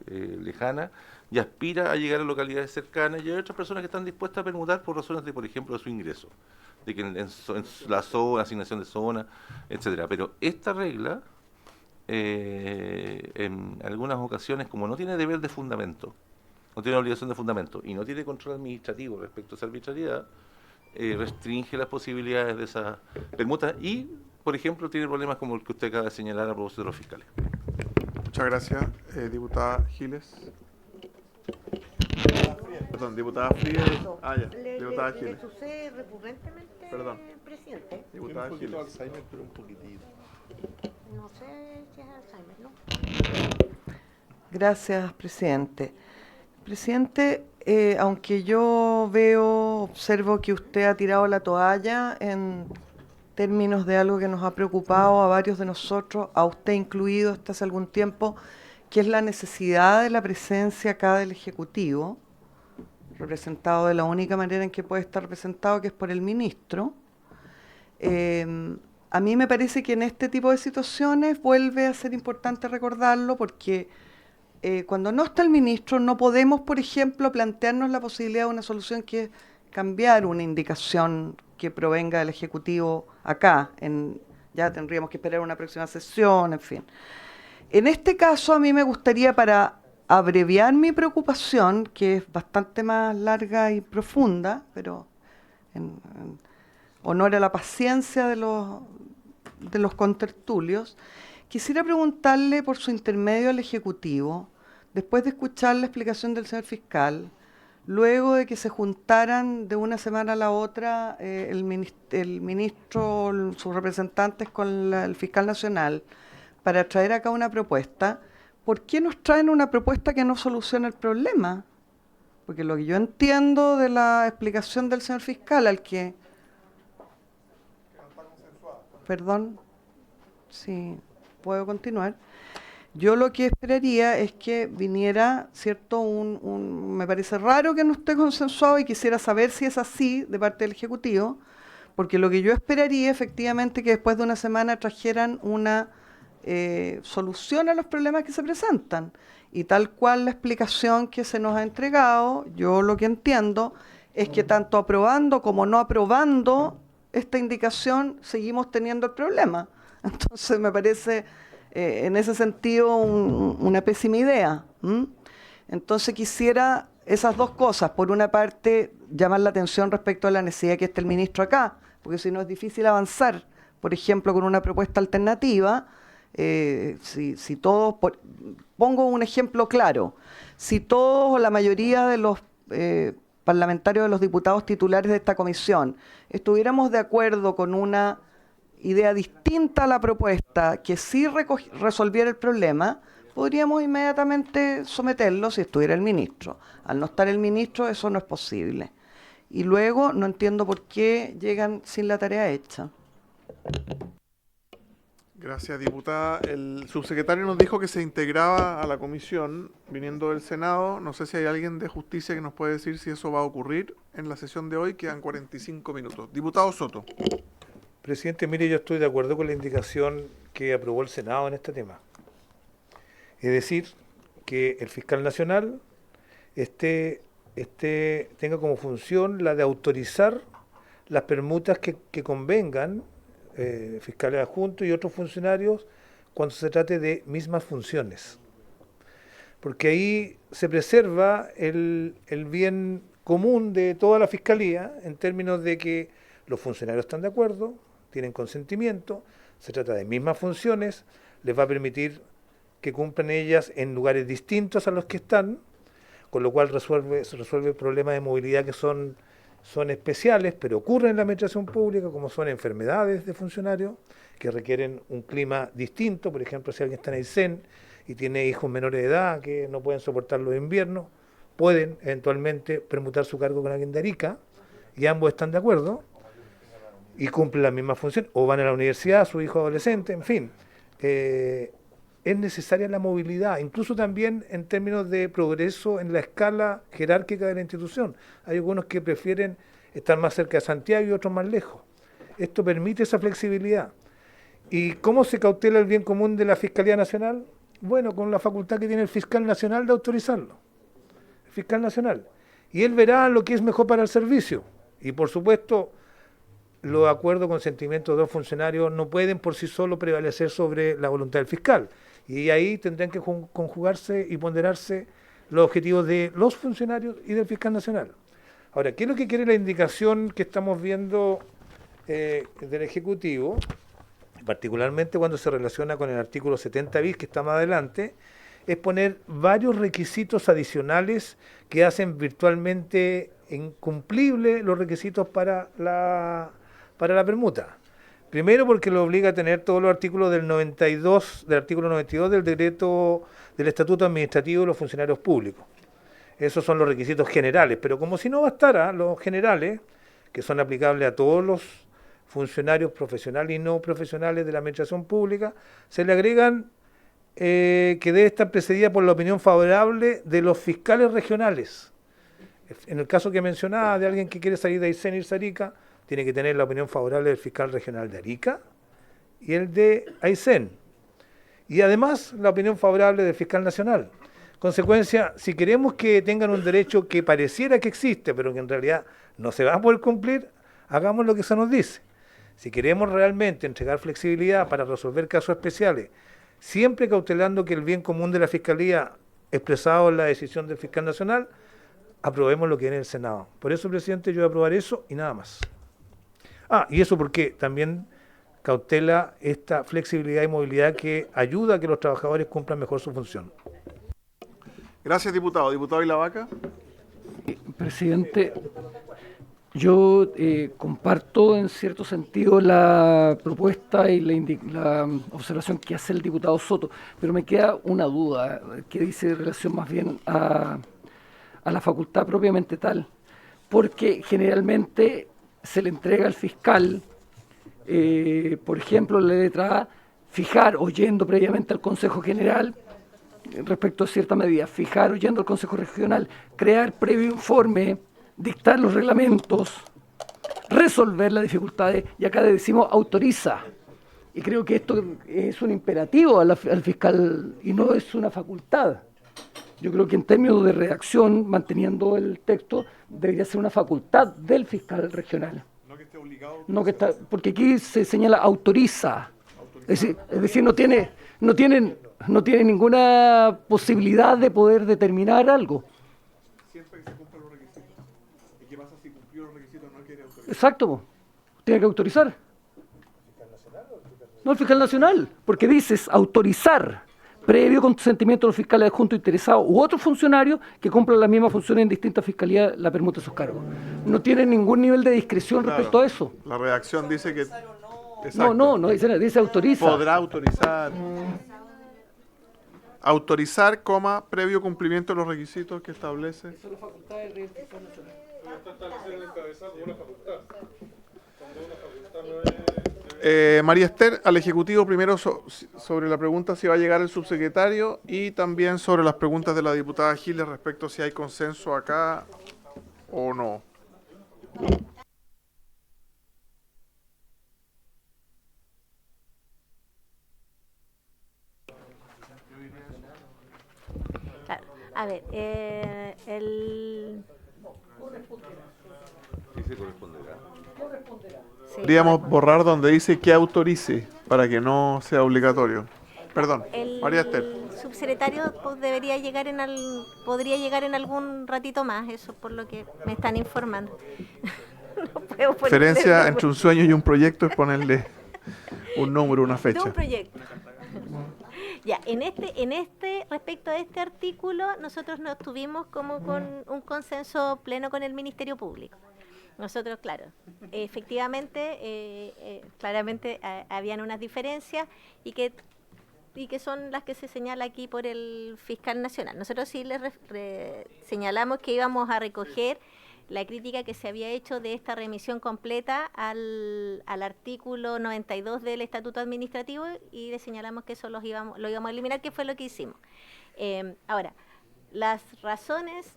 [SPEAKER 8] lejanas y aspira a llegar a localidades cercanas, y hay otras personas que están dispuestas a permutar por razones de, por ejemplo, de su ingreso, de que en la zona, asignación de zona, etcétera. Pero esta regla, en algunas ocasiones, como no tiene deber de fundamento, no tiene obligación de fundamento y no tiene control administrativo respecto a esa arbitrariedad, restringe las posibilidades de esa permuta y, por ejemplo, tiene problemas como el que usted acaba de señalar a propósito de los fiscales.
[SPEAKER 1] Muchas gracias, diputada Giles. Perdón, diputada Frías. Diputada Giles.
[SPEAKER 11] ¿Le sucede recurrentemente,
[SPEAKER 1] perdón,
[SPEAKER 11] presidente?
[SPEAKER 1] Diputada
[SPEAKER 6] un poquito
[SPEAKER 1] Giles.
[SPEAKER 6] Alzheimer, pero un poquitito.
[SPEAKER 11] No sé si es Alzheimer, ¿no?
[SPEAKER 3] Gracias, presidente. Presidente, aunque yo observo que usted ha tirado la toalla en términos de algo que nos ha preocupado a varios de nosotros, a usted incluido hasta hace algún tiempo, que es la necesidad de la presencia acá del Ejecutivo, representado de la única manera en que puede estar representado, que es por el ministro. A mí me parece que en este tipo de situaciones vuelve a ser importante recordarlo, porque cuando no está el ministro no podemos, por ejemplo, plantearnos la posibilidad de una solución que es cambiar una indicación que provenga del Ejecutivo acá. Ya tendríamos que esperar una próxima sesión, en fin. En este caso, a mí me gustaría, para abreviar mi preocupación, que es bastante más larga y profunda, pero en honor a la paciencia de los contertulios, quisiera preguntarle por su intermedio al Ejecutivo, después de escuchar la explicación del señor fiscal, luego de que se juntaran de una semana a la otra el ministro, sus representantes con el fiscal nacional, para traer acá una propuesta, ¿por qué nos traen una propuesta que no soluciona el problema? Porque lo que yo entiendo de la explicación del señor fiscal, al que... Perdón, si puedo continuar. Yo lo que esperaría es que viniera, ¿cierto? Me parece raro que no esté consensuado y quisiera saber si es así de parte del Ejecutivo, porque lo que yo esperaría efectivamente que después de una semana trajeran una solución a los problemas que se presentan. Y tal cual la explicación que se nos ha entregado, yo lo que entiendo es que tanto aprobando como no aprobando esta indicación seguimos teniendo el problema. Entonces me parece en ese sentido una pésima idea. Entonces quisiera esas dos cosas. Por una parte, llamar la atención respecto a la necesidad que esté el ministro acá, porque si no es difícil avanzar, por ejemplo, con una propuesta alternativa. Si todos, pongo un ejemplo claro, si todos o la mayoría de los parlamentarios, de los diputados titulares de esta comisión, estuviéramos de acuerdo con una idea distinta a la propuesta, que sí resolviera el problema, podríamos inmediatamente someterlo si estuviera el ministro. Al no estar el ministro, eso no es posible. Y luego, no entiendo por qué llegan sin la tarea hecha.
[SPEAKER 1] Gracias, diputada. El subsecretario nos dijo que se integraba a la comisión viniendo del Senado. No sé si hay alguien de justicia que nos puede decir si eso va a ocurrir en la sesión de hoy. Quedan 45 minutos. Diputado Soto.
[SPEAKER 4] Presidente, mire, yo estoy de acuerdo con la indicación que aprobó el Senado en este tema. Es decir, que el fiscal nacional tenga como función la de autorizar las permutas que convengan, fiscales adjuntos y otros funcionarios, cuando se trate de mismas funciones. Porque ahí se preserva el bien común de toda la fiscalía, en términos de que los funcionarios están de acuerdo, tienen consentimiento, se trata de mismas funciones, les va a permitir que cumplan ellas en lugares distintos a los que están, con lo cual se resuelve problemas de movilidad que son especiales, pero ocurren en la administración pública, como son enfermedades de funcionarios que requieren un clima distinto. Por ejemplo, si alguien está en Aysén y tiene hijos menores de edad que no pueden soportar los inviernos, pueden eventualmente permutar su cargo con alguien de Arica, y ambos están de acuerdo y cumplen la misma función, o van a la universidad, su hijo adolescente, en fin. Es necesaria la movilidad, incluso también en términos de progreso en la escala jerárquica de la institución. Hay algunos que prefieren estar más cerca de Santiago y otros más lejos. Esto permite esa flexibilidad. ¿Y cómo se cautela el bien común de la Fiscalía Nacional? Bueno, con la facultad que tiene el fiscal nacional de autorizarlo. El fiscal nacional. Y él verá lo que es mejor para el servicio. Y por supuesto, los acuerdos con sentimientos de dos funcionarios no pueden por sí solos prevalecer sobre la voluntad del fiscal. Y ahí tendrán que conjugarse y ponderarse los objetivos de los funcionarios y del fiscal nacional. Ahora, ¿qué es lo que quiere la indicación que estamos viendo del Ejecutivo? Particularmente cuando se relaciona con el artículo 70 bis, que está más adelante, es poner varios requisitos adicionales que hacen virtualmente incumplibles los requisitos para la permuta. Primero, porque lo obliga a tener todos los artículos del artículo 92 del decreto del Estatuto Administrativo de los Funcionarios Públicos. Esos son los requisitos generales, pero como si no bastara, los generales, que son aplicables a todos los funcionarios profesionales y no profesionales de la administración pública, se le agregan que debe estar precedida por la opinión favorable de los fiscales regionales. En el caso que mencionaba de alguien que quiere salir de Aysén y irse a Arica, tiene que tener la opinión favorable del fiscal regional de Arica y el de Aysén. Y además la opinión favorable del fiscal nacional. Consecuencia, si queremos que tengan un derecho que pareciera que existe, pero que en realidad no se va a poder cumplir, hagamos lo que se nos dice. Si queremos realmente entregar flexibilidad para resolver casos especiales, siempre cautelando que el bien común de la Fiscalía expresado en la decisión del fiscal nacional, aprobemos lo que viene en el Senado. Por eso, presidente, yo voy a aprobar eso y nada más. Y eso porque también cautela esta flexibilidad y movilidad que ayuda a que los trabajadores cumplan mejor su función.
[SPEAKER 1] Gracias, diputado. Diputado Ilavaca.
[SPEAKER 10] Presidente, yo comparto en cierto sentido la propuesta y la observación que hace el diputado Soto, pero me queda una duda que dice en relación más bien a la facultad propiamente tal, porque generalmente se le entrega al fiscal, por ejemplo, la letra A, fijar, oyendo previamente al Consejo General, respecto a cierta medida, fijar, oyendo al Consejo Regional, crear previo informe, dictar los reglamentos, resolver las dificultades, y acá le decimos autoriza. Y creo que esto es un imperativo al fiscal y no es una facultad. Yo creo que en términos de redacción, manteniendo el texto, debería ser una facultad del fiscal regional.
[SPEAKER 1] No que esté obligado.
[SPEAKER 10] No que está, porque aquí se señala autoriza. Es decir, no tiene ninguna posibilidad de poder determinar algo.
[SPEAKER 1] los requisitos. ¿Y qué pasa si cumplió los requisitos no quiere autorizar?
[SPEAKER 10] Exacto, po. Tiene que autorizar. No, el fiscal nacional, porque dices autorizar previo consentimiento de los fiscales adjuntos interesados u otros funcionarios que cumplan las mismas funciones en distintas fiscalías la permuta de sus cargos. No tiene ningún nivel de discreción respecto a eso.
[SPEAKER 1] La redacción dice que...
[SPEAKER 10] No dice nada, dice autoriza.
[SPEAKER 1] Podrá autorizar. Autorizar, coma, previo cumplimiento de los requisitos que establece.
[SPEAKER 10] Eso es la facultad del fiscal nacional.
[SPEAKER 1] María Esther, al Ejecutivo primero sobre la pregunta si va a llegar el subsecretario y también sobre las preguntas de la diputada Giles respecto a si hay consenso acá o no.
[SPEAKER 9] Claro. A ver,
[SPEAKER 8] Sí se corresponderá.
[SPEAKER 9] sí,
[SPEAKER 1] Podríamos borrar donde dice que autorice para que no sea obligatorio. Perdón, María Esther.
[SPEAKER 9] el subsecretario podría llegar en algún ratito más, eso por lo que me están informando. No puedo ponerle
[SPEAKER 1] Diferencia
[SPEAKER 9] número.
[SPEAKER 1] entre un sueño y un proyecto es ponerle un número, una
[SPEAKER 9] De
[SPEAKER 1] fecha.
[SPEAKER 9] un proyecto. Ya, respecto a este artículo, nosotros nos tuvimos como con un consenso pleno con el Ministerio Público. Nosotros, claro, efectivamente, claramente habían unas diferencias y que son las que se señala aquí por el fiscal nacional. Nosotros sí les señalamos que íbamos a recoger la crítica que se había hecho de esta remisión completa al artículo 92 del Estatuto Administrativo y le señalamos que eso lo íbamos a eliminar, que fue lo que hicimos. Ahora, las razones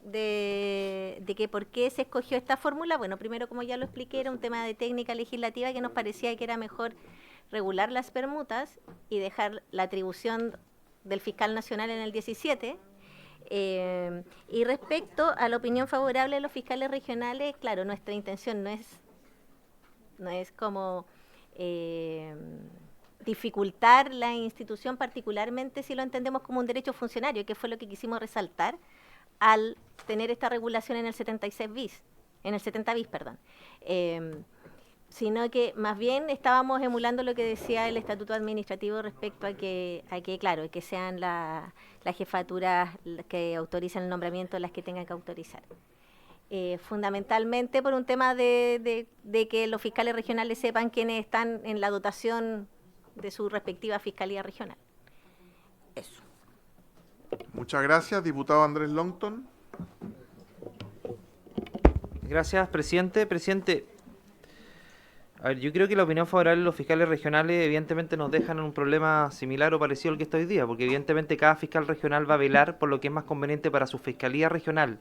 [SPEAKER 9] de que por qué se escogió esta fórmula, bueno, primero, como ya lo expliqué, era un tema de técnica legislativa que nos parecía que era mejor regular las permutas y dejar la atribución del fiscal nacional en el 17. Y respecto a la opinión favorable de los fiscales regionales, claro, nuestra intención no es como dificultar la institución, particularmente si lo entendemos como un derecho funcionario, que fue lo que quisimos resaltar al tener esta regulación en el 76 bis, en el 70 bis, perdón. Sino que más bien estábamos emulando lo que decía el Estatuto Administrativo respecto a que claro, que sean las jefaturas que autoricen el nombramiento las que tengan que autorizar. Fundamentalmente por un tema de que los fiscales regionales sepan quiénes están en la dotación de su respectiva fiscalía regional. Eso.
[SPEAKER 1] Muchas gracias, diputado Andrés Longton.
[SPEAKER 13] Gracias, presidente. Presidente, a ver, yo creo que la opinión favorable de los fiscales regionales evidentemente nos dejan en un problema similar o parecido al que está hoy día, porque evidentemente cada fiscal regional va a velar por lo que es más conveniente para su fiscalía regional.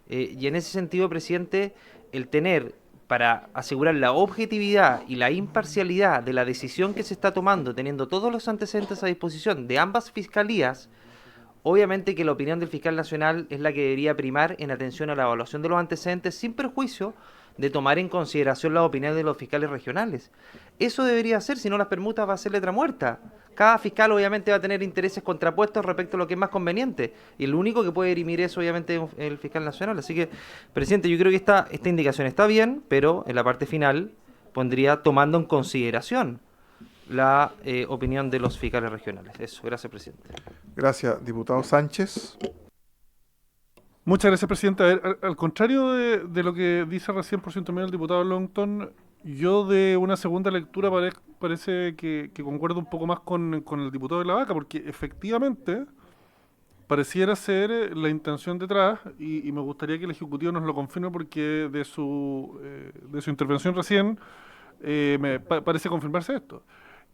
[SPEAKER 13] Y en ese sentido, presidente, el tener para asegurar la objetividad y la imparcialidad de la decisión que se está tomando, teniendo todos los antecedentes a disposición de ambas fiscalías, obviamente que la opinión del fiscal nacional es la que debería primar en atención a la evaluación de los antecedentes, sin perjuicio de tomar en consideración las opiniones de los fiscales regionales. Eso debería ser, si no las permutas va a ser letra muerta. Cada fiscal obviamente va a tener intereses contrapuestos respecto a lo que es más conveniente, y el único que puede dirimir eso obviamente es el fiscal nacional. Así que, presidente, yo creo que esta indicación está bien, pero en la parte final pondría tomando en consideración la opinión de los fiscales regionales. Eso, gracias, presidente.
[SPEAKER 1] Gracias, diputado Sánchez.
[SPEAKER 5] Muchas gracias, presidente. A ver, al contrario de lo que dice recién por ciento medio el diputado Longton, yo de una segunda lectura parece que concuerdo un poco más con el diputado de la Vaca, porque efectivamente pareciera ser la intención detrás, y me gustaría que el Ejecutivo nos lo confirme, porque de su intervención recién me parece confirmarse esto,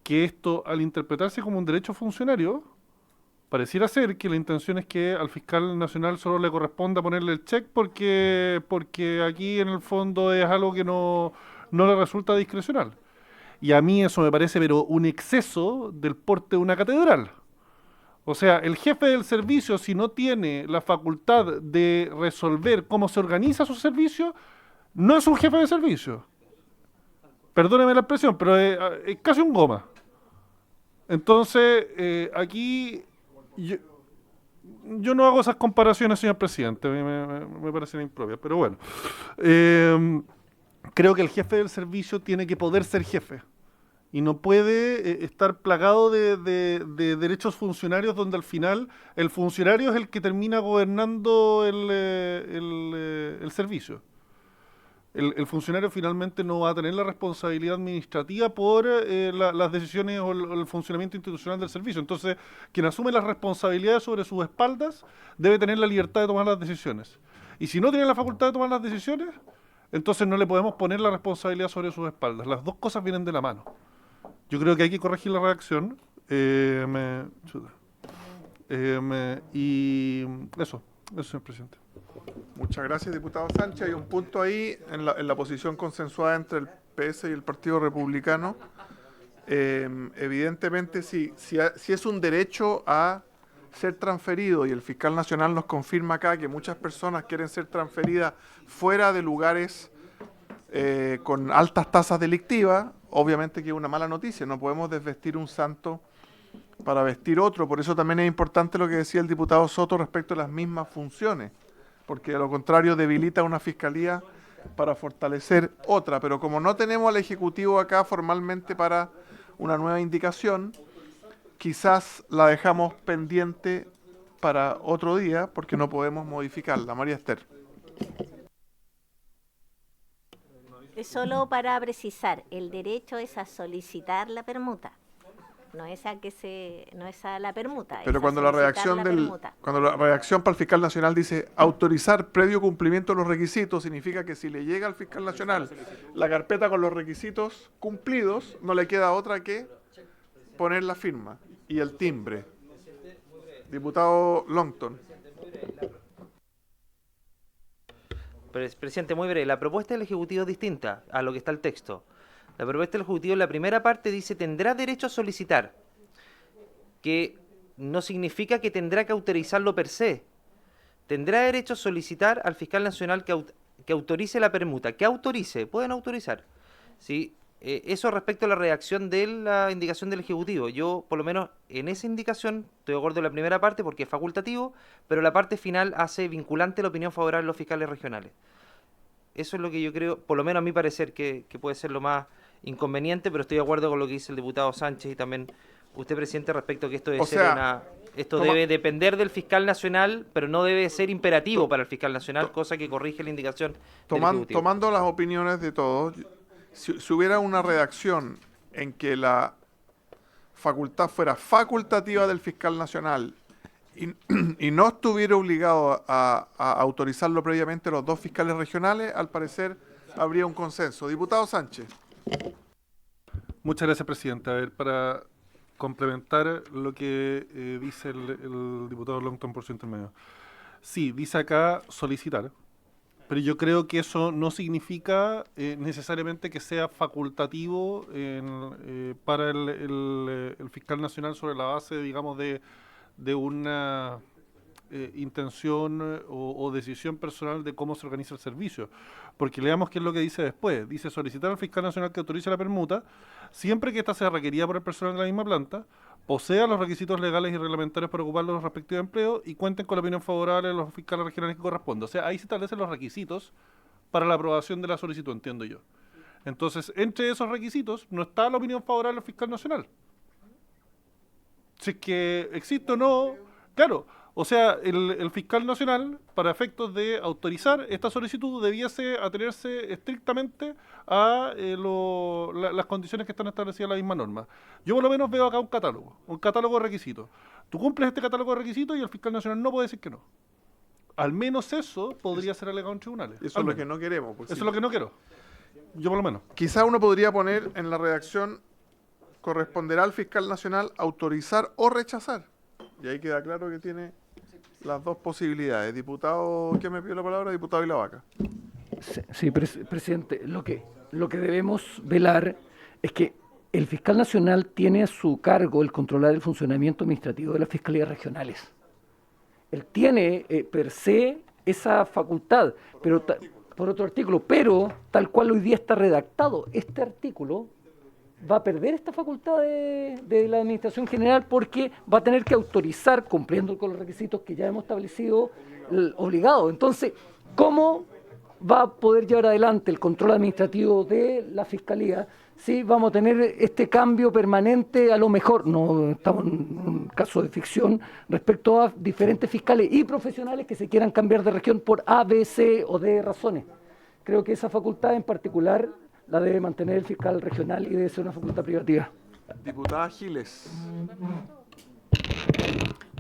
[SPEAKER 5] que esto, al interpretarse como un derecho funcionario, pareciera ser que la intención es que al fiscal nacional solo le corresponda ponerle el check porque aquí en el fondo es algo que no le resulta discrecional. Y a mí eso me parece pero un exceso del porte de una catedral. O sea, el jefe del servicio, si no tiene la facultad de resolver cómo se organiza su servicio, no es un jefe de servicio. Perdóneme la expresión, pero es casi un goma. Entonces, aquí Yo no hago esas comparaciones, señor presidente, me parecen impropias, pero bueno. Creo que el jefe del servicio tiene que poder ser jefe y no puede estar plagado de derechos funcionarios donde al final el funcionario es el que termina gobernando el servicio. El funcionario finalmente no va a tener la responsabilidad administrativa por las decisiones o el funcionamiento institucional del servicio. Entonces, quien asume las responsabilidades sobre sus espaldas debe tener la libertad de tomar las decisiones. Y si no tiene la facultad de tomar las decisiones, entonces no le podemos poner la responsabilidad sobre sus espaldas. Las dos cosas vienen de la mano. Yo creo que hay que corregir la redacción. Y eso, señor presidente.
[SPEAKER 1] Muchas gracias, diputado Sánchez. Hay un punto ahí en la posición consensuada entre el PS y el Partido Republicano. Evidentemente, si es un derecho a ser transferido, y el fiscal nacional nos confirma acá que muchas personas quieren ser transferidas fuera de lugares con altas tasas delictivas, obviamente que es una mala noticia. No podemos desvestir un santo para vestir otro. Por eso también es importante lo que decía el diputado Soto respecto a las mismas funciones, porque a lo contrario debilita una fiscalía para fortalecer otra. Pero como no tenemos al Ejecutivo acá formalmente para una nueva indicación, quizás la dejamos pendiente para otro día porque no podemos modificarla. María Esther.
[SPEAKER 9] Es solo para precisar, el derecho es a solicitar la permuta. No es a la permuta.
[SPEAKER 1] Pero cuando la redacción para el fiscal nacional dice autorizar previo cumplimiento de los requisitos, significa que si le llega al fiscal nacional la carpeta con los requisitos cumplidos, no le queda otra que poner la firma y el timbre. Diputado Longton.
[SPEAKER 13] Presidente, muy breve. La propuesta del Ejecutivo es distinta a lo que está el texto. La propuesta del Ejecutivo en la primera parte dice tendrá derecho a solicitar, que no significa que tendrá que autorizarlo per se. Tendrá derecho a solicitar al fiscal nacional que autorice la permuta. Que autorice, pueden autorizar. ¿Sí? Eso respecto a la redacción de la indicación del Ejecutivo. Yo, por lo menos, en esa indicación estoy de acuerdo en la primera parte porque es facultativo, pero la parte final hace vinculante la opinión favorable de los fiscales regionales. Eso es lo que yo creo, por lo menos a mi parecer, que puede ser lo más inconveniente, pero estoy de acuerdo con lo que dice el diputado Sánchez y también usted, presidente, respecto a que esto debe depender del fiscal nacional, pero no debe ser imperativo para el fiscal nacional, cosa que corrige la indicación del Ejecutivo.
[SPEAKER 1] Tomando las opiniones de todos, si hubiera una redacción en que la facultad fuera facultativa del fiscal nacional y no estuviera obligado a autorizarlo previamente los dos fiscales regionales, al parecer habría un consenso. Diputado Sánchez.
[SPEAKER 5] Muchas gracias, presidente. A ver, para complementar lo que dice el diputado Longton por su intermedio. Sí, dice acá solicitar, pero yo creo que eso no significa necesariamente que sea facultativo para el fiscal nacional sobre la base, digamos, de una intención o decisión personal de cómo se organiza el servicio. Porque leamos qué es lo que dice después. Dice solicitar al fiscal nacional que autorice la permuta siempre que ésta sea requerida por el personal de la misma planta, posea los requisitos legales y reglamentarios para ocupar los respectivos empleos y cuenten con la opinión favorable de los fiscales regionales que corresponda. O sea, ahí se establecen los requisitos para la aprobación de la solicitud, entiendo yo. Entonces, entre esos requisitos no está la opinión favorable del fiscal nacional. Si es que existe o no, claro. O sea, el fiscal nacional, para efectos de autorizar esta solicitud, debiese atenerse estrictamente a las condiciones que están establecidas en la misma norma. Yo por lo menos veo acá un catálogo de requisitos. Tú cumples este catálogo de requisitos y el fiscal nacional no puede decir que no. Al menos eso podría ser alegado en tribunales.
[SPEAKER 1] Eso es lo que no queremos.
[SPEAKER 5] Eso es lo que no quiero. Yo por lo menos.
[SPEAKER 1] Quizá uno podría poner en la redacción, corresponderá al fiscal nacional autorizar o rechazar. Y ahí queda claro que tiene las dos posibilidades. Diputado, ¿quién me pidió la palabra? Diputado Ilavaca.
[SPEAKER 10] Sí, presidente, lo que debemos velar es que el fiscal nacional tiene a su cargo el controlar el funcionamiento administrativo de las fiscalías regionales. Él tiene per se esa facultad, pero por otro artículo, pero tal cual hoy día está redactado este artículo, va a perder esta facultad de la Administración General porque va a tener que autorizar, cumpliendo con los requisitos que ya hemos establecido, obligado. Entonces, ¿cómo va a poder llevar adelante el control administrativo de la Fiscalía si vamos a tener este cambio permanente? A lo mejor, no estamos en un caso de ficción, respecto a diferentes fiscales y profesionales que se quieran cambiar de región por A, B, C o D razones. Creo que esa facultad en particular la debe mantener el fiscal regional y debe ser una facultad privativa.
[SPEAKER 1] Diputada Giles.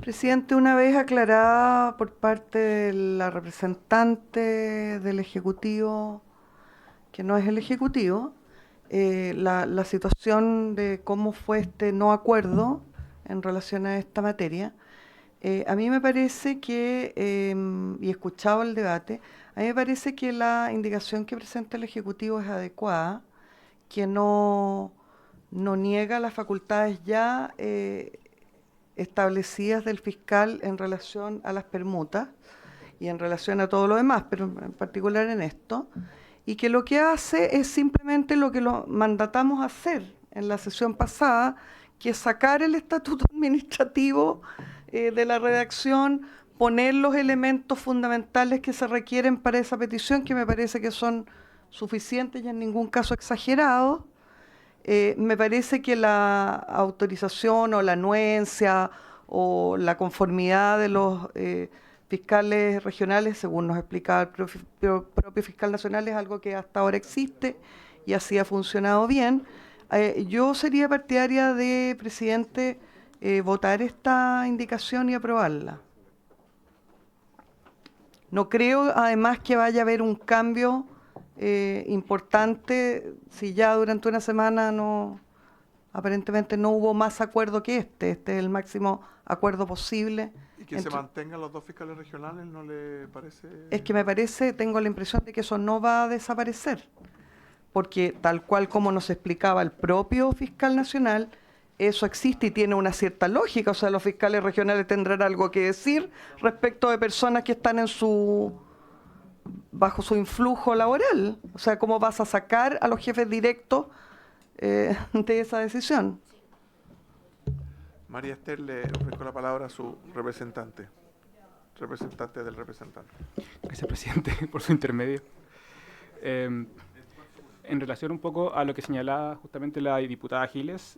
[SPEAKER 3] Presidente, una vez aclarada por parte de la representante del Ejecutivo, que no es el Ejecutivo, la situación de cómo fue este no acuerdo en relación a esta materia, a mí me parece que, y escuchado el debate, a mí me parece que la indicación que presenta el Ejecutivo es adecuada, que no niega las facultades ya establecidas del fiscal en relación a las permutas y en relación a todo lo demás, pero en particular en esto, y que lo que hace es simplemente lo que lo mandatamos a hacer en la sesión pasada, que es sacar el estatuto administrativo de la redacción, poner los elementos fundamentales que se requieren para esa petición, que me parece que son suficientes y en ningún caso exagerados. Me parece que la autorización o la anuencia o la conformidad de los fiscales regionales, según nos explicaba el propio fiscal nacional, es algo que hasta ahora existe y así ha funcionado bien. Yo sería partidaria de, presidente, votar esta indicación y aprobarla. No creo, además, que vaya a haber un cambio importante si ya durante una semana aparentemente no hubo más acuerdo que este es el máximo acuerdo posible.
[SPEAKER 1] ¿Y que se mantengan los dos fiscales regionales no le parece?
[SPEAKER 3] Es que me parece, tengo la impresión de que eso no va a desaparecer, porque tal cual como nos explicaba el propio fiscal nacional, eso existe y tiene una cierta lógica. O sea, los fiscales regionales tendrán algo que decir respecto de personas que están bajo su influjo laboral. O sea, ¿cómo vas a sacar a los jefes directos de esa decisión?
[SPEAKER 1] María Esther, le ofrezco la palabra a su representante del representante.
[SPEAKER 14] Gracias, presidente, por su intermedio. En relación un poco a lo que señalaba justamente la diputada Giles,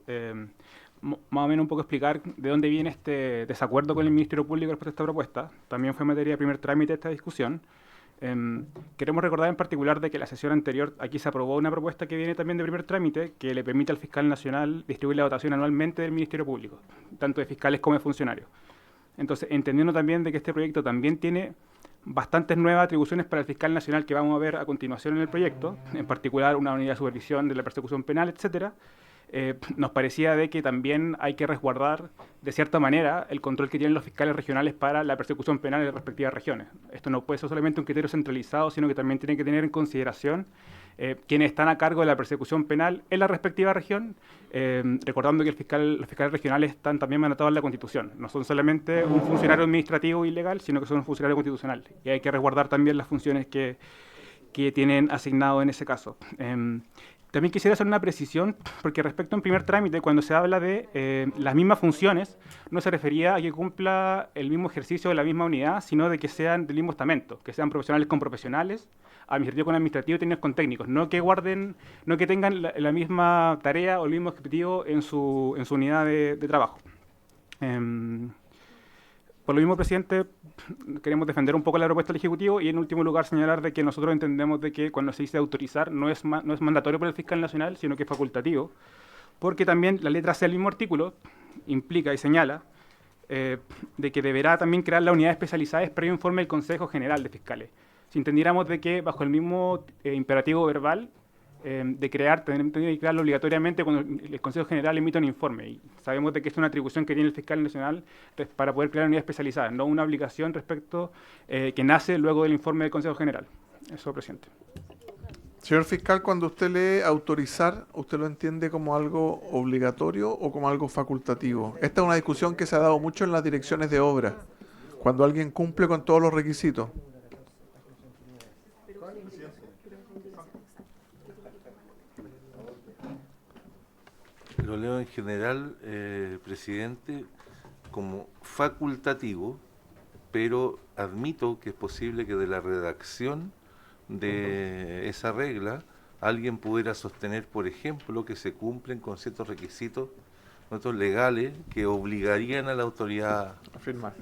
[SPEAKER 14] más o menos un poco explicar de dónde viene este desacuerdo con el Ministerio Público respecto a esta propuesta. También fue materia de primer trámite esta discusión. Queremos recordar en particular de que la sesión anterior aquí se aprobó una propuesta que viene también de primer trámite que le permite al fiscal nacional distribuir la dotación anualmente del Ministerio Público, tanto de fiscales como de funcionarios. Entonces, entendiendo también de que este proyecto también tiene bastantes nuevas atribuciones para el fiscal nacional que vamos a ver a continuación en el proyecto, en particular una unidad de supervisión de la persecución penal, etcétera, nos parecía de que también hay que resguardar de cierta manera el control que tienen los fiscales regionales para la persecución penal en las respectivas regiones. Esto no puede ser solamente un criterio centralizado, sino que también tiene que tener en consideración quienes están a cargo de la persecución penal en la respectiva región, recordando que los fiscales regionales están también mandatados en la Constitución. No son solamente un funcionario administrativo y legal, sino que son un funcionario constitucional. Y hay que resguardar también las funciones que tienen asignado en ese caso. También quisiera hacer una precisión, porque respecto en primer trámite, cuando se habla de las mismas funciones, no se refería a que cumpla el mismo ejercicio de la misma unidad, sino de que sean del mismo estamento, que sean profesionales con profesionales, administrativo con administrativo y técnicos con técnicos, no que tengan la misma tarea o el mismo objetivo en su unidad de trabajo. Por lo mismo, presidente, queremos defender un poco la propuesta del Ejecutivo y en último lugar señalar de que nosotros entendemos de que cuando se dice autorizar no es mandatorio para el fiscal nacional, sino que es facultativo, porque también la letra C del mismo artículo implica y señala de que deberá también crear la unidad especializada previo informe del Consejo General de Fiscales. Si entendiéramos de que bajo el mismo imperativo verbal de tendría que crearlo obligatoriamente cuando el Consejo General emite un informe. Y sabemos de que es una atribución que tiene el fiscal nacional para poder crear unidad especializada, no una obligación respecto que nace luego del informe del Consejo General. Eso, presidente.
[SPEAKER 1] Señor fiscal, cuando usted lee autorizar, ¿usted lo entiende como algo obligatorio o como algo facultativo? Esta es una discusión que se ha dado mucho en las direcciones de obra, cuando alguien cumple con todos los requisitos.
[SPEAKER 8] Lo leo en general, presidente, como facultativo, pero admito que es posible que de la redacción de esa regla alguien pudiera sostener, por ejemplo, que se cumplen con ciertos requisitos legales que obligarían a la autoridad a firmar.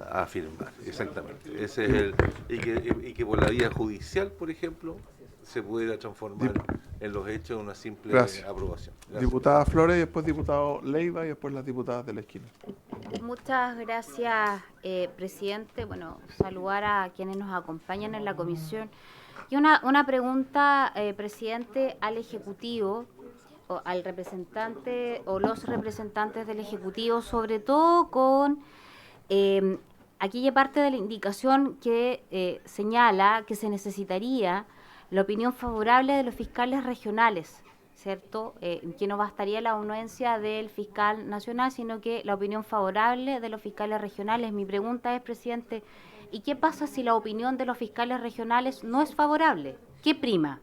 [SPEAKER 8] Exactamente. Ese es y que por la vía judicial, por ejemplo, se pudiera transformar en los hechos de una simple aprobación. Gracias.
[SPEAKER 1] Diputada Flores y después diputado Leiva y después las diputadas de la esquina.
[SPEAKER 15] Muchas gracias, presidente. Bueno, saludar a quienes nos acompañan en la comisión. Y una pregunta, presidente, al Ejecutivo, o al representante o los representantes del Ejecutivo, sobre todo con aquella parte de la indicación que señala que se necesitaría la opinión favorable de los fiscales regionales, ¿cierto? Que no bastaría la anuencia del fiscal nacional, sino que la opinión favorable de los fiscales regionales. Mi pregunta es, presidente, ¿y qué pasa si la opinión de los fiscales regionales no es favorable? ¿Qué prima?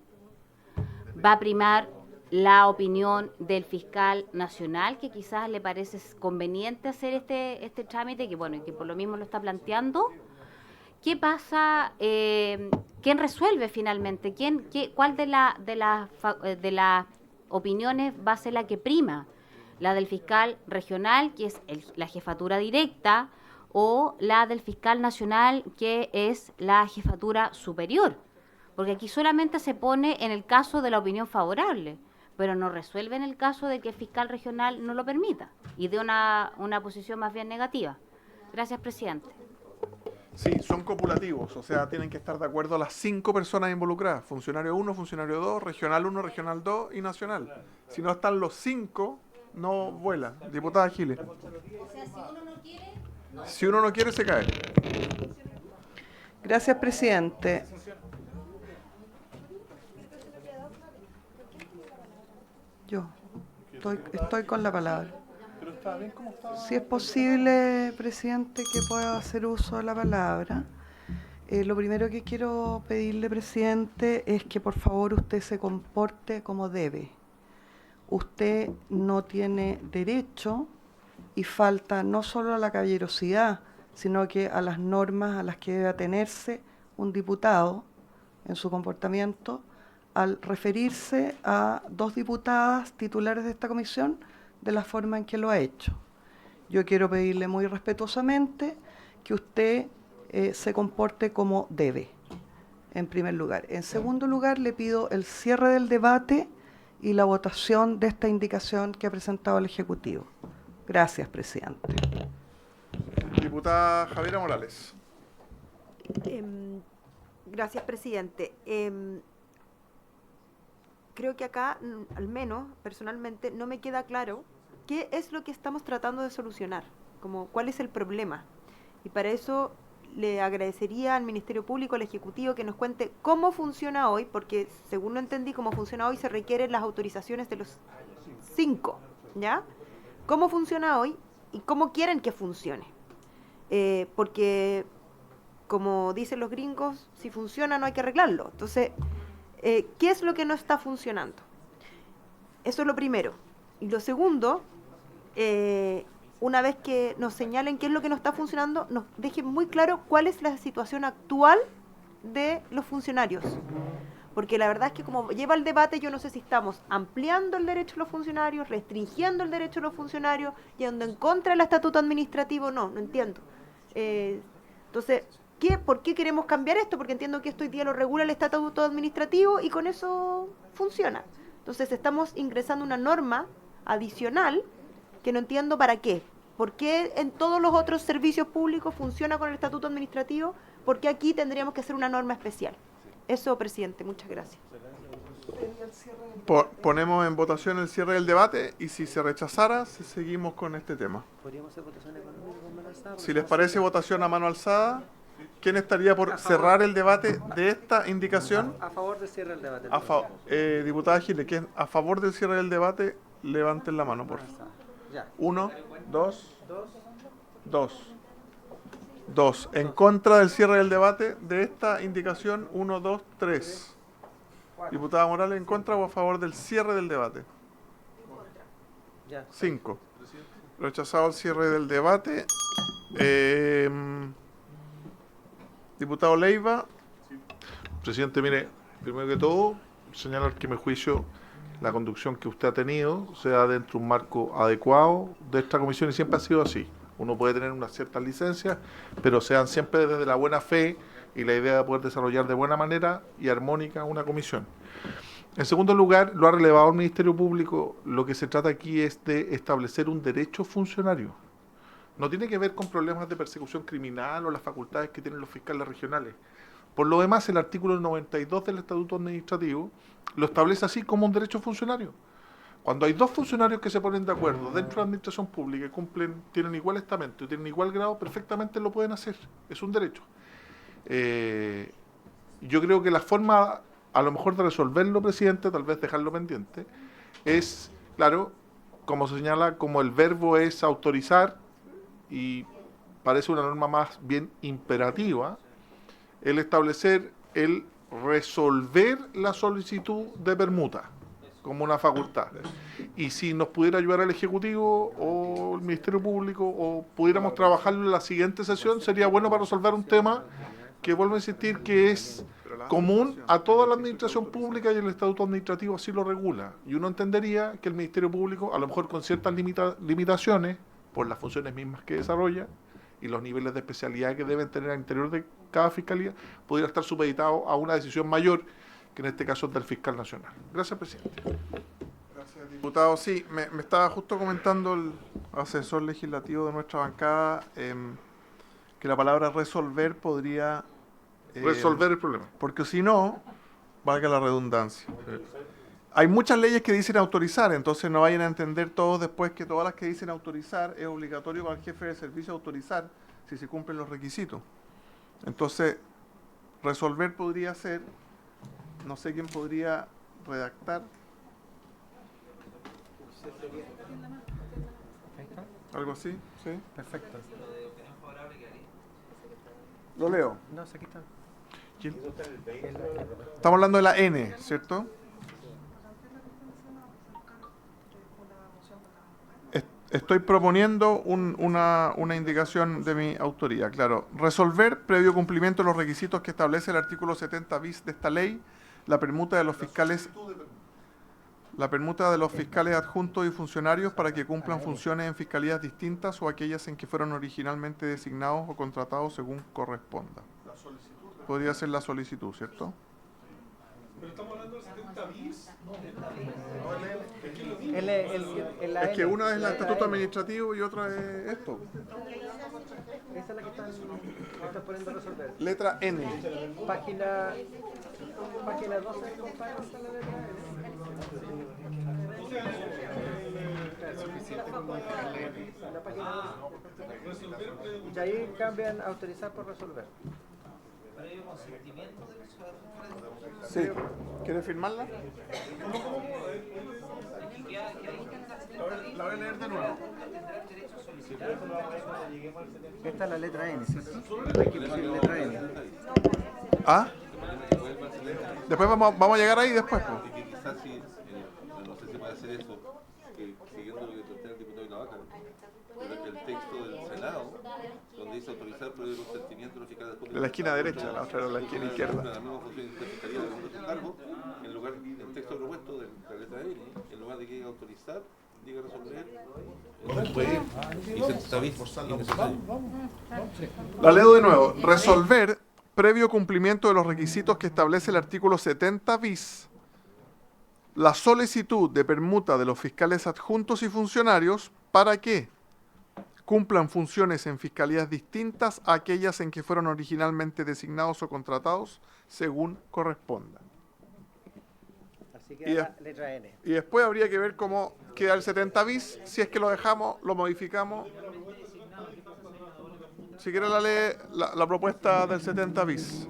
[SPEAKER 15] ¿Va a primar la opinión del fiscal nacional, que quizás le parece conveniente hacer este trámite, que bueno, que por lo mismo lo está planteando? ¿Qué pasa? ¿Quién resuelve finalmente? ¿Cuál de las opiniones va a ser la que prima? ¿La del fiscal regional, que es la jefatura directa, o la del fiscal nacional, que es la jefatura superior? Porque aquí solamente se pone en el caso de la opinión favorable, pero no resuelve en el caso de que el fiscal regional no lo permita y dé una posición más bien negativa. Gracias, presidente.
[SPEAKER 1] Sí, son copulativos, o sea, tienen que estar de acuerdo las 5 personas involucradas, funcionario 1, funcionario 2, regional 1, regional 2 y nacional. Si no están los 5, no vuela. Diputada Giles.
[SPEAKER 15] O sea, si uno no quiere...
[SPEAKER 1] Si uno no quiere, se cae.
[SPEAKER 3] Gracias, presidente. Yo estoy con la palabra. Si es posible, presidente, que pueda hacer uso de la palabra. Lo primero que quiero pedirle, presidente, es que por favor usted se comporte como debe. Usted no tiene derecho y falta no solo a la caballerosidad, sino que a las normas a las que debe atenerse un diputado en su comportamiento al referirse a 2 diputadas titulares de esta comisión de la forma en que lo ha hecho. Yo quiero pedirle muy respetuosamente que usted se comporte como debe, en primer lugar. En segundo lugar, le pido el cierre del debate y la votación de esta indicación que ha presentado el Ejecutivo. Gracias, presidente.
[SPEAKER 1] Diputada Javiera Morales.
[SPEAKER 11] Gracias, presidente. Creo que acá, al menos personalmente, no me queda claro qué es lo que estamos tratando de solucionar, como cuál es el problema. Y para eso le agradecería al Ministerio Público, al Ejecutivo, que nos cuente cómo funciona hoy, porque según lo entendí, cómo funciona hoy se requieren las autorizaciones de los 5, ¿ya? ¿Cómo funciona hoy y cómo quieren que funcione? Porque, como dicen los gringos, si funciona no hay que arreglarlo. Entonces, ¿qué es lo que no está funcionando? Eso es lo primero. Y lo segundo, una vez que nos señalen qué es lo que no está funcionando, nos dejen muy claro cuál es la situación actual de los funcionarios. Porque la verdad es que como lleva el debate, yo no sé si estamos ampliando el derecho de los funcionarios, restringiendo el derecho de los funcionarios, yendo en contra del estatuto administrativo, no entiendo. Entonces, ¿por qué queremos cambiar esto? Porque entiendo que esto hoy día lo regula el estatuto administrativo y con eso funciona. Entonces estamos ingresando una norma adicional que no entiendo para qué. ¿Por qué en todos los otros servicios públicos funciona con el estatuto administrativo? ¿Por qué aquí tendríamos que hacer una norma especial? Eso, presidente, muchas gracias.
[SPEAKER 1] Ponemos en votación el cierre del debate y si se rechazara, seguimos con este tema.
[SPEAKER 7] ¿Podríamos hacer votaciones con mano alzada?
[SPEAKER 1] Si les parece, votación a mano alzada. ¿Quién estaría por cerrar el debate de esta indicación?
[SPEAKER 7] A favor del cierre del debate.
[SPEAKER 1] Diputada Giles, ¿quién a favor del cierre del debate? Levanten la mano, por favor. 1, 2, 2. En contra del cierre del debate de esta indicación, 1, 2, 3. Diputada Morales, ¿en contra o a favor del cierre del debate?
[SPEAKER 2] Ya.
[SPEAKER 1] 5. Rechazado el cierre del debate. Diputado Leiva.
[SPEAKER 6] Presidente, mire, primero que todo, señalar que me juicio la conducción que usted ha tenido se da dentro de un marco adecuado de esta comisión y siempre ha sido así. Uno puede tener unas ciertas licencias, pero se dan siempre desde la buena fe y la idea de poder desarrollar de buena manera y armónica una comisión. En segundo lugar, lo ha relevado el Ministerio Público, lo que se trata aquí es de establecer un derecho funcionario. No tiene que ver con problemas de persecución criminal o las facultades que tienen los fiscales regionales. Por lo demás, el artículo 92 del Estatuto Administrativo lo establece así como un derecho funcionario. Cuando hay dos funcionarios que se ponen de acuerdo dentro de la administración pública y tienen igual estamento y tienen igual grado, perfectamente lo pueden hacer. Es un derecho. Yo creo que la forma, a lo mejor, de resolverlo, presidente, tal vez dejarlo pendiente, es, claro, como se señala, como el verbo es autorizar, y parece una norma más bien imperativa, el establecer, el resolver la solicitud de permuta como una facultad. Y si nos pudiera ayudar el Ejecutivo o el Ministerio Público o pudiéramos trabajarlo en la siguiente sesión, sería bueno para resolver un tema que, vuelvo a insistir, que es común a toda la administración pública y el Estatuto Administrativo así lo regula. Y uno entendería que el Ministerio Público, a lo mejor con ciertas limitaciones, por las funciones mismas que desarrolla y los niveles de especialidad que deben tener al interior de cada fiscalía, pudiera estar supeditado a una decisión mayor, que en este caso es del fiscal nacional. Gracias, presidente.
[SPEAKER 1] Gracias, diputado. Sí, me estaba justo comentando el asesor legislativo de nuestra bancada que la palabra resolver podría...
[SPEAKER 6] resolver el problema.
[SPEAKER 1] Porque si no, valga la redundancia. Hay muchas leyes que dicen autorizar, entonces no vayan a entender todos después que todas las que dicen autorizar es obligatorio para el jefe de servicio autorizar si se cumplen los requisitos. Entonces, resolver podría ser, no sé quién podría redactar. ¿Algo así? ¿Sí?
[SPEAKER 2] Perfecto.
[SPEAKER 1] Lo leo.
[SPEAKER 2] No, aquí está.
[SPEAKER 1] ¿Quién? Estamos hablando de la N, ¿cierto? Estoy proponiendo una indicación de mi autoría, claro. Resolver, previo cumplimiento de los requisitos que establece el artículo 70 bis de esta ley, la permuta de los fiscales adjuntos y funcionarios para que cumplan funciones en fiscalías distintas o aquellas en que fueron originalmente designados o contratados según corresponda. Podría ser la solicitud, ¿cierto?
[SPEAKER 5] Pero estamos hablando del 70 bis.
[SPEAKER 1] Es que una es el estatuto administrativo y otra es esto.
[SPEAKER 2] Esa es la que están poniendo a resolver.
[SPEAKER 1] Letra N.
[SPEAKER 2] Página 12, compadre, está la letra N. La página 12. Y ahí cambian autorizar por resolver.
[SPEAKER 1] Sí. ¿Quieres firmarla? La voy a leer de nuevo.
[SPEAKER 2] Esta es la letra N, ¿cierto? Hay que poner letra N.
[SPEAKER 1] ¿Ah? Después vamos a llegar ahí después.
[SPEAKER 8] Que quizás si, no sé si puede hacer eso, siguiendo lo que plantea el diputado Navaja, pero el texto del Senado, donde dice autorizar por el consentimiento de los fiscales de
[SPEAKER 1] la esquina derecha, la otra era la esquina izquierda.
[SPEAKER 8] La misma función de fiscalía de su cargo, en lugar del texto propuesto de la letra N, en lugar de que diga autorizar, diga resolver. Y se está innecesario.
[SPEAKER 1] La leo de nuevo. Resolver, previo cumplimiento de los requisitos que establece el artículo 70 bis, la solicitud de permuta de los fiscales adjuntos y funcionarios para que cumplan funciones en fiscalías distintas a aquellas en que fueron originalmente designados o contratados según corresponda.
[SPEAKER 2] Así que la letra N.
[SPEAKER 1] Y después habría que ver cómo queda el 70 bis, si es que lo dejamos, lo modificamos. Si quiere la propuesta del 70 bis.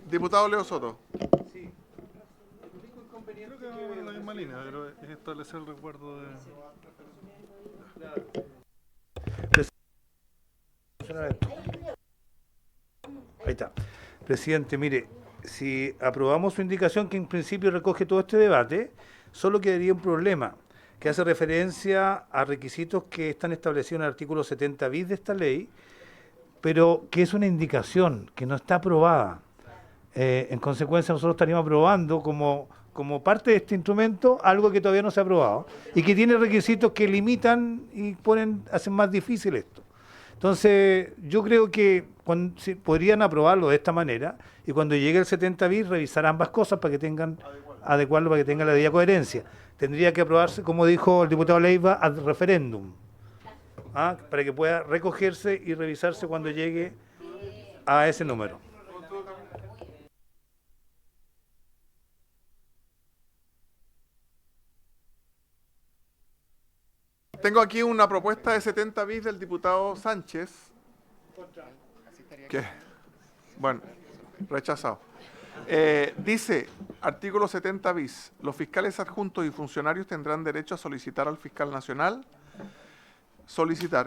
[SPEAKER 1] Diputado Leo Soto.
[SPEAKER 5] Creo que vamos en la misma línea, pero es establecer el recuerdo de...
[SPEAKER 4] Ahí está. Presidente, mire, si aprobamos su indicación, que en principio recoge todo este debate, solo quedaría un problema que hace referencia a requisitos que están establecidos en el artículo 70 bis de esta ley, pero que es una indicación que no está aprobada. En consecuencia, nosotros estaríamos aprobando como parte de este instrumento algo que todavía no se ha aprobado y que tiene requisitos que limitan y hacen más difícil esto. Entonces, yo creo que podrían aprobarlo de esta manera y cuando llegue el 70 bis revisar ambas cosas para que adecuarlo para que tenga la debida coherencia. Tendría que aprobarse, como dijo el diputado Leiva, ad referéndum, para que pueda recogerse y revisarse cuando llegue a ese número.
[SPEAKER 1] Tengo aquí una propuesta de 70 bis del diputado Sánchez. Que, bueno, rechazado. Dice, artículo 70 bis, los fiscales adjuntos y funcionarios tendrán derecho a solicitar al fiscal nacional,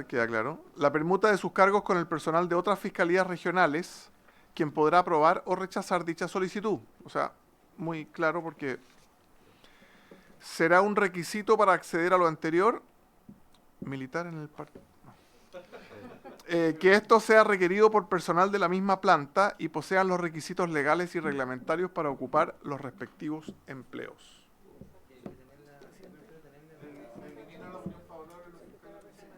[SPEAKER 1] queda claro, la permuta de sus cargos con el personal de otras fiscalías regionales, quien podrá aprobar o rechazar dicha solicitud. O sea, muy claro porque será un requisito para acceder a lo anterior, militar en el partido. Que esto sea requerido por personal de la misma planta y posean los requisitos legales y reglamentarios para ocupar los respectivos empleos.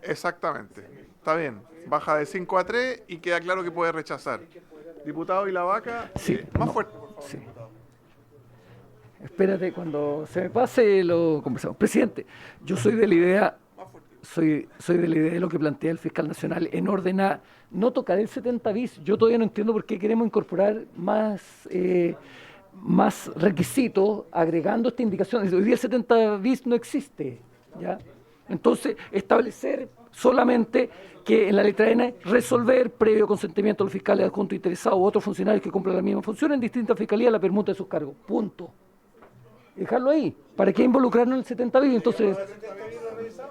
[SPEAKER 1] Exactamente. Está bien. Baja de 5 a 3 y queda claro que puede rechazar. Diputado y la vaca,
[SPEAKER 10] sí,
[SPEAKER 1] más fuerte.
[SPEAKER 10] Sí. Espérate, cuando se me pase lo conversamos. Presidente, yo soy de la idea... Soy de la idea de lo que plantea el fiscal nacional en orden a no tocar el 70 bis. Yo todavía no entiendo por qué queremos incorporar más requisitos agregando esta indicación. Hoy día el 70 bis no existe, ¿ya? Entonces, establecer solamente que en la letra N, resolver previo consentimiento de los fiscales adjuntos interesados u otros funcionarios que cumplan la misma función en distintas fiscalías la permuta de sus cargos. Punto. Dejarlo ahí. ¿Para qué involucrarnos en el 70 bis? Entonces...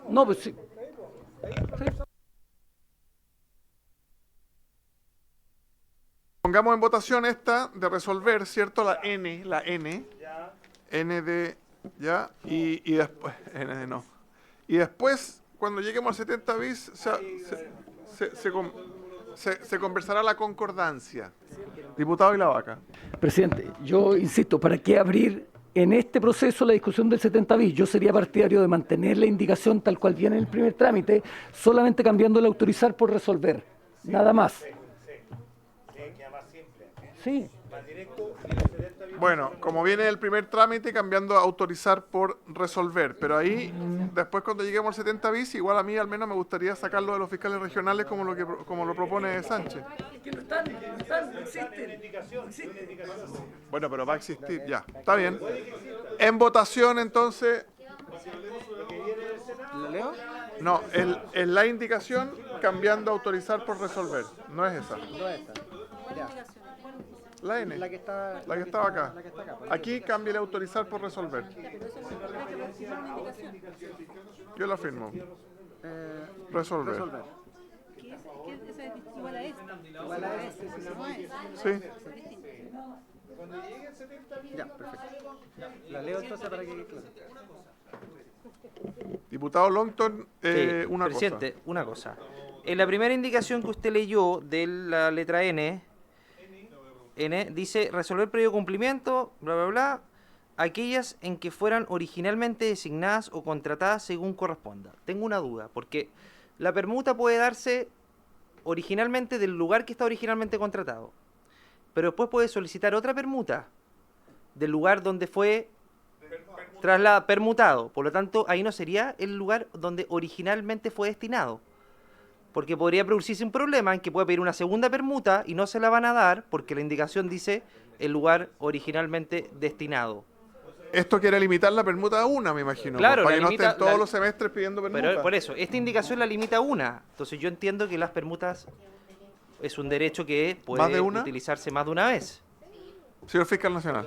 [SPEAKER 10] No, pues sí.
[SPEAKER 1] Pongamos en votación esta de resolver, ¿cierto? La N, N de ya, y después, N de no. Y después, cuando lleguemos al 70 bis, se conversará la concordancia. Diputado y la vaca.
[SPEAKER 10] Presidente, yo insisto, ¿para qué abrir en este proceso la discusión del 70 bis? Yo sería partidario de mantener la indicación tal cual viene en el primer trámite, solamente cambiando el autorizar por resolver, nada más. Sí.
[SPEAKER 1] Bueno, como viene el primer trámite, cambiando autorizar por resolver, pero ahí, después cuando lleguemos al 70 bis, igual a mí al menos me gustaría sacarlo de los fiscales regionales como lo propone Sánchez.
[SPEAKER 10] Que no existen.
[SPEAKER 1] Bueno, pero va a existir, ya, está bien. En votación, entonces...
[SPEAKER 7] ¿La leo?
[SPEAKER 1] No, en la indicación, cambiando autorizar por resolver, no es esa.
[SPEAKER 7] No es esa. Ya.
[SPEAKER 1] La N,
[SPEAKER 7] la que estaba
[SPEAKER 1] acá. Aquí cámbiale autorizar por resolver. Yo la firmo. Resolver.
[SPEAKER 12] Esa es igual a esta. Igual a esta, no es.
[SPEAKER 1] Sí.
[SPEAKER 7] Ya, perfecto. La leo entonces para que quede claro.
[SPEAKER 1] Diputado Longton,
[SPEAKER 13] Sí,
[SPEAKER 1] una
[SPEAKER 13] presidente,
[SPEAKER 1] cosa.
[SPEAKER 13] una cosa. En la primera indicación que usted leyó de la letra N dice resolver previo cumplimiento, bla, bla, bla, aquellas en que fueran originalmente designadas o contratadas según corresponda. Tengo una duda, porque la permuta puede darse originalmente del lugar que está originalmente contratado, pero después puede solicitar otra permuta del lugar donde fue permutado. Por lo tanto, ahí no sería el lugar donde originalmente fue destinado. Porque podría producirse un problema en que puede pedir una segunda permuta y no se la van a dar porque la indicación dice el lugar originalmente destinado.
[SPEAKER 1] Esto quiere limitar la permuta a una, me imagino.
[SPEAKER 13] Claro,
[SPEAKER 1] para que no estén todos los semestres pidiendo permuta.
[SPEAKER 13] Pero por eso, esta indicación la limita a una. Entonces yo entiendo que las permutas es un derecho que puede utilizarse más de una vez.
[SPEAKER 1] Señor Fiscal Nacional.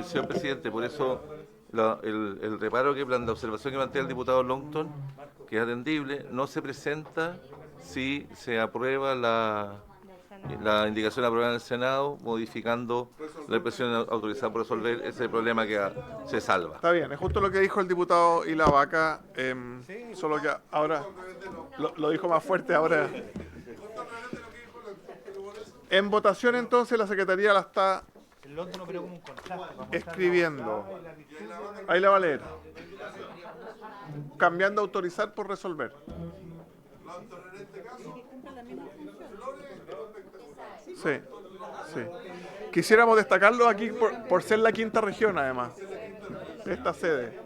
[SPEAKER 8] Señor Presidente, por eso el reparo la observación que plantea el diputado Longton, que es atendible, no se presenta si se aprueba la indicación aprobada en el Senado, modificando la expresión autorizada por resolver ese problema que se salva.
[SPEAKER 1] Está bien, es justo lo que dijo el diputado y la vaca, solo que ahora lo dijo más fuerte ahora. En votación entonces la Secretaría la está escribiendo. Ahí la va a leer. Cambiando autorizar por resolver. Sí, sí. Quisiéramos destacarlo aquí por ser la quinta región, además, esta sede.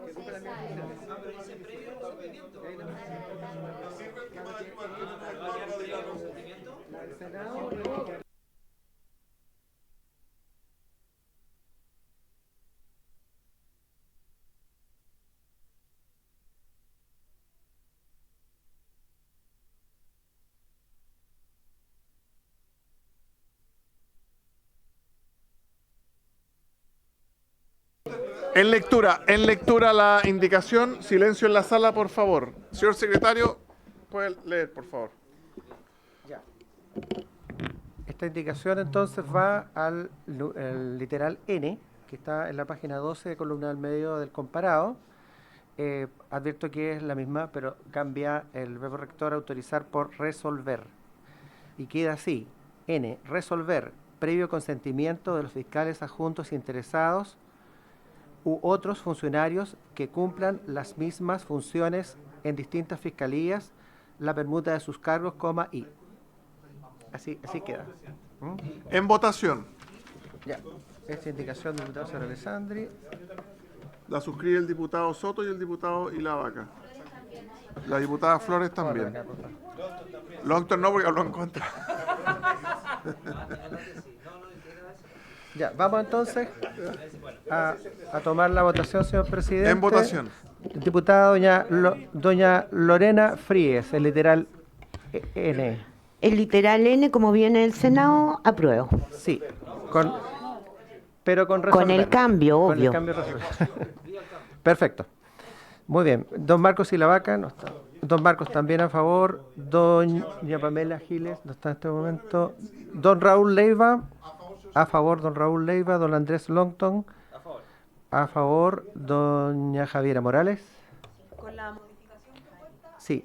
[SPEAKER 1] En lectura la indicación, silencio en la sala, por favor. Señor secretario, puede leer, por favor.
[SPEAKER 2] Ya. Esta indicación entonces va al el literal N, que está en la página 12, columna al medio del comparado. Advierto que es la misma, pero cambia el verbo rector autorizar por resolver. Y queda así, N, resolver, previo consentimiento de los fiscales adjuntos interesados u otros funcionarios que cumplan las mismas funciones en distintas fiscalías, la permuta de sus cargos, y. Así queda.
[SPEAKER 1] En votación.
[SPEAKER 2] Ya. Esta indicación del diputado señor Alessandri.
[SPEAKER 1] La suscribe el diputado Soto y el diputado Ilavaca. La diputada Flores también. Longton no, porque habló en contra.
[SPEAKER 2] Ya, vamos entonces a tomar la votación, señor presidente.
[SPEAKER 1] En votación.
[SPEAKER 2] Diputada doña Lorena Fríes, el literal N.
[SPEAKER 16] El literal N, como viene del Senado, apruebo.
[SPEAKER 2] Sí, pero con resolver.
[SPEAKER 16] Con el cambio, obvio.
[SPEAKER 2] Con el cambio resolver. Perfecto. Muy bien. Don Marcos Ilavaca no está. Don Marcos también a favor. Doña Pamela Giles no está en este momento. Don Raúl Leiva. A favor, don Raúl Leiva. Don Andrés Longton.
[SPEAKER 13] A favor.
[SPEAKER 2] A favor, doña Javiera Morales.
[SPEAKER 11] ¿Con la modificación propuesta?
[SPEAKER 2] Sí.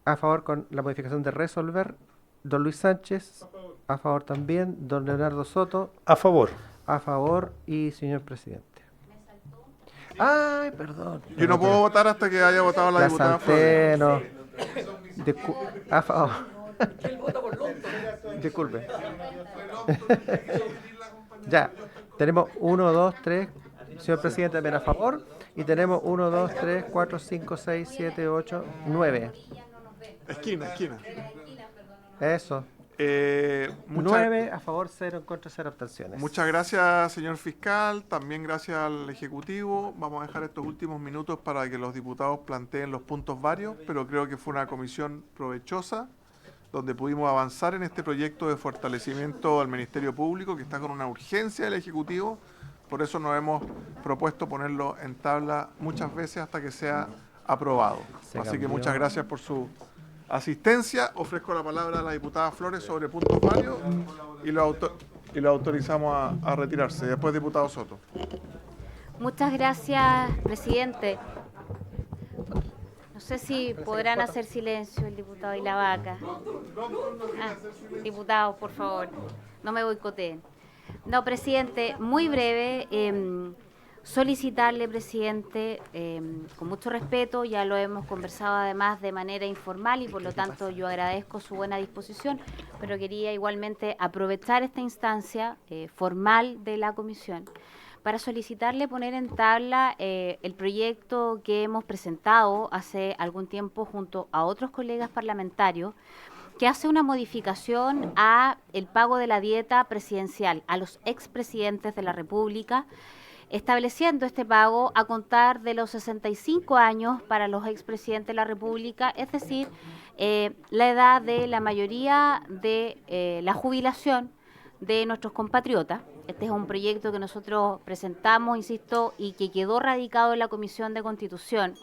[SPEAKER 2] A favor con la modificación de resolver. Don Luis Sánchez. A favor también. Don Leonardo Soto.
[SPEAKER 4] A favor.
[SPEAKER 2] A favor y señor presidente. Ay, perdón.
[SPEAKER 1] Yo no puedo votar hasta que haya votado la diputada Flores.
[SPEAKER 2] No. A favor. Disculpe. Ya, tenemos 1, 2, 3, señor presidente también a favor, y tenemos 1, 2, 3, 4, 5, 6, 7, 8, 9.
[SPEAKER 1] Esquina.
[SPEAKER 2] Eso. 9 a favor, 0 en contra, 0 abstenciones.
[SPEAKER 1] Muchas gracias, señor fiscal. También gracias al Ejecutivo. Vamos a dejar estos últimos minutos para que los diputados planteen los puntos varios, pero creo que fue una comisión provechosa, donde pudimos avanzar en este proyecto de fortalecimiento al Ministerio Público, que está con una urgencia del Ejecutivo. Por eso nos hemos propuesto ponerlo en tabla muchas veces hasta que sea aprobado. Así que muchas gracias por su asistencia. Ofrezco la palabra a la diputada Flores sobre puntos varios y lo autorizamos a retirarse. Después, diputado Soto.
[SPEAKER 15] Muchas gracias, presidente. No sé si podrán hacer silencio el diputado y la vaca. Diputados, por favor, no me boicoteen. No, presidente, muy breve. Solicitarle, presidente, con mucho respeto, ya lo hemos conversado además de manera informal y por lo tanto yo agradezco su buena disposición, pero quería igualmente aprovechar esta instancia formal de la comisión para solicitarle poner en tabla el proyecto que hemos presentado hace algún tiempo junto a otros colegas parlamentarios, que hace una modificación a el pago de la dieta presidencial a los expresidentes de la República, estableciendo este pago a contar de los 65 años para los expresidentes de la República, es decir, la edad de la mayoría de la jubilación de nuestros compatriotas. Este es un proyecto que nosotros presentamos, insisto, y que quedó radicado en la Comisión de Constitución.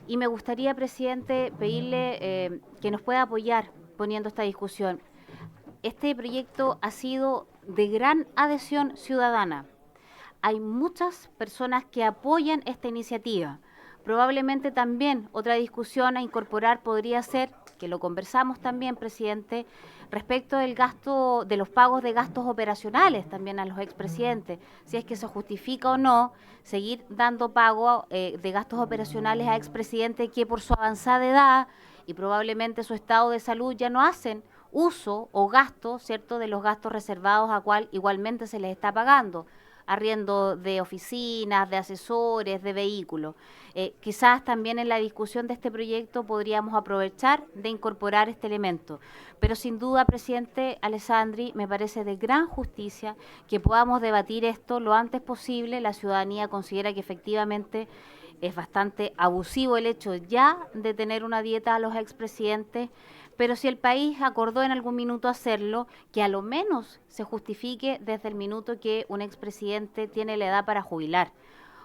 [SPEAKER 15] Y me gustaría, presidente, pedirle que nos pueda apoyar poniendo esta discusión. este proyecto ha sido de gran adhesión ciudadana. Hay muchas personas que apoyan esta iniciativa. Probablemente también otra discusión a incorporar podría ser, que lo conversamos también, presidente, respecto del gasto, de los pagos de gastos operacionales también a los expresidentes, si es que se justifica o no seguir dando pago de gastos operacionales a expresidentes que por su avanzada edad y probablemente su estado de salud ya no hacen uso o gasto, ¿cierto?, de los gastos reservados a cual igualmente se les está pagando, arriendo de oficinas, de asesores, de vehículos. Quizás también en la discusión de este proyecto podríamos aprovechar de incorporar este elemento. Pero sin duda, presidente Alessandri, me parece de gran justicia que podamos debatir esto lo antes posible. La ciudadanía considera que efectivamente es bastante abusivo el hecho ya de tener una dieta a los expresidentes, pero si el país acordó en algún minuto hacerlo, que a lo menos se justifique desde el minuto que un expresidente tiene la edad para jubilar.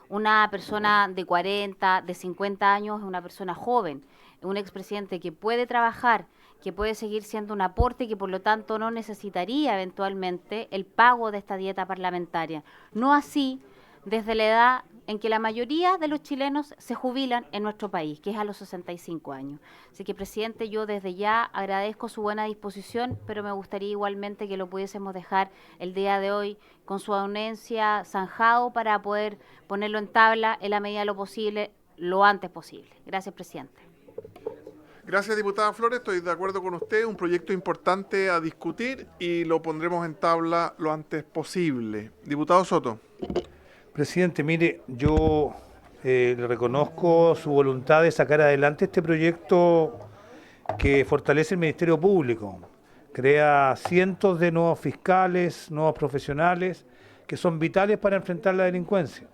[SPEAKER 15] Una persona de 40, de 50 años es una persona joven, un expresidente que puede trabajar, que puede seguir siendo un aporte y que por lo tanto no necesitaría eventualmente el pago de esta dieta parlamentaria. No así desde la edad en que la mayoría de los chilenos se jubilan en nuestro país, que es a los 65 años. Así que, presidente, yo desde ya agradezco su buena disposición, pero me gustaría igualmente que lo pudiésemos dejar el día de hoy con su anuencia zanjado para poder ponerlo en tabla en la medida de lo posible, lo antes posible. Gracias, presidente.
[SPEAKER 1] Gracias, diputada Flores. Estoy de acuerdo con usted. Un proyecto importante a discutir y lo pondremos en tabla lo antes posible. Diputado Soto.
[SPEAKER 4] Presidente, mire, yo le reconozco su voluntad de sacar adelante este proyecto que fortalece el Ministerio Público, crea cientos de nuevos fiscales, nuevos profesionales, que son vitales para enfrentar la delincuencia.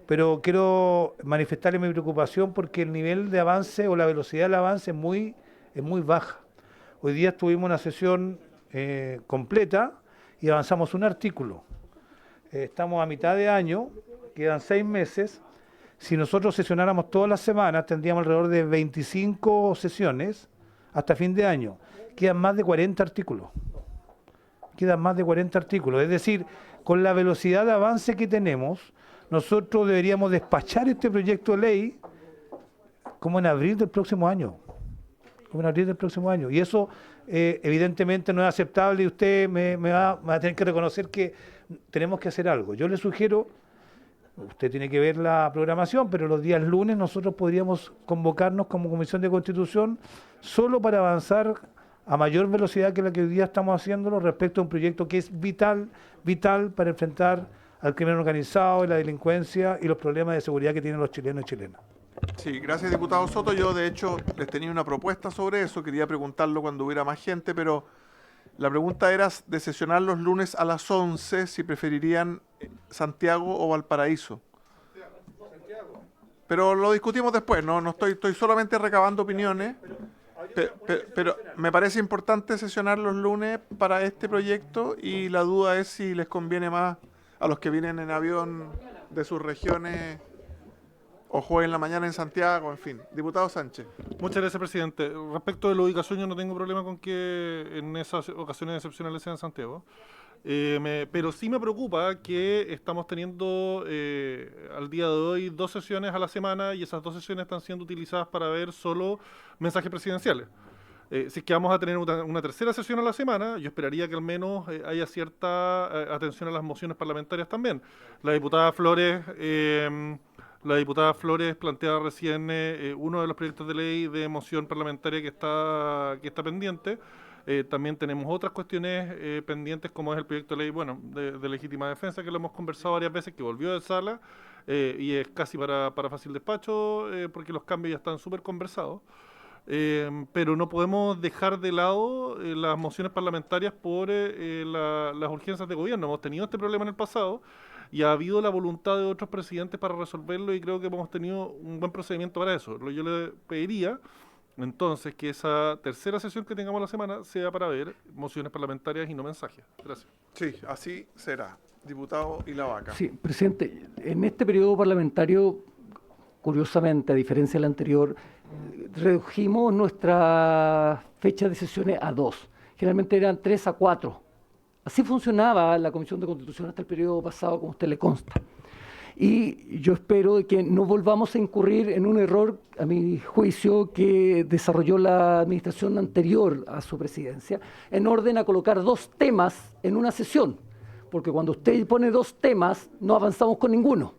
[SPEAKER 4] Pero quiero manifestarle mi preocupación porque el nivel de avance o la velocidad del avance es muy baja. Hoy día tuvimos una sesión completa y avanzamos un artículo. Estamos a mitad de año, quedan 6 meses. Si nosotros sesionáramos todas las semanas, tendríamos alrededor de 25 sesiones hasta fin de año. Quedan más de 40 artículos. Es decir, con la velocidad de avance que tenemos, nosotros deberíamos despachar este proyecto de ley como en abril del próximo año. Y eso evidentemente no es aceptable y usted me va a tener que reconocer que tenemos que hacer algo. Yo le sugiero, usted tiene que ver la programación, pero los días lunes nosotros podríamos convocarnos como Comisión de Constitución solo para avanzar a mayor velocidad que la que hoy día estamos haciéndolo respecto a un proyecto que es vital para enfrentar al crimen organizado y la delincuencia y los problemas de seguridad que tienen los chilenos y chilenas.
[SPEAKER 1] Sí, gracias, diputado Soto. Yo, de hecho, les tenía una propuesta sobre eso. Quería preguntarlo cuando hubiera más gente, pero la pregunta era de sesionar los lunes a las 11, si preferirían Santiago o Valparaíso. Pero lo discutimos después, no estoy solamente recabando opiniones, pero me parece importante sesionar los lunes para este proyecto y la duda es si les conviene más a los que vienen en avión de sus regiones o jueguen en la mañana en Santiago, en fin. Diputado Sánchez.
[SPEAKER 5] Muchas gracias, presidente. Respecto de la ubicación, yo no tengo problema con que en esas ocasiones excepcionales sea en Santiago. Pero sí me preocupa que estamos teniendo al día de hoy 2 sesiones a la semana y esas 2 sesiones están siendo utilizadas para ver solo mensajes presidenciales. Si es que vamos a tener una tercera sesión a la semana, yo esperaría que al menos haya cierta atención a las mociones parlamentarias también. La diputada Flores planteaba recién uno de los proyectos de ley de moción parlamentaria que está pendiente. También tenemos otras cuestiones pendientes, como es el proyecto de ley de legítima defensa, que lo hemos conversado varias veces, que volvió de sala y es casi para fácil despacho, porque los cambios ya están súper conversados. Pero no podemos dejar de lado las mociones parlamentarias por las urgencias de gobierno. Hemos tenido este problema en el pasado y ha habido la voluntad de otros presidentes para resolverlo y creo que hemos tenido un buen procedimiento para eso. Yo le pediría entonces que esa tercera sesión que tengamos la semana sea para ver mociones parlamentarias y no mensajes. Gracias.
[SPEAKER 1] Sí, así será. Diputado Ilavaca.
[SPEAKER 10] Sí, presidente, en este periodo parlamentario, curiosamente, a diferencia del anterior, redujimos nuestra fecha de sesiones a 2. generalmente eran 3 a 4. Así funcionaba la Comisión de Constitución hasta el periodo pasado, como a usted le consta. Y yo espero que no volvamos a incurrir en un error, a mi juicio, que desarrolló la administración anterior a su presidencia, en orden a colocar 2 temas en una sesión, porque cuando usted pone 2 temas, no avanzamos con ninguno.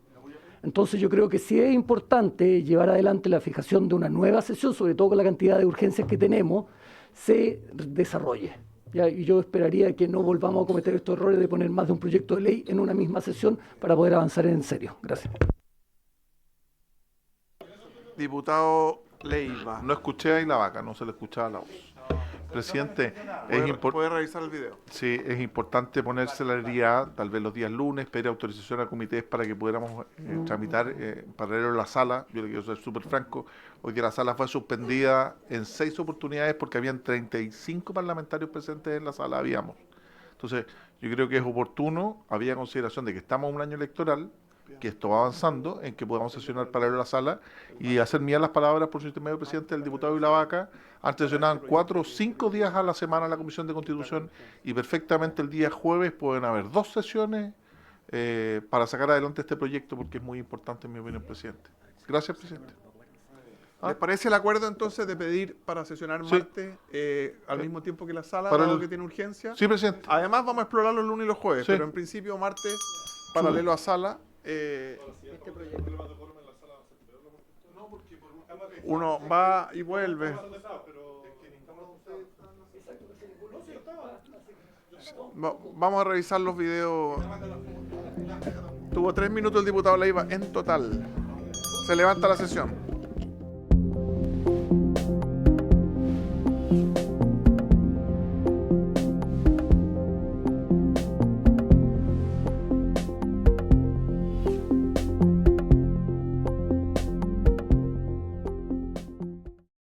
[SPEAKER 10] Entonces yo creo que sí es importante llevar adelante la fijación de una nueva sesión, sobre todo con la cantidad de urgencias que tenemos, se desarrolle. ¿Ya? Y yo esperaría que no volvamos a cometer estos errores de poner más de un proyecto de ley en una misma sesión para poder avanzar en serio. Gracias.
[SPEAKER 1] Diputado Leiva.
[SPEAKER 6] No escuché ahí la vaca, no se le escuchaba la voz. Presidente,
[SPEAKER 1] ¿Puede revisar el video?
[SPEAKER 6] Sí, es importante poner celeridad, tal vez los días lunes, pedir autorización a comités para que pudiéramos tramitar en paralelo la sala. Yo le quiero ser súper franco, hoy que la sala fue suspendida en 6 oportunidades porque habían 35 parlamentarios presentes en la sala, Entonces, yo creo que es oportuno, había consideración de que estamos en un año electoral, que esto va avanzando, en que podamos sesionar paralelo a la sala y hacer mías las palabras por su intermedio presidente del diputado Vilavaca. Antes sesionaban 4 o 5 días a la semana la Comisión de Constitución y perfectamente el día jueves pueden haber 2 sesiones para sacar adelante este proyecto porque es muy importante en mi opinión, presidente. Gracias, presidente.
[SPEAKER 1] ¿Les parece el acuerdo entonces de pedir para sesionar martes al mismo tiempo que la sala,
[SPEAKER 6] para
[SPEAKER 1] dado que tiene urgencia?
[SPEAKER 6] Sí, presidente.
[SPEAKER 1] Además vamos a explorar los lunes y los jueves, pero en principio martes paralelo a sala. Este proyecto. Uno va y vuelve. Vamos a revisar los videos. Tuvo 3 minutos el diputado Leiva en total. Se levanta la sesión.